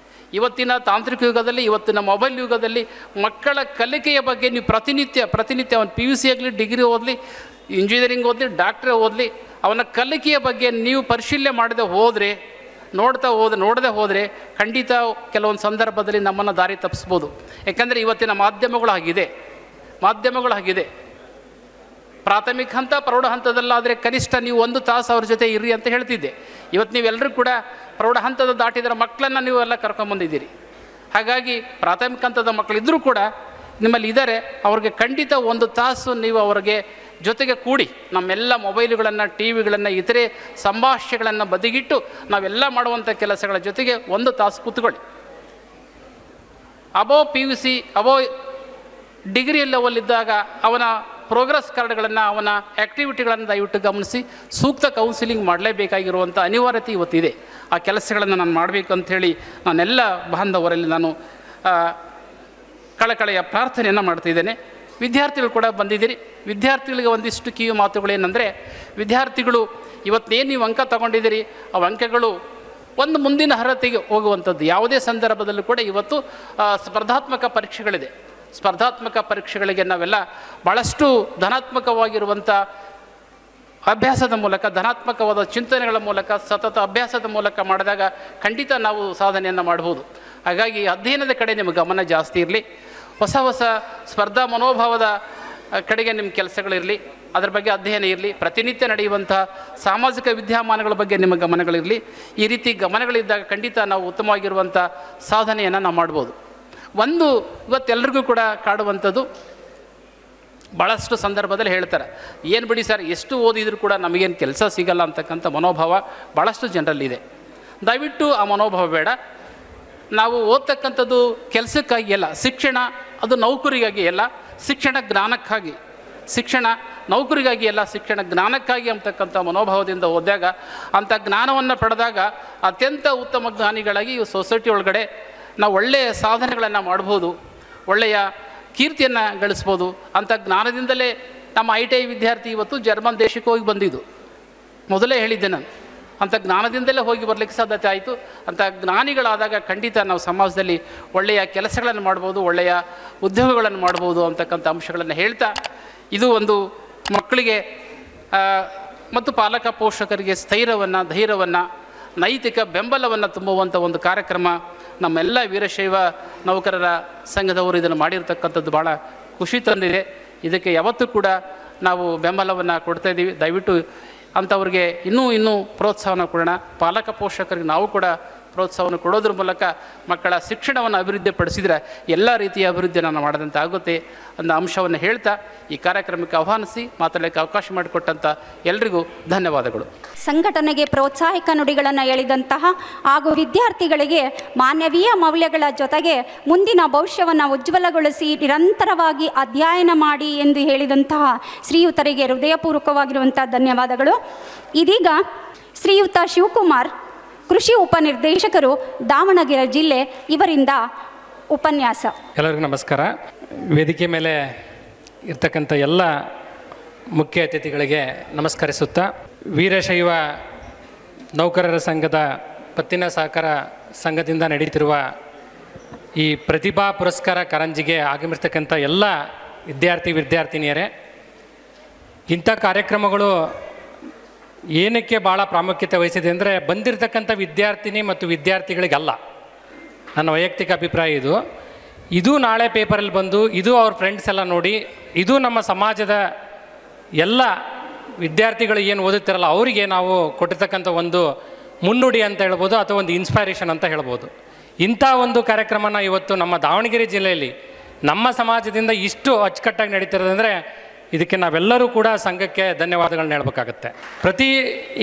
ಇವತ್ತಿನ ತಾಂತ್ರಿಕ ಯುಗದಲ್ಲಿ, ಇವತ್ತಿನ ಮೊಬೈಲ್ ಯುಗದಲ್ಲಿ ಮಕ್ಕಳ ಕಲಿಕೆಯ ಬಗ್ಗೆ ನೀವು ಪ್ರತಿನಿತ್ಯ ಅವನು PUC ಆಗಲಿ, ಡಿಗ್ರಿ ಓದಲಿ, ಇಂಜಿನಿಯರಿಂಗ್ ಓದಲಿ, ಡಾಕ್ಟ್ರೇ ಓದಲಿ, ಅವನ ಕಲಿಕೆಯ ಬಗ್ಗೆ ನೀವು ಪರಿಶೀಲನೆ ಮಾಡದೆ ಹೋದರೆ, ನೋಡದೆ ಹೋದರೆ ಖಂಡಿತ ಕೆಲವೊಂದು ಸಂದರ್ಭದಲ್ಲಿ ನಮ್ಮನ್ನು ದಾರಿ ತಪ್ಪಿಸ್ಬೋದು. ಯಾಕಂದರೆ ಇವತ್ತಿನ ಮಾಧ್ಯಮಗಳು ಆಗಿದೆ. ಪ್ರಾಥಮಿಕ ಹಂತ ಪ್ರೌಢ ಹಂತದಲ್ಲಾದರೆ ಕನಿಷ್ಠ ನೀವು 1 ತಾಸು ಅವ್ರ ಜೊತೆ ಇರ್ರಿ ಅಂತ ಹೇಳ್ತಿದ್ದೆ. ಇವತ್ತು ನೀವೆಲ್ಲರೂ ಕೂಡ ಪ್ರೌಢ ಹಂತದ ದಾಟಿದರ ಮಕ್ಕಳನ್ನು ನೀವು ಎಲ್ಲ ಕರ್ಕೊಂಬಂದಿದ್ದೀರಿ. ಹಾಗಾಗಿ ಪ್ರಾಥಮಿಕ ಹಂತದ ಮಕ್ಕಳಿದ್ದರೂ ಕೂಡ ನಿಮ್ಮಲ್ಲಿ ಇದ್ದಾರೆ, ಅವ್ರಿಗೆ ಖಂಡಿತ 1 ತಾಸು ನೀವು ಅವ್ರಿಗೆ ಜೊತೆಗೆ ಕೂಡಿ ನಮ್ಮೆಲ್ಲ ಮೊಬೈಲುಗಳನ್ನು, ಟಿ ವಿಗಳನ್ನು, ಇತರೆ ಸಂಭಾಷಣೆಗಳನ್ನು ಬದಿಗಿಟ್ಟು ನಾವೆಲ್ಲ ಮಾಡುವಂಥ ಕೆಲಸಗಳ ಜೊತೆಗೆ 1 ತಾಸು ಕೂತ್ಕೊಳ್ಳಿ. ಅಬೋ PUC ಅಬೋ ಡಿಗ್ರಿ ಲೆವೆಲ್ಲಿದ್ದಾಗ ಅವನ ಪ್ರೋಗ್ರೆಸ್ ಕಾರ್ಡ್ಗಳನ್ನು, ಅವನ ಆ್ಯಕ್ಟಿವಿಟಿಗಳನ್ನು ದಯವಿಟ್ಟು ಗಮನಿಸಿ ಸೂಕ್ತ ಕೌನ್ಸಿಲಿಂಗ್ ಮಾಡಲೇಬೇಕಾಗಿರುವಂಥ ಅನಿವಾರ್ಯತೆ ಇವತ್ತಿದೆ. ಆ ಕೆಲಸಗಳನ್ನು ನಾನು ಮಾಡಬೇಕು ಅಂಥೇಳಿ ನಾನೆಲ್ಲ ಬಾಂಧವರಲ್ಲಿ ನಾನು ಕಳಕಳೆಯ ಪ್ರಾರ್ಥನೆಯನ್ನು ಮಾಡ್ತಿದ್ದೇನೆ. ವಿದ್ಯಾರ್ಥಿಗಳು ಕೂಡ ಬಂದಿದ್ದೀರಿ. ವಿದ್ಯಾರ್ಥಿಗಳಿಗೆ ಒಂದಿಷ್ಟು ಕಿವಿ ಮಾತುಗಳೇನೆಂದರೆ, ವಿದ್ಯಾರ್ಥಿಗಳು ಇವತ್ತೇನು ನೀವು ಅಂಕ ತಗೊಂಡಿದ್ದೀರಿ, ಆ ಅಂಕಗಳು ಒಂದು ಮುಂದಿನ ಅರ್ಹತೆಗೆ ಹೋಗುವಂಥದ್ದು. ಯಾವುದೇ ಸಂದರ್ಭದಲ್ಲೂ ಕೂಡ ಇವತ್ತು ಸ್ಪರ್ಧಾತ್ಮಕ ಪರೀಕ್ಷೆಗಳಿದೆ. ಸ್ಪರ್ಧಾತ್ಮಕ ಪರೀಕ್ಷೆಗಳಿಗೆ ನಾವೆಲ್ಲ ಭಾಳಷ್ಟು ಧನಾತ್ಮಕವಾಗಿರುವಂಥ ಅಭ್ಯಾಸದ ಮೂಲಕ, ಧನಾತ್ಮಕವಾದ ಚಿಂತನೆಗಳ ಮೂಲಕ, ಸತತ ಅಭ್ಯಾಸದ ಮೂಲಕ ಮಾಡಿದಾಗ ಖಂಡಿತ ನಾವು ಸಾಧನೆಯನ್ನು ಮಾಡ್ಬೋದು. ಹಾಗಾಗಿ ಅಧ್ಯಯನದ ಕಡೆ ನಿಮ್ಮ ಗಮನ ಜಾಸ್ತಿ ಇರಲಿ. ಹೊಸ ಹೊಸ ಸ್ಪರ್ಧಾ ಮನೋಭಾವದ ಕಡೆಗೆ ನಿಮ್ಮ ಕೆಲಸಗಳಿರಲಿ, ಅದರ ಬಗ್ಗೆ ಅಧ್ಯಯನ ಇರಲಿ. ಪ್ರತಿನಿತ್ಯ ನಡೆಯುವಂಥ ಸಾಮಾಜಿಕ ವಿದ್ಯಮಾನಗಳ ಬಗ್ಗೆ ನಿಮ್ಮ ಗಮನಗಳಿರಲಿ. ಈ ರೀತಿ ಗಮನಗಳಿದ್ದಾಗ ಖಂಡಿತ ನಾವು ಉತ್ತಮವಾಗಿರುವಂಥ ಸಾಧನೆಯನ್ನು ನಾವು ಮಾಡ್ಬೋದು. ಒಂದು ಇವತ್ತೆಲ್ಲರಿಗೂ ಕೂಡ ಕಾಡುವಂಥದ್ದು, ಭಾಳಷ್ಟು ಸಂದರ್ಭದಲ್ಲಿ ಹೇಳ್ತಾರೆ, ಏನು ಬಿಡಿ ಸರ್, ಎಷ್ಟು ಓದಿದರೂ ಕೂಡ ನಮಗೇನು ಕೆಲಸ ಸಿಗಲ್ಲ ಅಂತಕ್ಕಂಥ ಮನೋಭಾವ ಭಾಳಷ್ಟು ಜನರಲ್ಲಿದೆ. ದಯವಿಟ್ಟು ಆ ಮನೋಭಾವ ಬೇಡ. ನಾವು ಓದ್ತಕ್ಕಂಥದ್ದು ಕೆಲಸಕ್ಕಾಗಿ ಅಲ್ಲ, ಶಿಕ್ಷಣ ಅದು ನೌಕರಿಗಾಗಿ ಅಲ್ಲ, ಶಿಕ್ಷಣ ಜ್ಞಾನಕ್ಕಾಗಿ. ಶಿಕ್ಷಣ ನೌಕರಿಗಾಗಿ ಅಲ್ಲ, ಶಿಕ್ಷಣ ಜ್ಞಾನಕ್ಕಾಗಿ ಅಂತಕ್ಕಂಥ ಮನೋಭಾವದಿಂದ ಓದಿದಾಗ, ಅಂಥ ಜ್ಞಾನವನ್ನು ಪಡೆದಾಗ ಅತ್ಯಂತ ಉತ್ತಮ ಜ್ಞಾನಿಗಳಾಗಿ ಈ ಸೊಸೈಟಿ ಒಳಗಡೆ ನಾವು ಒಳ್ಳೆಯ ಸಾಧನೆಗಳನ್ನು ಮಾಡ್ಬೋದು, ಒಳ್ಳೆಯ ಕೀರ್ತಿಯನ್ನು ಗಳಿಸ್ಬೋದು. ಅಂಥ ಜ್ಞಾನದಿಂದಲೇ ನಮ್ಮ ITI ವಿದ್ಯಾರ್ಥಿ ಇವತ್ತು ಜರ್ಮನ್ ದೇಶಕ್ಕೆ ಹೋಗಿ ಬಂದಿದ್ದು ಮೊದಲೇ ಹೇಳಿದ್ದೆ ನಾನು. ಅಂಥ ಜ್ಞಾನದಿಂದಲೇ ಹೋಗಿ ಬರಲಿಕ್ಕೆ ಸಾಧ್ಯತೆ ಆಯಿತು. ಅಂಥ ಜ್ಞಾನಿಗಳಾದಾಗ ಖಂಡಿತ ನಾವು ಸಮಾಜದಲ್ಲಿ ಒಳ್ಳೆಯ ಕೆಲಸಗಳನ್ನು ಮಾಡ್ಬೋದು, ಒಳ್ಳೆಯ ಉದ್ಯೋಗಗಳನ್ನು ಮಾಡ್ಬೋದು ಅಂತಕ್ಕಂಥ ಅಂಶಗಳನ್ನು ಹೇಳ್ತಾ, ಇದು ಒಂದು ಮಕ್ಕಳಿಗೆ ಮತ್ತು ಪಾಲಕ ಪೋಷಕರಿಗೆ ಸ್ಥೈರ್ಯವನ್ನು, ಧೈರ್ಯವನ್ನು, ನೈತಿಕ ಬೆಂಬಲವನ್ನು ತುಂಬುವಂಥ ಒಂದು ಕಾರ್ಯಕ್ರಮ ನಮ್ಮೆಲ್ಲ ವೀರಶೈವ ನೌಕರರ ಸಂಘದವರು ಇದನ್ನು ಮಾಡಿರ್ತಕ್ಕಂಥದ್ದು ಭಾಳ ಖುಷಿ ತಂದಿದೆ. ಇದಕ್ಕೆ ಯಾವತ್ತೂ ಕೂಡ ನಾವು ಬೆಂಬಲವನ್ನು ಕೊಡ್ತಾಯಿದ್ದೀವಿ. ದಯವಿಟ್ಟು ಅಂಥವ್ರಿಗೆ ಇನ್ನೂ ಪ್ರೋತ್ಸಾಹನ ಕೊಡೋಣ. ಪಾಲಕ ಪೋಷಕರಿಗೆ ನಾವು ಕೂಡ ಪ್ರೋತ್ಸಾಹವನ್ನು ಕೊಡೋದ್ರ ಮೂಲಕ ಮಕ್ಕಳ ಶಿಕ್ಷಣವನ್ನು ಅಭಿವೃದ್ಧಿಪಡಿಸಿದರೆ ಎಲ್ಲ ರೀತಿಯ ಅಭಿವೃದ್ಧಿಯನ್ನು ಮಾಡಿದಂತೆ ಆಗುತ್ತೆ ಅನ್ನೋ ಅಂಶವನ್ನು ಹೇಳ್ತಾ ಈ ಕಾರ್ಯಕ್ರಮಕ್ಕೆ ಆಹ್ವಾನಿಸಿ ಮಾತಾಡಲಿಕ್ಕೆ ಅವಕಾಶ ಮಾಡಿಕೊಟ್ಟಂಥ ಎಲ್ರಿಗೂ ಧನ್ಯವಾದಗಳು. ಸಂಘಟನೆಗೆ ಪ್ರೋತ್ಸಾಹಕ ನುಡಿಗಳನ್ನು ಹೇಳಿದಂತಹ ಹಾಗೂ ವಿದ್ಯಾರ್ಥಿಗಳಿಗೆ ಮಾನವೀಯ ಮೌಲ್ಯಗಳ ಜೊತೆಗೆ ಮುಂದಿನ ಭವಿಷ್ಯವನ್ನು ಉಜ್ವಲಗೊಳಿಸಿ ನಿರಂತರವಾಗಿ ಅಧ್ಯಯನ ಮಾಡಿ ಎಂದು ಹೇಳಿದಂತಹ ಶ್ರೀಯುತರಿಗೆ ಹೃದಯಪೂರ್ವಕವಾಗಿರುವಂಥ ಧನ್ಯವಾದಗಳು. ಇದೀಗ ಶ್ರೀಯುತ ಶಿವಕುಮಾರ್, ಕೃಷಿ ಉಪನಿರ್ದೇಶಕರು, ದಾವಣಗೆರೆ ಜಿಲ್ಲೆ, ಇವರಿಂದ ಉಪನ್ಯಾಸ. ಎಲ್ಲರಿಗೂ ನಮಸ್ಕಾರ. ವೇದಿಕೆ ಮೇಲೆ ಇರ್ತಕ್ಕಂಥ ಎಲ್ಲ ಮುಖ್ಯ ಅತಿಥಿಗಳಿಗೆ ನಮಸ್ಕರಿಸುತ್ತಾ, ವೀರಶೈವ ನೌಕರರ ಸಂಘದ ಪತ್ತಿನ ಸಹಕಾರ ಸಂಘದಿಂದ ನಡೀತಿರುವ ಈ ಪ್ರತಿಭಾ ಪುರಸ್ಕಾರ ಕಾರಂಜಿಗೆ ಆಗಮಿರ್ತಕ್ಕಂಥ ಎಲ್ಲ ವಿದ್ಯಾರ್ಥಿನಿಯರೇ, ಇಂಥ ಕಾರ್ಯಕ್ರಮಗಳು ಏನಕ್ಕೆ ಭಾಳ ಪ್ರಾಮುಖ್ಯತೆ ವಹಿಸಿದೆ ಅಂದರೆ, ಬಂದಿರತಕ್ಕಂಥ ವಿದ್ಯಾರ್ಥಿನಿ ಮತ್ತು ವಿದ್ಯಾರ್ಥಿಗಳಿಗಲ್ಲ, ನನ್ನ ವೈಯಕ್ತಿಕ ಅಭಿಪ್ರಾಯ ಇದು ನಾಳೆ ಪೇಪರಲ್ಲಿ ಬಂದು ಇದು ಅವ್ರ ಫ್ರೆಂಡ್ಸ್ ಎಲ್ಲ ನೋಡಿ, ಇದು ನಮ್ಮ ಸಮಾಜದ ಎಲ್ಲ ವಿದ್ಯಾರ್ಥಿಗಳು ಏನು ಓದುತ್ತಿರಲ್ಲ ಅವರಿಗೆ ನಾವು ಕೊಟ್ಟಿರ್ತಕ್ಕಂಥ ಒಂದು ಮುನ್ನುಡಿ ಅಂತ ಹೇಳ್ಬೋದು, ಅಥವಾ ಒಂದು ಇನ್ಸ್ಪೈರೇಷನ್ ಅಂತ ಹೇಳ್ಬೋದು. ಇಂಥ ಒಂದು ಕಾರ್ಯಕ್ರಮನ ಇವತ್ತು ನಮ್ಮ ದಾವಣಗೆರೆ ಜಿಲ್ಲೆಯಲ್ಲಿ ನಮ್ಮ ಸಮಾಜದಿಂದ ಇಷ್ಟು ಅಚ್ಚುಕಟ್ಟಾಗಿ ನಡೀತಿರೋದಂದರೆ ಇದಕ್ಕೆ ನಾವೆಲ್ಲರೂ ಕೂಡ ಸಂಘಕ್ಕೆ ಧನ್ಯವಾದಗಳನ್ನ ಹೇಳ್ಬೇಕಾಗತ್ತೆ.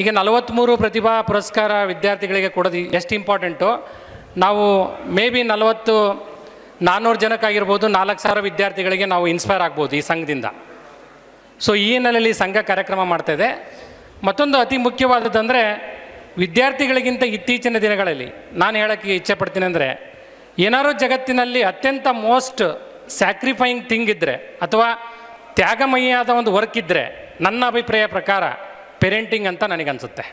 ಈಗ 43 ಪ್ರತಿಭಾ ಪುರಸ್ಕಾರ ವಿದ್ಯಾರ್ಥಿಗಳಿಗೆ ಕೊಡೋದು ಎಷ್ಟು ಇಂಪಾರ್ಟೆಂಟು. ನಾವು ಮೇ ಬಿ 400 ಜನಕ್ಕಾಗಿರ್ಬೋದು, 4000 ವಿದ್ಯಾರ್ಥಿಗಳಿಗೆ ನಾವು ಇನ್ಸ್ಪೈರ್ ಆಗ್ಬೋದು ಈ ಸಂಘದಿಂದ. ಸೊ ಈ ಹಿನ್ನೆಲೆಯಲ್ಲಿ ಸಂಘ ಕಾರ್ಯಕ್ರಮ ಮಾಡ್ತಾಯಿದೆ. ಮತ್ತೊಂದು ಅತಿ ಮುಖ್ಯವಾದದ್ದಂದರೆ, ವಿದ್ಯಾರ್ಥಿಗಳಿಗಿಂತ ಇತ್ತೀಚಿನ ದಿನಗಳಲ್ಲಿ ನಾನು ಹೇಳೋಕ್ಕೆ ಇಚ್ಛೆ ಪಡ್ತೀನಿ ಅಂದರೆ, ಏನಾದರೂ ಜಗತ್ತಿನಲ್ಲಿ ಅತ್ಯಂತ ಮೋಸ್ಟ್ ಸ್ಯಾಕ್ರಿಫೈಯಿಂಗ್ ಥಿಂಗ್ ಇದ್ದರೆ ಅಥವಾ ತ್ಯಾಗಮಯಿಯಾದ ಒಂದು ವರ್ಕ್ ಇದ್ದರೆ ನನ್ನ ಅಭಿಪ್ರಾಯ ಪ್ರಕಾರ ಪೇರೆಂಟಿಂಗ್ ಅಂತ ನನಗನ್ಸುತ್ತೆ.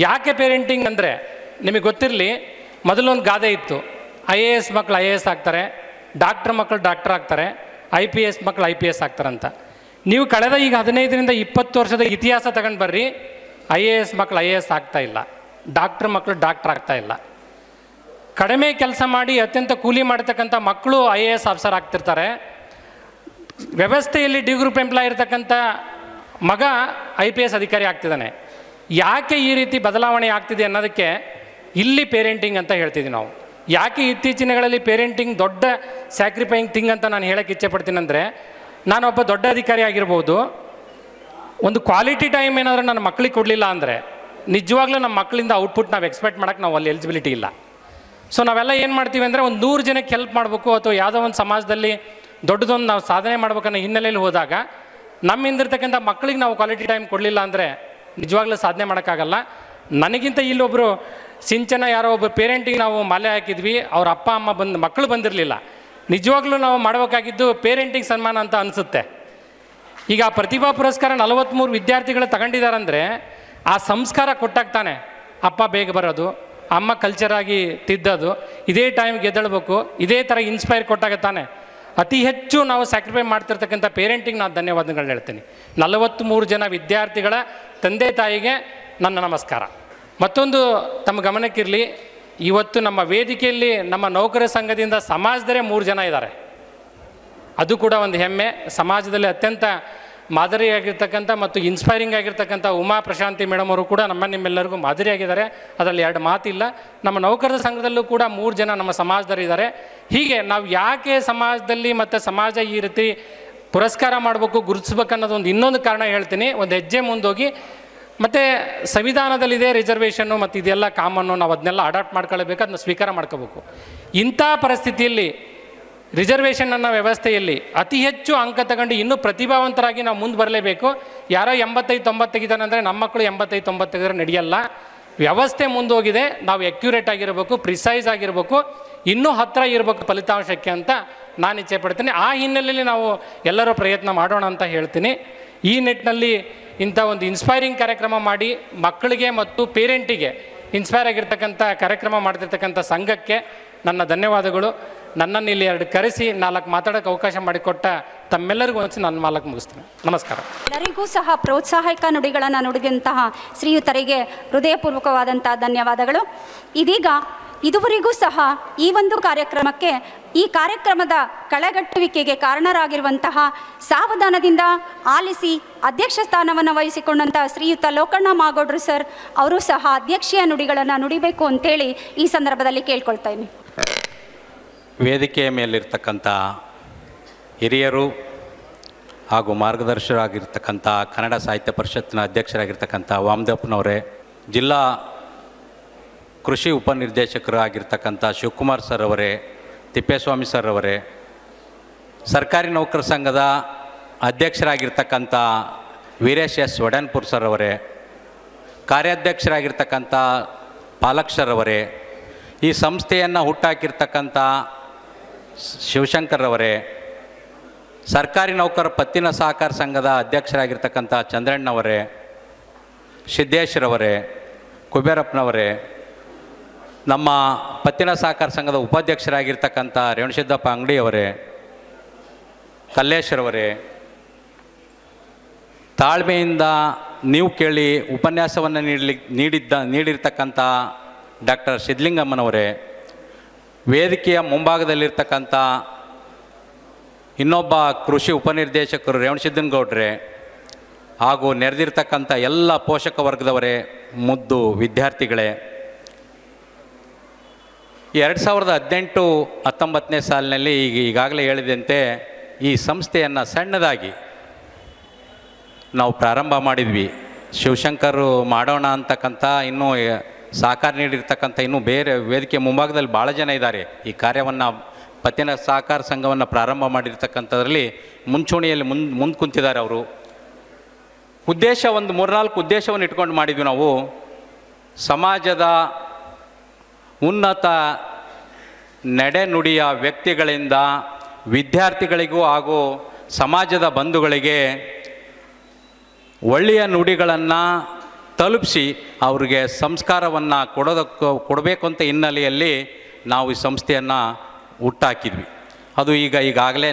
ಯಾಕೆ ಪೇರೆಂಟಿಂಗ್ ಅಂದರೆ, ನಿಮಗೆ ಗೊತ್ತಿರಲಿ, ಮೊದಲೊಂದು ಗಾದೆ ಇತ್ತು, IAS ಮಕ್ಕಳು IAS ಆಗ್ತಾರೆ, ಡಾಕ್ಟ್ರ್ ಮಕ್ಕಳು ಡಾಕ್ಟರ್ ಆಗ್ತಾರೆ, IPS ಮಕ್ಕಳು IPS ಆಗ್ತಾರಂತ. ನೀವು ಕಳೆದ ಈಗ 15ರಿಂದ 20 ವರ್ಷದ ಇತಿಹಾಸ ತಗೊಂಡು ಬರ್ರಿ, IAS ಮಕ್ಕಳು IAS ಆಗ್ತಾ ಇಲ್ಲ, ಡಾಕ್ಟ್ರ್ ಮಕ್ಕಳು ಡಾಕ್ಟರ್ ಆಗ್ತಾ ಇಲ್ಲ. ಕಡಿಮೆ ಕೆಲಸ ಮಾಡಿ ಅತ್ಯಂತ ಕೂಲಿ ಮಾಡ್ತಕ್ಕಂಥ ಮಕ್ಕಳು IAS ಆಫೀಸರ್ ಆಗ್ತಿರ್ತಾರೆ. ವ್ಯವಸ್ಥೆಯಲ್ಲಿ ಡಿ ಗ್ರೂಪ್ ಎಂಪ್ಲಾಯ್ ಇರ್ತಕ್ಕಂಥ ಮಗ IPS ಅಧಿಕಾರಿ ಆಗ್ತಿದ್ದಾನೆ. ಯಾಕೆ ಈ ರೀತಿ ಬದಲಾವಣೆ ಆಗ್ತಿದೆ ಅನ್ನೋದಕ್ಕೆ ಇಲ್ಲಿ ಪೇರೆಂಟಿಂಗ್ ಅಂತ ಹೇಳ್ತಿದ್ವಿ ನಾವು. ಯಾಕೆ ಇತ್ತೀಚಿನಗಳಲ್ಲಿ ಪೇರೆಂಟಿಂಗ್ ದೊಡ್ಡ ಸ್ಯಾಕ್ರಿಫೈಯಿಂಗ್ ಥಿಂಗ್ ಅಂತ ನಾನು ಹೇಳೋಕ್ಕೆ ಇಚ್ಛೆಪಡ್ತೀನಿ ಅಂದರೆ, ನಾನೊಬ್ಬ ದೊಡ್ಡ ಅಧಿಕಾರಿ ಆಗಿರ್ಬೋದು, ಒಂದು ಕ್ವಾಲಿಟಿ ಟೈಮ್ ಏನಾದರೂ ನನ್ನ ಮಕ್ಕಳಿಗೆ ಕೊಡಲಿಲ್ಲ ಅಂದರೆ ನಿಜವಾಗ್ಲೂ ನಮ್ಮ ಮಕ್ಕಳಿಂದ ಔಟ್ಪುಟ್ ನಾವು ಎಕ್ಸ್ಪೆಕ್ಟ್ ಮಾಡೋಕ್ಕೆ ನಾವು ಅಲ್ಲಿ ಎಲಿಜಿಬಿಲಿಟಿ ಇಲ್ಲ. ಸೊ ನಾವೆಲ್ಲ ಏನು ಮಾಡ್ತೀವಿ ಅಂದರೆ, ಒಂದು 100 ಜನಕ್ಕೆ ಹೆಲ್ಪ್ ಮಾಡಬೇಕು ಅಥವಾ ಯಾವುದೋ ಒಂದು ಸಮಾಜದಲ್ಲಿ ದೊಡ್ಡದೊಂದು ನಾವು ಸಾಧನೆ ಮಾಡ್ಬೇಕನ್ನೋ ಹಿನ್ನೆಲೆಯಲ್ಲಿ ಹೋದಾಗ ನಮ್ಮಿಂದಿರ್ತಕ್ಕಂಥ ಮಕ್ಕಳಿಗೆ ನಾವು ಕ್ವಾಲಿಟಿ ಟೈಮ್ ಕೊಡಲಿಲ್ಲ ಅಂದರೆ ನಿಜವಾಗ್ಲೂ ಸಾಧನೆ ಮಾಡೋಕ್ಕಾಗಲ್ಲ. ನನಗಿಂತ ಇಲ್ಲೊಬ್ಬರು ಸಿಂಚನ ಯಾರೋ ಒಬ್ಬರು ಪೇರೆಂಟಿಗೆ ನಾವು ಮಾಲೆ ಹಾಕಿದ್ವಿ, ಅವ್ರ ಅಪ್ಪ ಅಮ್ಮ ಮಕ್ಕಳು ಬಂದಿರಲಿಲ್ಲ. ನಿಜವಾಗ್ಲೂ ನಾವು ಮಾಡಬೇಕಾಗಿದ್ದು ಪೇರೆಂಟಿಂಗ್ ಸನ್ಮಾನ ಅಂತ ಅನಿಸುತ್ತೆ. ಈಗ ಆ ಪ್ರತಿಭಾ ಪುರಸ್ಕಾರ 43 ವಿದ್ಯಾರ್ಥಿಗಳು ತಗೊಂಡಿದ್ದಾರಂದರೆ ಆ ಸಂಸ್ಕಾರ ಕೊಟ್ಟಾಗ್ತಾನೆ. ಅಪ್ಪ ಬೇಗ ಬರೋದು, ಅಮ್ಮ ಕಲ್ಚರಾಗಿ ತಿದ್ದೋದು, ಇದೇ ಟೈಮ್ಗೆ ಎದ್ದೇಳಬೇಕು, ಇದೇ ಥರ ಇನ್ಸ್ಪೈರ್ ಕೊಟ್ಟಾಗತ್ತಾನೆ. ಅತಿ ಹೆಚ್ಚು ನಾವು ಸ್ಯಾಕ್ರಿಫೈ ಮಾಡ್ತಿರ್ತಕ್ಕಂಥ ಪೇರೆಂಟಿಗೆ ನಾನು ಧನ್ಯವಾದಗಳನ್ನ ಹೇಳ್ತೀನಿ. 43 ಜನ ವಿದ್ಯಾರ್ಥಿಗಳ ತಂದೆ ತಾಯಿಗೆ ನನ್ನ ನಮಸ್ಕಾರ. ಮತ್ತೊಂದು ತಮ್ಮ ಗಮನಕ್ಕಿರಲಿ, ಇವತ್ತು ನಮ್ಮ ವೇದಿಕೆಯಲ್ಲಿ ನಮ್ಮ ನೌಕರ ಸಂಘದಿಂದ ಸಮಾಜದರೇ 3 ಜನ ಇದ್ದಾರೆ. ಅದು ಕೂಡ ಒಂದು ಹೆಮ್ಮೆ. ಸಮಾಜದಲ್ಲಿ ಅತ್ಯಂತ ಮಾದರಿಯಾಗಿರ್ತಕ್ಕಂಥ ಮತ್ತು ಇನ್ಸ್ಪೈರಿಂಗ್ ಆಗಿರ್ತಕ್ಕಂಥ ಉಮಾ ಪ್ರಶಾಂತಿ ಮೇಡಮ್ ಅವರು ಕೂಡ ನಿಮ್ಮೆಲ್ಲರಿಗೂ ಮಾದರಿಯಾಗಿದ್ದಾರೆ, ಅದರಲ್ಲಿ 2 ಮಾತಿಲ್ಲ. ನಮ್ಮ ನೌಕರರ ಸಂಘದಲ್ಲೂ ಕೂಡ 3 ಜನ ನಮ್ಮ ಸಮಾಜದಲ್ಲಿದ್ದಾರೆ. ಹೀಗೆ ನಾವು ಯಾಕೆ ಸಮಾಜದಲ್ಲಿ ಮತ್ತು ಸಮಾಜ ಈ ರೀತಿ ಪುರಸ್ಕಾರ ಮಾಡಬೇಕು, ಗುರುತಿಸ್ಬೇಕು ಅನ್ನೋದು ಇನ್ನೊಂದು ಕಾರಣ ಹೇಳ್ತೀನಿ. ಒಂದು ಹೆಜ್ಜೆ ಮುಂದೋಗಿ, ಮತ್ತು ಸಂವಿಧಾನದಲ್ಲಿದೆ ರಿಸರ್ವೇಷನ್ನು ಮತ್ತು ಇದೆಲ್ಲ ಕಾಮನ್ನು, ನಾವು ಅದನ್ನೆಲ್ಲ ಅಡಾಪ್ಟ್ ಮಾಡ್ಕೊಳ್ಬೇಕು, ಅದನ್ನ ಸ್ವೀಕಾರ ಮಾಡ್ಕೋಬೇಕು. ಇಂಥ ಪರಿಸ್ಥಿತಿಯಲ್ಲಿ ರಿಸರ್ವೇಷನ್ ಅನ್ನೋ ವ್ಯವಸ್ಥೆಯಲ್ಲಿ ಅತಿ ಹೆಚ್ಚು ಅಂಕ ತಗೊಂಡು ಇನ್ನೂ ಪ್ರತಿಭಾವಂತರಾಗಿ ನಾವು ಮುಂದೆ ಬರಲೇಬೇಕು. ಯಾರೋ 85-90 ತೆಗಿತಾನೆ ಅಂದರೆ ನಮ್ಮ ಮಕ್ಕಳು 85-90 ತೆಗೆದ್ರೆ ನಡೆಯಲ್ಲ. ವ್ಯವಸ್ಥೆ ಮುಂದೋಗಿದೆ, ನಾವು ಅಕ್ಯುರೇಟ್ ಆಗಿರಬೇಕು, ಪ್ರಿಸೈಸ್ ಆಗಿರಬೇಕು, ಇನ್ನೂ ಹತ್ತಿರ ಇರಬೇಕು ಫಲಿತಾಂಶಕ್ಕೆ ಅಂತ ನಾನು ಇಚ್ಛೆ ಪಡ್ತೀನಿ. ಆ ಹಿನ್ನೆಲೆಯಲ್ಲಿ ನಾವು ಎಲ್ಲರೂ ಪ್ರಯತ್ನ ಮಾಡೋಣ ಅಂತ ಹೇಳ್ತೀನಿ. ಈ ನಿಟ್ಟಿನಲ್ಲಿ ಇಂಥ ಒಂದು ಇನ್ಸ್ಪೈರಿಂಗ್ ಕಾರ್ಯಕ್ರಮ ಮಾಡಿ ಮಕ್ಕಳಿಗೆ ಮತ್ತು ಪೇರೆಂಟಿಗೆ ಇನ್ಸ್ಪೈರ್ ಆಗಿರ್ತಕ್ಕಂಥ ಕಾರ್ಯಕ್ರಮ ಮಾಡ್ತಿರ್ತಕ್ಕಂಥ ಸಂಘಕ್ಕೆ ನನ್ನ ಧನ್ಯವಾದಗಳು. ನನ್ನನ್ನು ಇಲ್ಲಿ 2 ಕರೆಸಿ 4 ಮಾತಾಡೋಕ್ಕೆ ಅವಕಾಶ ಮಾಡಿಕೊಟ್ಟ ತಮ್ಮೆಲ್ಲರಿಗೂ ಅನಿಸಿ ನನ್ನ 4 ಮುಗಿಸ್ತೀನಿ. ನಮಸ್ಕಾರ. ಎಲ್ಲರಿಗೂ ಸಹ ಪ್ರೋತ್ಸಾಹಕ ನುಡಿಗಳನ್ನು ನುಡಿದಂತಹ ಶ್ರೀಯುತರಿಗೆ ಹೃದಯಪೂರ್ವಕವಾದಂಥ ಧನ್ಯವಾದಗಳು. ಇದೀಗ ಇದುವರೆಗೂ ಸಹ ಈ ಒಂದು ಕಾರ್ಯಕ್ರಮಕ್ಕೆ, ಈ ಕಾರ್ಯಕ್ರಮದ ಕಳೆಗಟ್ಟುವಿಕೆಗೆ ಕಾರಣರಾಗಿರುವಂತಹ, ಸಾವಧಾನದಿಂದ ಆಲಿಸಿ ಅಧ್ಯಕ್ಷ ಸ್ಥಾನವನ್ನು ವಹಿಸಿಕೊಂಡಂತಹ ಶ್ರೀಯುತ ಲೋಕಣ್ಣ ಮಾಗೋಡ್ರು ಸರ್ ಅವರು ಸಹ ಅಧ್ಯಕ್ಷೀಯ ನುಡಿಗಳನ್ನು ನುಡಿಬೇಕು ಅಂತೇಳಿ ಈ ಸಂದರ್ಭದಲ್ಲಿ ಕೇಳ್ಕೊಳ್ತಾ ಇದ್ದೀನಿ. ವೇದಿಕೆಯ ಮೇಲಿರ್ತಕ್ಕಂಥ ಹಿರಿಯರು ಹಾಗೂ ಮಾರ್ಗದರ್ಶಕರಾಗಿರ್ತಕ್ಕಂಥ ಕನ್ನಡ ಸಾಹಿತ್ಯ ಪರಿಷತ್ತಿನ ಅಧ್ಯಕ್ಷರಾಗಿರ್ತಕ್ಕಂಥ ವಾಮದೇವಪ್ಪನವರೇ, ಜಿಲ್ಲಾ ಕೃಷಿ ಉಪನಿರ್ದೇಶಕರು ಆಗಿರ್ತಕ್ಕಂಥ ಶಿವಕುಮಾರ್ ಸರ್ ಅವರೇ, ತಿಪ್ಪೇಸ್ವಾಮಿ ಸರ್ ಅವರೇ, ಸರ್ಕಾರಿ ನೌಕರ ಸಂಘದ ಅಧ್ಯಕ್ಷರಾಗಿರ್ತಕ್ಕಂಥ ವೀರೇಶ್ ಎಸ್ ವಡನ್ಪುರ್ ಸರ್ ಅವರೇ, ಕಾರ್ಯಾಧ್ಯಕ್ಷರಾಗಿರ್ತಕ್ಕಂಥ ಪಾಲಕ್ ಸರ್ ಅವರೇ, ಈ ಸಂಸ್ಥೆಯನ್ನು ಹುಟ್ಟಾಕಿರ್ತಕ್ಕಂಥ ಶಿವಶಂಕರ್ ಅವರೇ, ಸರ್ಕಾರಿ ನೌಕರ ಪತ್ತಿನ ಸಹಕಾರ ಸಂಘದ ಅಧ್ಯಕ್ಷರಾಗಿರ್ತಕ್ಕಂಥ ಚಂದ್ರಣ್ಣವರೇ, ಸಿದ್ದೇಶ್ರವರೇ, ಕುಬೇರಪ್ಪನವರೇ, ನಮ್ಮ ಪತ್ತಿನ ಸಹಕಾರ ಸಂಘದ ಉಪಾಧ್ಯಕ್ಷರಾಗಿರ್ತಕ್ಕಂಥ ರೇವಣಸಿದ್ದಪ್ಪ ಅಂಗಡಿಯವರೇ, ಕಲ್ಲೇಶ್ವರವರೇ, ತಾಳ್ಮೆಯಿಂದ ನೀವು ಕೇಳಿ ಉಪನ್ಯಾಸವನ್ನು ನೀಡಿರ್ತಕ್ಕಂಥ ಡಾಕ್ಟರ್ ಸಿದ್ಧಲಿಂಗಮ್ಮನವರೇ, ವೇದಿಕೆಯ ಮುಂಭಾಗದಲ್ಲಿರ್ತಕ್ಕಂಥ ಇನ್ನೊಬ್ಬ ಕೃಷಿ ಉಪನಿರ್ದೇಶಕರು ರೇವಣಸಿದ್ದನಗೌಡ್ರೆ, ಹಾಗೂ ನೆರೆದಿರ್ತಕ್ಕಂಥ ಎಲ್ಲ ಪೋಷಕ ವರ್ಗದವರೇ, ಮುದ್ದು ವಿದ್ಯಾರ್ಥಿಗಳೇ, 2018-19 ಸಾಲಿನಲ್ಲಿ ಈಗಾಗಲೇ ಹೇಳಿದಂತೆ ಈ ಸಂಸ್ಥೆಯನ್ನು ಸಣ್ಣದಾಗಿ ನಾವು ಪ್ರಾರಂಭ ಮಾಡಿದ್ವಿ. ಶಿವಶಂಕರು ಮಾಡೋಣ ಅಂತಕ್ಕಂಥ ಇನ್ನೂ ಸಹಕಾರ ನೀಡಿರ್ತಕ್ಕಂಥ ಇನ್ನೂ ಬೇರೆ ವೇದಿಕೆ ಮುಂಭಾಗದಲ್ಲಿ ಭಾಳ ಜನ ಇದ್ದಾರೆ. ಈ ಕಾರ್ಯವನ್ನು ಪತ್ತಿನ ಸಹಕಾರ ಸಂಘವನ್ನು ಪ್ರಾರಂಭ ಮಾಡಿರ್ತಕ್ಕಂಥದ್ರಲ್ಲಿ ಮುಂಚೂಣಿಯಲ್ಲಿ ಮುಂದೆ ಕುಂತಿದ್ದಾರೆ ಅವರು. ಉದ್ದೇಶ ಒಂದು 3-4 ಉದ್ದೇಶವನ್ನು ಇಟ್ಕೊಂಡು ಮಾಡಿದ್ವಿ ನಾವು. ಸಮಾಜದ ಉನ್ನತ ನಡೆನುಡಿಯ ವ್ಯಕ್ತಿಗಳಿಂದ ವಿದ್ಯಾರ್ಥಿಗಳಿಗೂ ಹಾಗೂ ಸಮಾಜದ ಬಂಧುಗಳಿಗೆ ಒಳ್ಳೆಯ ನುಡಿಗಳನ್ನು ತಲುಪಿಸಿ ಅವ್ರಿಗೆ ಸಂಸ್ಕಾರವನ್ನು ಕೊಡಬೇಕು ಅಂತ ಹಿನ್ನೆಲೆಯಲ್ಲಿ ನಾವು ಈ ಸಂಸ್ಥೆಯನ್ನು ಹುಟ್ಟಾಕಿದ್ವಿ. ಅದು ಈಗಾಗಲೇ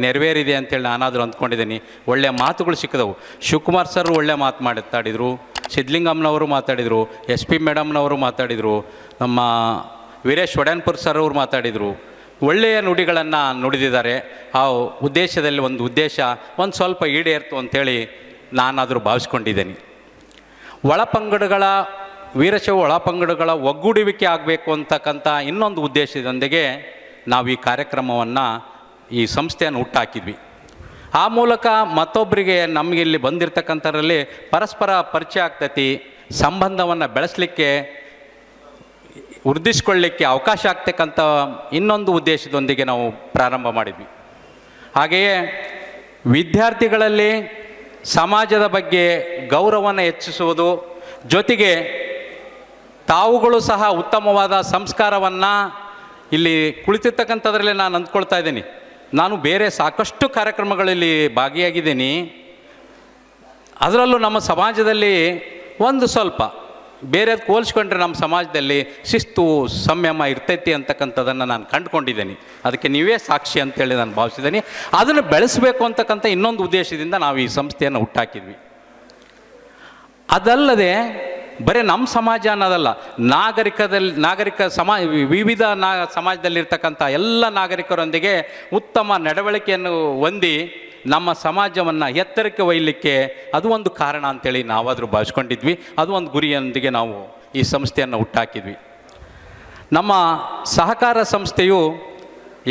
ನೆರವೇರಿದೆ ಅಂತೇಳಿ ನಾನಾದರೂ ಅಂದ್ಕೊಂಡಿದ್ದೀನಿ. ಒಳ್ಳೆಯ ಮಾತುಗಳು ಸಿಕ್ಕಿದವು. ಶಿವಕುಮಾರ್ ಸರ್ ಒಳ್ಳೆಯ ಮಾತು ಮಾತಾಡಿದರು, ಸಿದ್ಧಲಿಂಗಮ್ಮನವರು ಮಾತಾಡಿದರು, SP ಮೇಡಮ್ನವರು ಮಾತಾಡಿದರು, ನಮ್ಮ ವೀರೇಶ್ ವಡನ್ಪುರ್ ಸರ್ ಅವರು ಮಾತಾಡಿದರು, ಒಳ್ಳೆಯ ನುಡಿಗಳನ್ನು ನುಡಿದಿದ್ದಾರೆ. ಆ ಉದ್ದೇಶದಲ್ಲಿ ಒಂದು ಉದ್ದೇಶ ಒಂದು ಸ್ವಲ್ಪ ಈಡೇರ್ತು ಅಂಥೇಳಿ ನಾನಾದರೂ ಭಾವಿಸ್ಕೊಂಡಿದ್ದೇನೆ. ಒಳಪಂಗಡಗಳ ವೀರಶೈವ ಒಳಪಂಗಡಗಳ ಒಗ್ಗೂಡುವಿಕೆ ಆಗಬೇಕು ಅಂತಕ್ಕಂಥ ಇನ್ನೊಂದು ಉದ್ದೇಶದೊಂದಿಗೆ ನಾವು ಈ ಕಾರ್ಯಕ್ರಮವನ್ನು ಈ ಸಂಸ್ಥೆಯನ್ನು ಹುಟ್ಟಾಕಿದ್ವಿ. ಆ ಮೂಲಕ ಮತ್ತೊಬ್ಬರಿಗೆ ನಮಗೆ ಇಲ್ಲಿ ಬಂದಿರತಕ್ಕಂಥದ್ರಲ್ಲಿ ಪರಸ್ಪರ ಪರಿಚಯ ಆಗ್ತೈತಿ, ಸಂಬಂಧವನ್ನು ಬೆಳೆಸಲಿಕ್ಕೆ ವೃದ್ಧಿಸ್ಕೊಳ್ಳಿಕ್ಕೆ ಅವಕಾಶ ಆಗ್ತಕ್ಕಂಥ ಇನ್ನೊಂದು ಉದ್ದೇಶದೊಂದಿಗೆ ನಾವು ಪ್ರಾರಂಭ ಮಾಡಿದ್ವಿ. ಹಾಗೆಯೇ ವಿದ್ಯಾರ್ಥಿಗಳಲ್ಲಿ ಸಮಾಜದ ಬಗ್ಗೆ ಗೌರವವನ್ನು ಹೆಚ್ಚಿಸುವುದು ಜೊತೆಗೆ ತಾವುಗಳು ಸಹ ಉತ್ತಮವಾದ ಸಂಸ್ಕಾರವನ್ನು ಇಲ್ಲಿ ಕುಳಿತಿರ್ತಕ್ಕಂಥದ್ರಲ್ಲಿ ನಾನು ಅಂದ್ಕೊಳ್ತಾ ಇದ್ದೀನಿ. ನಾನು ಬೇರೆ ಸಾಕಷ್ಟು ಕಾರ್ಯಕ್ರಮಗಳಲ್ಲಿ ಭಾಗಿಯಾಗಿದ್ದೀನಿ. ಅದರಲ್ಲೂ ನಮ್ಮ ಸಮಾಜದಲ್ಲಿ ಒಂದು ಸ್ವಲ್ಪ ಬೇರೆದು ಹೋಲಿಸ್ಕೊಂಡ್ರೆ ನಮ್ಮ ಸಮಾಜದಲ್ಲಿ ಶಿಸ್ತು ಸಂಯಮ ಇರ್ತೈತಿ ಅಂತಕ್ಕಂಥದ್ದನ್ನು ನಾನು ಕಂಡುಕೊಂಡಿದ್ದೇನೆ. ಅದಕ್ಕೆ ನೀವೇ ಸಾಕ್ಷಿ ಅಂತೇಳಿ ನಾನು ಭಾವಿಸಿದ್ದೀನಿ. ಅದನ್ನು ಬೆಳೆಸಬೇಕು ಅಂತಕ್ಕಂಥ ಇನ್ನೊಂದು ಉದ್ದೇಶದಿಂದ ನಾವು ಈ ಸಂಸ್ಥೆಯನ್ನು ಹುಟ್ಟಾಕಿದ್ವಿ. ಅದಲ್ಲದೆ ಬರೀ ನಮ್ಮ ಸಮಾಜ ಅನ್ನೋದಲ್ಲ, ನಾಗರಿಕ ವಿವಿಧ ಸಮಾಜದಲ್ಲಿರ್ತಕ್ಕಂಥ ಎಲ್ಲ ನಾಗರಿಕರೊಂದಿಗೆ ಉತ್ತಮ ನಡವಳಿಕೆಯನ್ನು ಹೊಂದಿ ನಮ್ಮ ಸಮಾಜವನ್ನು ಎತ್ತರಕ್ಕೆ ಒಯ್ಯಲಿಕ್ಕೆ ಅದು ಒಂದು ಕಾರಣ ಅಂತೇಳಿ ನಾವಾದರೂ ಭಾವಿಸ್ಕೊಂಡಿದ್ವಿ. ಅದು ಒಂದು ಗುರಿಯೊಂದಿಗೆ ನಾವು ಈ ಸಂಸ್ಥೆಯನ್ನು ಹುಟ್ಟಾಕಿದ್ವಿ. ನಮ್ಮ ಸಹಕಾರ ಸಂಸ್ಥೆಯು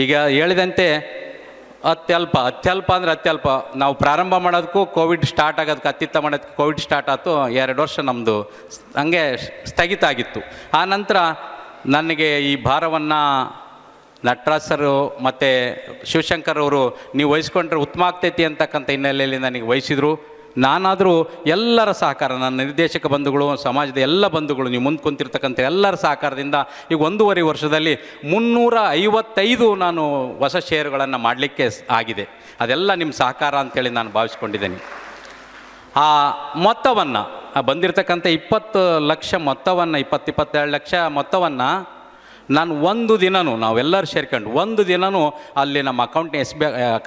ಈಗ ಹೇಳಿದಂತೆ ಅತ್ಯಲ್ಪ ಅಂದರೆ ಅತ್ಯಲ್ಪ. ನಾವು ಪ್ರಾರಂಭ ಮಾಡೋದಕ್ಕೂ ಕೋವಿಡ್ ಸ್ಟಾರ್ಟ್ ಆಗೋದಕ್ಕೆ ಅತ್ಯುತ್ತಮ ಮಾಡೋದಕ್ಕೆ ಕೋವಿಡ್ ಸ್ಟಾರ್ಟ್ ಆಯಿತು. 2 ವರ್ಷ ನಮ್ಮದು ಹಂಗೆ ಸ್ಥಗಿತ ಆಗಿತ್ತು. ಆ ನಂತರ ನನಗೆ ಈ ಭಾರವನ್ನು ನಟರಾಜ್ ಸರು ಮತ್ತು ಶಿವಶಂಕರ್ ಅವರು ನೀವು ವಹಿಸ್ಕೊಂಡ್ರೆ ಉತ್ತಮ ಆಗ್ತೈತಿ ಅಂತಕ್ಕಂಥ ಹಿನ್ನೆಲೆಯಲ್ಲಿ ನನಗೆ ವಹಿಸಿದರು. ನಾನಾದರೂ ಎಲ್ಲರ ಸಹಕಾರ, ನನ್ನ ನಿರ್ದೇಶಕ ಬಂಧುಗಳು, ಸಮಾಜದ ಎಲ್ಲ ಬಂಧುಗಳು, ನೀವು ಮುಂದೆ ಕುಂತಿರ್ತಕ್ಕಂಥ ಎಲ್ಲರ ಸಹಕಾರದಿಂದ ಈಗ 1.5 ವರ್ಷದಲ್ಲಿ 355 ನಾನು ಹೊಸ ಷೇರುಗಳನ್ನು ಮಾಡಲಿಕ್ಕೆ ಆಗಿದೆ. ಅದೆಲ್ಲ ನಿಮ್ಮ ಸಹಕಾರ ಅಂತೇಳಿ ನಾನು ಭಾವಿಸ್ಕೊಂಡಿದ್ದೇನೆ. ಆ ಮೊತ್ತವನ್ನು ಬಂದಿರತಕ್ಕಂಥ 20 ಲಕ್ಷ ಮೊತ್ತವನ್ನು 22 ಲಕ್ಷ ಮೊತ್ತವನ್ನು ನಾನು ಒಂದು ದಿನವೂ ನಾವೆಲ್ಲರೂ ಸೇರ್ಕೊಂಡು ಒಂದು ದಿನವೂ ಅಲ್ಲಿ ನಮ್ಮ ಅಕೌಂಟ್ನ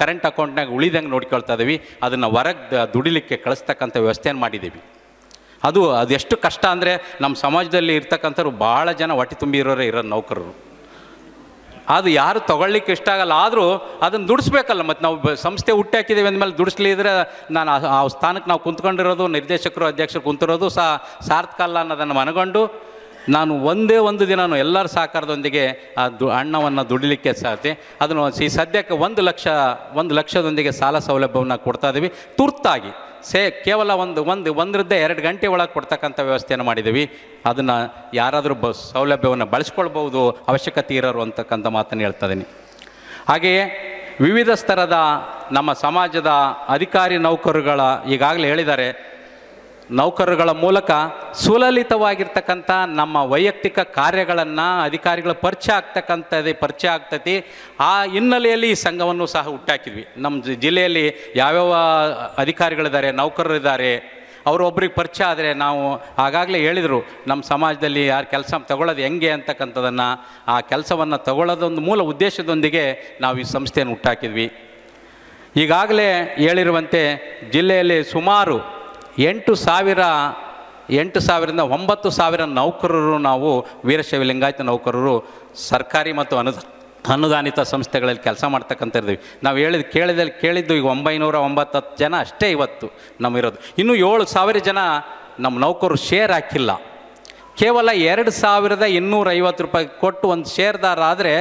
ಕರೆಂಟ್ ಅಕೌಂಟ್ನಾಗ ಉಳಿದಂಗೆ ನೋಡ್ಕೊಳ್ತಾ ಇದ್ದೀವಿ. ಅದನ್ನು ಹೊರಗೆ ದುಡಿಲಿಕ್ಕೆ ಕಳಿಸ್ತಕ್ಕಂಥ ವ್ಯವಸ್ಥೆಯನ್ನು ಮಾಡಿದ್ದೀವಿ. ಅದೆಷ್ಟು ಕಷ್ಟ ಅಂದರೆ ನಮ್ಮ ಸಮಾಜದಲ್ಲಿ ಇರ್ತಕ್ಕಂಥವ್ರು ಭಾಳ ಜನ ಹೊಟ್ಟೆ ತುಂಬಿರೋರೇ ಇರೋ ನೌಕರರು. ಅದು ಯಾರು ತೊಗೊಳ್ಲಿಕ್ಕೆ ಇಷ್ಟ ಆಗಲ್ಲ. ಆದರೂ ಅದನ್ನು ದುಡಿಸ್ಬೇಕಲ್ಲ. ಮತ್ತು ನಾವು ಸಂಸ್ಥೆ ಹುಟ್ಟಾಕಿದ್ದೀವಿ ಅಂದಮೇಲೆ ದುಡಿಸ್ಲಿದ್ರೆ ನಾನು ಆ ಸ್ಥಾನಕ್ಕೆ ನಾವು ಕುಂತ್ಕೊಂಡಿರೋದು, ನಿರ್ದೇಶಕರು ಅಧ್ಯಕ್ಷರು ಕುಂತಿರೋದು ಸಾರ್ಥಕ ಅಲ್ಲ ಅನ್ನೋದನ್ನು ಮನಗೊಂಡು ನಾನು ಒಂದೇ ಒಂದು ದಿನವೂ ಎಲ್ಲರ ಸಹಕಾರದೊಂದಿಗೆ ಆ ಹಣವನ್ನು ದುಡಿಲಿಕ್ಕೆ ಸಾಧ್ಯ. ಅದನ್ನು ಈ ಸದ್ಯಕ್ಕೆ 1 ಲಕ್ಷದೊಂದಿಗೆ ಸಾಲ ಸೌಲಭ್ಯವನ್ನು ಕೊಡ್ತಾ ಇದ್ದೀವಿ. ತುರ್ತಾಗಿ ಕೇವಲ 1-2 ಗಂಟೆ ಒಳಗೆ ಕೊಡ್ತಕ್ಕಂಥ ವ್ಯವಸ್ಥೆಯನ್ನು ಮಾಡಿದ್ದೀವಿ. ಅದನ್ನು ಯಾರಾದರೂ ಸೌಲಭ್ಯವನ್ನು ಬಳಸ್ಕೊಳ್ಬೋದು, ಅವಶ್ಯಕತೆ ಇರೋರು ಅಂತಕ್ಕಂಥ ಮಾತನ್ನು ಹೇಳ್ತಾ ಇದ್ದೀನಿ. ಹಾಗೆಯೇ ವಿವಿಧ ಸ್ತರದ ನಮ್ಮ ಸಮಾಜದ ಅಧಿಕಾರಿ ನೌಕರರುಗಳ ಈಗಾಗಲೇ ಹೇಳಿದ್ದಾರೆ, ನೌಕರರುಗಳ ಮೂಲಕ ಸುಲಲಿತವಾಗಿರ್ತಕ್ಕಂಥ ನಮ್ಮ ವೈಯಕ್ತಿಕ ಕಾರ್ಯಗಳನ್ನು ಅಧಿಕಾರಿಗಳ ಪರಿಚಯ ಆಗ್ತೈತಿ. ಆ ಹಿನ್ನೆಲೆಯಲ್ಲಿ ಈ ಸಂಘವನ್ನು ಸಹ ಹುಟ್ಟಾಕಿದ್ವಿ. ನಮ್ಮ ಜಿಲ್ಲೆಯಲ್ಲಿ ಯಾವ್ಯಾವ ಅಧಿಕಾರಿಗಳಿದ್ದಾರೆ, ನೌಕರರಿದ್ದಾರೆ, ಅವರೊಬ್ಬರಿಗೆ ಪರಿಚಯ ಆದರೆ ನಾವು ಆಗಾಗಲೇ ಹೇಳಿದರು, ನಮ್ಮ ಸಮಾಜದಲ್ಲಿ ಯಾರು ಕೆಲಸ ತಗೊಳ್ಳೋದು ಹೆಂಗೆ ಅಂತಕ್ಕಂಥದ್ದನ್ನು, ಆ ಕೆಲಸವನ್ನು ತಗೊಳ್ಳೋದೊಂದು ಮೂಲ ಉದ್ದೇಶದೊಂದಿಗೆ ನಾವು ಈ ಸಂಸ್ಥೆಯನ್ನು ಹುಟ್ಟಾಕಿದ್ವಿ. ಈಗಾಗಲೇ ಹೇಳಿರುವಂತೆ ಜಿಲ್ಲೆಯಲ್ಲಿ ಸುಮಾರು 8,000ರಿಂದ 9,000 ನೌಕರರು ನಾವು ವೀರಶೈವ ಲಿಂಗಾಯತ ನೌಕರರು ಸರ್ಕಾರಿ ಮತ್ತು ಅನುದಾನಿತ ಸಂಸ್ಥೆಗಳಲ್ಲಿ ಕೆಲಸ ಮಾಡ್ತಕ್ಕಂಥ ಇರ್ತೀವಿ. ನಾವು ಕೇಳಿದ್ದು ಈಗ 990 ಜನ ಅಷ್ಟೇ ಇವತ್ತು ನಮ್ಮಿರೋದು. ಇನ್ನೂ 7,000 ಜನ ನಮ್ಮ ನೌಕರರು ಶೇರ್ ಹಾಕಿಲ್ಲ. ಕೇವಲ 2,250 ರೂಪಾಯಿ ಕೊಟ್ಟು ಒಂದು ಶೇರ್ದಾರ ಆದರೆ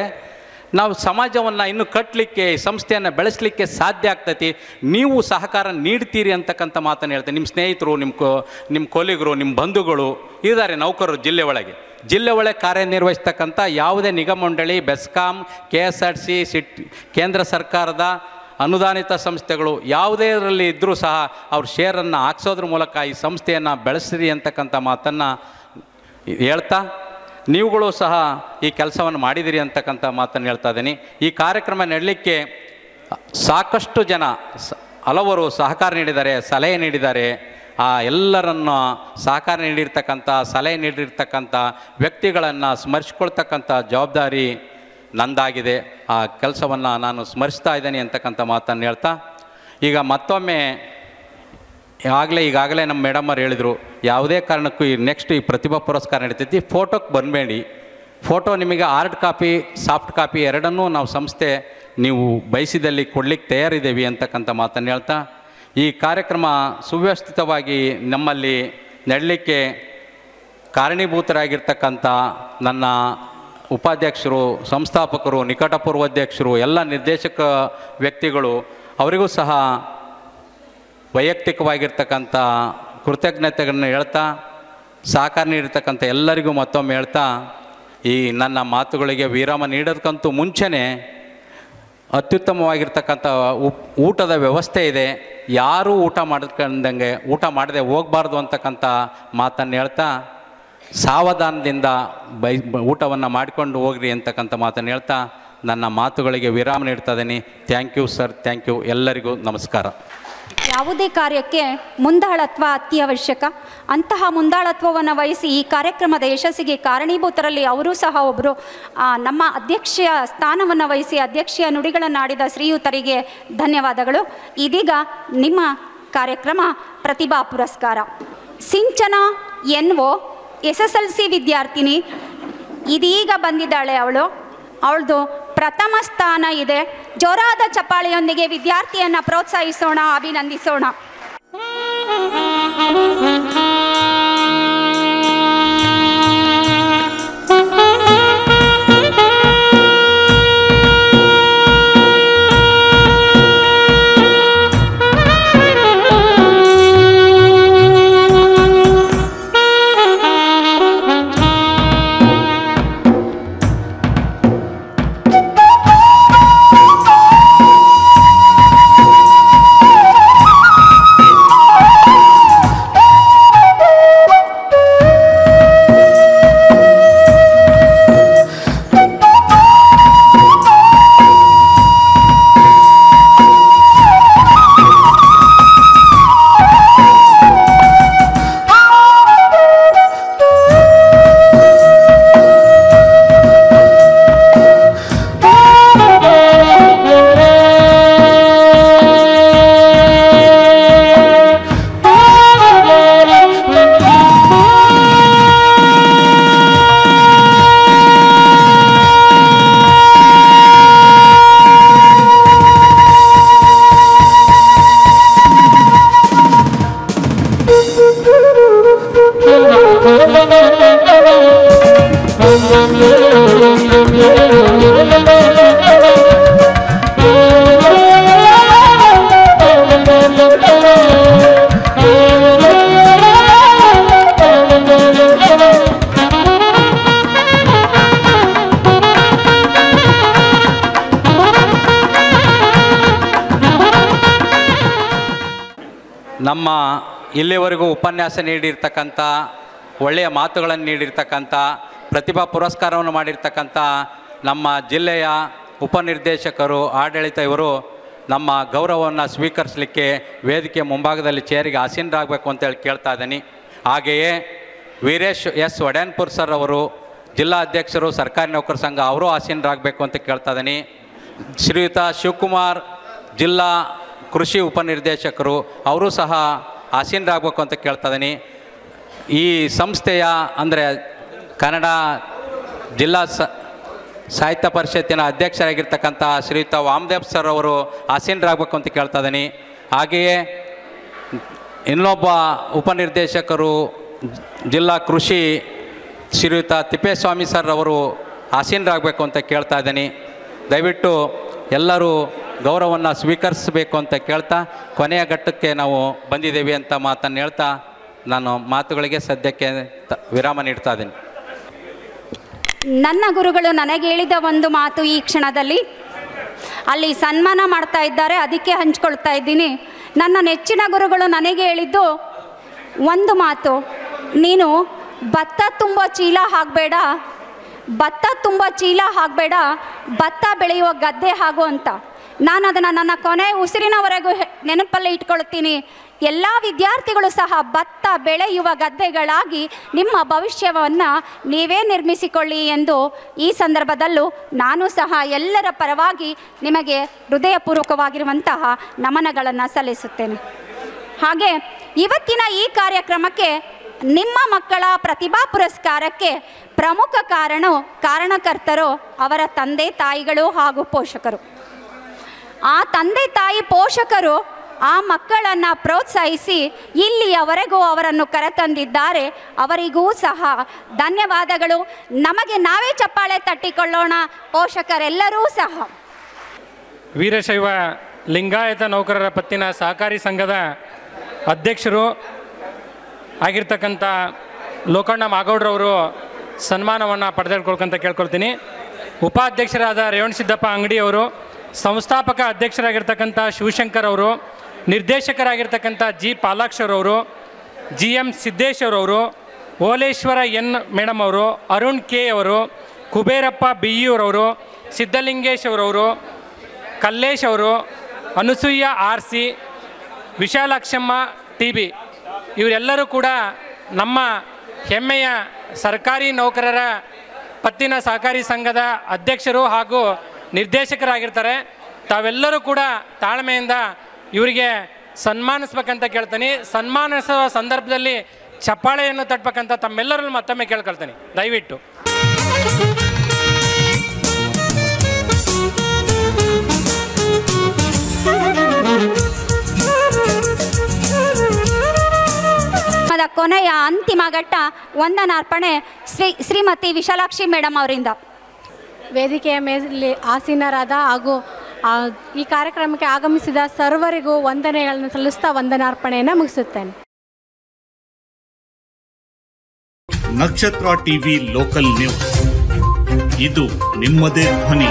ನಾವು ಸಮಾಜವನ್ನು ಇನ್ನೂ ಕಟ್ಟಲಿಕ್ಕೆ, ಸಂಸ್ಥೆಯನ್ನು ಬೆಳೆಸಲಿಕ್ಕೆ ಸಾಧ್ಯ ಆಗ್ತೈತಿ. ನೀವು ಸಹಕಾರ ನೀಡ್ತೀರಿ ಅಂತಕ್ಕಂಥ ಮಾತನ್ನು ಹೇಳ್ತೇನೆ. ನಿಮ್ಮ ಸ್ನೇಹಿತರು, ನಿಮ್ಮ ಕೊಲಿಗರು, ನಿಮ್ಮ ಬಂಧುಗಳು ಇದ್ದಾರೆ ನೌಕರರು ಜಿಲ್ಲೆ ಒಳಗೆ ಕಾರ್ಯನಿರ್ವಹಿಸ್ತಕ್ಕಂಥ ಯಾವುದೇ ನಿಗಮ ಮಂಡಳಿ, ಬೆಸ್ಕಾಂ, KSRTC, ಕೇಂದ್ರ ಸರ್ಕಾರದ ಅನುದಾನಿತ ಸಂಸ್ಥೆಗಳು ಯಾವುದೇರಲ್ಲಿ ಇದ್ದರೂ ಸಹ ಅವ್ರ ಶೇರನ್ನು ಹಾಕ್ಸೋದ್ರ ಮೂಲಕ ಈ ಸಂಸ್ಥೆಯನ್ನು ಬೆಳೆಸಿರಿ ಅಂತಕ್ಕಂಥ ಮಾತನ್ನು ಹೇಳ್ತಾ, ನೀವುಗಳು ಸಹ ಈ ಕೆಲಸವನ್ನು ಮಾಡಿದಿರಿ ಅಂತಕ್ಕಂಥ ಮಾತನ್ನು ಹೇಳ್ತಾ ಇದ್ದೀನಿ. ಈ ಕಾರ್ಯಕ್ರಮ ನಡೆಯಲಿಕ್ಕೆ ಸಾಕಷ್ಟು ಜನ ಹಲವರು ಸಹಕಾರ ನೀಡಿದ್ದಾರೆ, ಸಲಹೆ ನೀಡಿದ್ದಾರೆ. ಆ ಎಲ್ಲರನ್ನು ಸಹಕಾರ ನೀಡಿರ್ತಕ್ಕಂಥ, ಸಲಹೆ ನೀಡಿರ್ತಕ್ಕಂಥ ವ್ಯಕ್ತಿಗಳನ್ನು ಸ್ಮರಿಸ್ಕೊಳ್ತಕ್ಕಂಥ ಜವಾಬ್ದಾರಿ ನಂದಾಗಿದೆ. ಆ ಕೆಲಸವನ್ನು ನಾನು ಸ್ಮರಿಸ್ತಾ ಇದ್ದೇನೆ ಅಂತಕ್ಕಂಥ ಮಾತನ್ನು ಹೇಳ್ತಾ, ಈಗ ಮತ್ತೊಮ್ಮೆ ಈಗಾಗಲೇ ನಮ್ಮ ಮೇಡಮ್ ಅವ್ರು ಹೇಳಿದರು, ಯಾವುದೇ ಕಾರಣಕ್ಕೂ ಈ ಪ್ರತಿಭಾ ಪುರಸ್ಕಾರ ನಡೀತೈತಿ, ಫೋಟೋಕ್ಕೆ ಬರಬೇಡಿ, ಫೋಟೋ ನಿಮಗೆ ಹಾರ್ಡ್ ಕಾಪಿ ಸಾಫ್ಟ್ ಕಾಪಿ ಎರಡನ್ನೂ ನಾವು ಸಂಸ್ಥೆ ನೀವು ಬಯಸಿದಲ್ಲಿ ಕೊಡಲಿಕ್ಕೆ ತಯಾರಿದ್ದೇವೆ ಅಂತಕ್ಕಂಥ ಮಾತನ್ನು ಹೇಳ್ತಾ ಈ ಕಾರ್ಯಕ್ರಮ ಸುವ್ಯವಸ್ಥಿತವಾಗಿ ನಮ್ಮಲ್ಲಿ ನಡೆಯಲಿಕ್ಕೆ ಕಾರಣೀಭೂತರಾಗಿರ್ತಕ್ಕಂಥ ನನ್ನ ಉಪಾಧ್ಯಕ್ಷರು, ಸಂಸ್ಥಾಪಕರು, ನಿಕಟ ಪೂರ್ವಾಧ್ಯಕ್ಷರು, ಎಲ್ಲ ನಿರ್ದೇಶಕ ವ್ಯಕ್ತಿಗಳು ಅವರಿಗೂ ಸಹ ವೈಯಕ್ತಿಕವಾಗಿರ್ತಕ್ಕಂಥ ಕೃತಜ್ಞತೆಗಳನ್ನು ಹೇಳ್ತಾ ಸಹಕಾರ ನೀಡಿರ್ತಕ್ಕಂಥ ಎಲ್ಲರಿಗೂ ಮತ್ತೊಮ್ಮೆ ಹೇಳ್ತಾ ಈ ನನ್ನ ಮಾತುಗಳಿಗೆ ವಿರಾಮ ನೀಡೋದಕ್ಕಂತೂ ಮುಂಚೆನೇ ಅತ್ಯುತ್ತಮವಾಗಿರ್ತಕ್ಕಂಥ ಊಟದ ವ್ಯವಸ್ಥೆ ಇದೆ. ಯಾರೂ ಊಟ ಮಾಡದೆ ಹೋಗಬಾರ್ದು ಅಂತಕ್ಕಂಥ ಮಾತನ್ನು ಹೇಳ್ತಾ ಸಾವಧಾನದಿಂದ ಊಟವನ್ನು ಮಾಡಿಕೊಂಡು ಹೋಗ್ರಿ ಅಂತಕ್ಕಂಥ ಮಾತನ್ನು ಹೇಳ್ತಾ ನನ್ನ ಮಾತುಗಳಿಗೆ ವಿರಾಮ ನೀಡ್ತಾ ಇದ್ದೀನಿ. Thank you sir, thank you. ಎಲ್ಲರಿಗೂ ನಮಸ್ಕಾರ. ಯಾವುದೇ ಕಾರ್ಯಕ್ಕೆ ಮುಂದಾಳತ್ವ ಅತ್ಯವಶ್ಯಕ. ಅಂತಹ ಮುಂದಾಳತ್ವವನ್ನು ವಹಿಸಿ ಈ ಕಾರ್ಯಕ್ರಮದ ಯಶಸ್ಸಿಗೆ ಕಾರಣೀಭೂತರಲ್ಲಿ ಅವರೂ ಸಹ ಒಬ್ಬರು. ನಮ್ಮ ಅಧ್ಯಕ್ಷೀಯ ಸ್ಥಾನವನ್ನು ವಹಿಸಿ ಅಧ್ಯಕ್ಷೀಯ ನುಡಿಗಳನ್ನು ಆಡಿದ ಶ್ರೀಯುತರಿಗೆ ಧನ್ಯವಾದಗಳು. ಇದೀಗ ನಿಮ್ಮ ಕಾರ್ಯಕ್ರಮ ಪ್ರತಿಭಾ ಪುರಸ್ಕಾರ. ಸಿಂಚನ ಎನ್ಒ SSLC ವಿದ್ಯಾರ್ಥಿನಿ ಇದೀಗ ಬಂದಿದ್ದಾಳೆ. ಅವಳದು ಪ್ರಥಮ ಸ್ಥಾನ ಇದೆ. ಜೋರಾದ ಚಪ್ಪಾಳೆಯೊಂದಿಗೆ ವಿದ್ಯಾರ್ಥಿಯನ್ನು ಪ್ರೋತ್ಸಾಹಿಸೋಣ, ಅಭಿನಂದಿಸೋಣ. ನಮ್ಮ ಇಲ್ಲಿವರೆಗೂ ಉಪನ್ಯಾಸ ನೀಡಿರ್ತಕ್ಕಂಥ, ಒಳ್ಳೆಯ ಮಾತುಗಳನ್ನು ನೀಡಿರ್ತಕ್ಕಂಥ, ಪ್ರತಿಭಾ ಪುರಸ್ಕಾರವನ್ನು ಮಾಡಿರ್ತಕ್ಕಂಥ ನಮ್ಮ ಜಿಲ್ಲೆಯ ಉಪನಿರ್ದೇಶಕರು, ಆಡಳಿತ ಇವರು ನಮ್ಮ ಗೌರವವನ್ನು ಸ್ವೀಕರಿಸಲಿಕ್ಕೆ ವೇದಿಕೆ ಮುಂಭಾಗದಲ್ಲಿ ಚೇರಿಗೆ ಆಸೀನರಾಗಬೇಕು ಅಂತೇಳಿ ಕೇಳ್ತಾ ಇದ್ದೀನಿ. ಹಾಗೆಯೇ ವೀರೇಶ್ ಎಸ್ ಒಡ್ಯಾನ್ಪುರ್ ಸರ್ ಅವರು ಜಿಲ್ಲಾ ಅಧ್ಯಕ್ಷರು, ಸರ್ಕಾರಿ ನೌಕರ ಸಂಘ, ಅವರು ಆಸೀನರಾಗಬೇಕು ಅಂತ ಕೇಳ್ತಾ ಇದ್ದೀನಿ. ಶ್ರೀಯುತ ಶಿವಕುಮಾರ್ ಜಿಲ್ಲಾ ಕೃಷಿ ಉಪನಿರ್ದೇಶಕರು, ಅವರು ಸಹ ಆಸೀನರಾಗಬೇಕು ಅಂತ ಕೇಳ್ತಾ ಇದ್ದೀನಿ. ಈ ಸಂಸ್ಥೆಯ ಅಂದರೆ ಕನ್ನಡ ಜಿಲ್ಲಾ ಸಾಹಿತ್ಯ ಪರಿಷತ್ತಿನ ಅಧ್ಯಕ್ಷರಾಗಿರ್ತಕ್ಕಂಥ ಶ್ರೀಯುತ ವಾಮದೇವ್ ಸರ್ ಅವರು ಆಸೀನರಾಗಬೇಕು ಅಂತ ಕೇಳ್ತಾ ಇದ್ದೀನಿ. ಹಾಗೆಯೇ ಇನ್ನೊಬ್ಬ ಉಪನಿರ್ದೇಶಕರು ಜಿಲ್ಲಾ ಕೃಷಿ ಶ್ರೀಯುತ ತಿಪ್ಪೇಸ್ವಾಮಿ ಸರ್ ಅವರು ಆಸೀನರಾಗಬೇಕು ಅಂತ ಕೇಳ್ತಾ ಇದ್ದೀನಿ. ದಯವಿಟ್ಟು ಎಲ್ಲರೂ ಗೌರವವನ್ನು ಸ್ವೀಕರಿಸಬೇಕು ಅಂತ ಕೇಳ್ತಾ ಕೊನೆಯ ಘಟ್ಟಕ್ಕೆ ನಾವು ಬಂದಿದ್ದೇವೆ ಅಂತ ಮಾತನ್ನು ಹೇಳ್ತಾ ನಾನು ಮಾತುಗಳಿಗೆ ಸದ್ಯಕ್ಕೆ ವಿರಾಮ ನೀಡ್ತಾ ಇದ್ದೀನಿ. ನನ್ನ ಗುರುಗಳು ನನಗೆ ಹೇಳಿದ ಒಂದು ಮಾತು ಈ ಕ್ಷಣದಲ್ಲಿ ಅಲ್ಲಿ ಸನ್ಮಾನ ಮಾಡ್ತಾ ಇದ್ದಾರೆ, ಅದಕ್ಕೆ ಹಂಚ್ಕೊಳ್ತಾ ಇದ್ದೀನಿ. ನನ್ನ ನೆಚ್ಚಿನ ಗುರುಗಳು ನನಗೆ ಹೇಳಿದ್ದು ಒಂದು ಮಾತು, ನೀನು ಭತ್ತ ತುಂಬ ಚೀಲ ಹಾಕಬೇಡ, ಭತ್ತ ಬೆಳೆಯುವ ಗದ್ದೆ ಹಾಗೂ ಅಂತ. ನಾನು ಅದನ್ನು ನನ್ನ ಕೊನೆ ಉಸಿರಿನವರೆಗೂ ನೆನಪಲ್ಲಿ ಇಟ್ಕೊಳ್ತೀನಿ. ಎಲ್ಲ ವಿದ್ಯಾರ್ಥಿಗಳು ಸಹ ಭತ್ತ ಬೆಳೆಯುವ ಗದ್ದೆಗಳಾಗಿ ನಿಮ್ಮ ಭವಿಷ್ಯವನ್ನು ನೀವೇ ನಿರ್ಮಿಸಿಕೊಳ್ಳಿ ಎಂದು ಈ ಸಂದರ್ಭದಲ್ಲೂ ನಾನು ಸಹ ಎಲ್ಲರ ಪರವಾಗಿ ನಿಮಗೆ ಹೃದಯಪೂರ್ವಕವಾಗಿರುವಂತಹ ನಮನಗಳನ್ನು ಸಲ್ಲಿಸುತ್ತೇನೆ. ಹಾಗೆ ಇವತ್ತಿನ ಈ ಕಾರ್ಯಕ್ರಮಕ್ಕೆ ನಿಮ್ಮ ಮಕ್ಕಳ ಪ್ರತಿಭಾ ಪುರಸ್ಕಾರಕ್ಕೆ ಪ್ರಮುಖ ಕಾರಣಕರ್ತರು ಅವರ ತಂದೆ ತಾಯಿಗಳು ಹಾಗೂ ಪೋಷಕರು. ಆ ತಂದೆ ತಾಯಿ ಪೋಷಕರು ಆ ಮಕ್ಕಳನ್ನು ಪ್ರೋತ್ಸಾಹಿಸಿ ಇಲ್ಲಿಯವರೆಗೂ ಅವರನ್ನು ಕರೆತಂದಿದ್ದಾರೆ. ಅವರಿಗೂ ಸಹ ಧನ್ಯವಾದಗಳು. ನಮಗೆ ನಾವೇ ಚಪ್ಪಾಳೆ ತಟ್ಟಿಕೊಳ್ಳೋಣ, ಪೋಷಕರೆಲ್ಲರೂ ಸಹ. ವೀರಶೈವ ಲಿಂಗಾಯತ ನೌಕರರ ಪತ್ತಿನ ಸಹಕಾರಿ ಸಂಘದ ಅಧ್ಯಕ್ಷರು ಆಗಿರ್ತಕ್ಕಂಥ ಲೋಕಣ್ಣ ಮಾಗೌಡ್ರವರು ಸನ್ಮಾನವನ್ನು ಪಡೆದುಕೊಳ್ಕೊಂತ ಕೇಳ್ಕೊಳ್ತೀನಿ. ಉಪಾಧ್ಯಕ್ಷರಾದ ರೇವಣಸಿದ್ದಪ್ಪ ಅಂಗಡಿಯವರು, ಸಂಸ್ಥಾಪಕ ಅಧ್ಯಕ್ಷರಾಗಿರ್ತಕ್ಕಂಥ ಶಿವಶಂಕರ್ ಅವರು, ನಿರ್ದೇಶಕರಾಗಿರ್ತಕ್ಕಂಥ ಜಿ ಪಾಲಾಕ್ಷರವರು, ಜಿ ಎಂ ಸಿದ್ದೇಶ್ವರವರು, ಓಲೇಶ್ವರ ಎನ್ ಮೇಡಮ್ ಅವರು, ಅರುಣ್ ಕೆ ಅವರು, ಕುಬೇರಪ್ಪ ಬಿಯ್ಯೂರವರು, ಸಿದ್ಧಲಿಂಗೇಶ್ ಅವರವರು, ಕಲ್ಲೇಶ್ ಅವರು, Anusuya R C, Vishalakshamma T B, ಇವರೆಲ್ಲರೂ ಕೂಡ ನಮ್ಮ ಹೆಮ್ಮೆಯ ಸರ್ಕಾರಿ ನೌಕರರ ಪತ್ತಿನ ಸಹಕಾರಿ ಸಂಘದ ಅಧ್ಯಕ್ಷರು ಹಾಗೂ ನಿರ್ದೇಶಕರಾಗಿರ್ತಾರೆ. ತಾವೆಲ್ಲರೂ ಕೂಡ ತಾಳ್ಮೆಯಿಂದ ಇವರಿಗೆ ಸನ್ಮಾನಿಸ್ಬೇಕಂತ ಕೇಳ್ತೀನಿ. ಸನ್ಮಾನಿಸುವ ಸಂದರ್ಭದಲ್ಲಿ ಚಪ್ಪಾಳೆಯನ್ನು ತಟ್ಟಬೇಕಂತ ತಮ್ಮೆಲ್ಲರಲ್ಲೂ ಮತ್ತೊಮ್ಮೆ ಕೇಳ್ಕೊಳ್ತೀನಿ, ದಯವಿಟ್ಟು. ಕೊನೆಯ ಅಂತಿಮ ಘಟ್ಟ ವಂದನಾರ್ಪಣೆ ಶ್ರೀಮತಿ ವಿಶಾಲಾಕ್ಷಿ ಮೇಡಮ್ ಅವರಿಂದ. ವೇದಿಕೆಯ ಮೇಲೆ ಆಸೀನರಾದ ಹಾಗೂ ಈ ಕಾರ್ಯಕ್ರಮಕ್ಕೆ ಆಗಮಿಸಿದ ಸರ್ವರಿಗೂ ವಂದನೆಗಳನ್ನು ಸಲ್ಲಿಸ್ತಾ ವಂದನಾರ್ಪಣೆಯನ್ನು ಮುಗಿಸುತ್ತೇನೆ. ನಕ್ಷತ್ರ ಟಿವಿ ಲೋಕಲ್ ನ್ಯೂಸ್, ಇದು ನಿಮ್ಮದೇ ಧ್ವನಿ.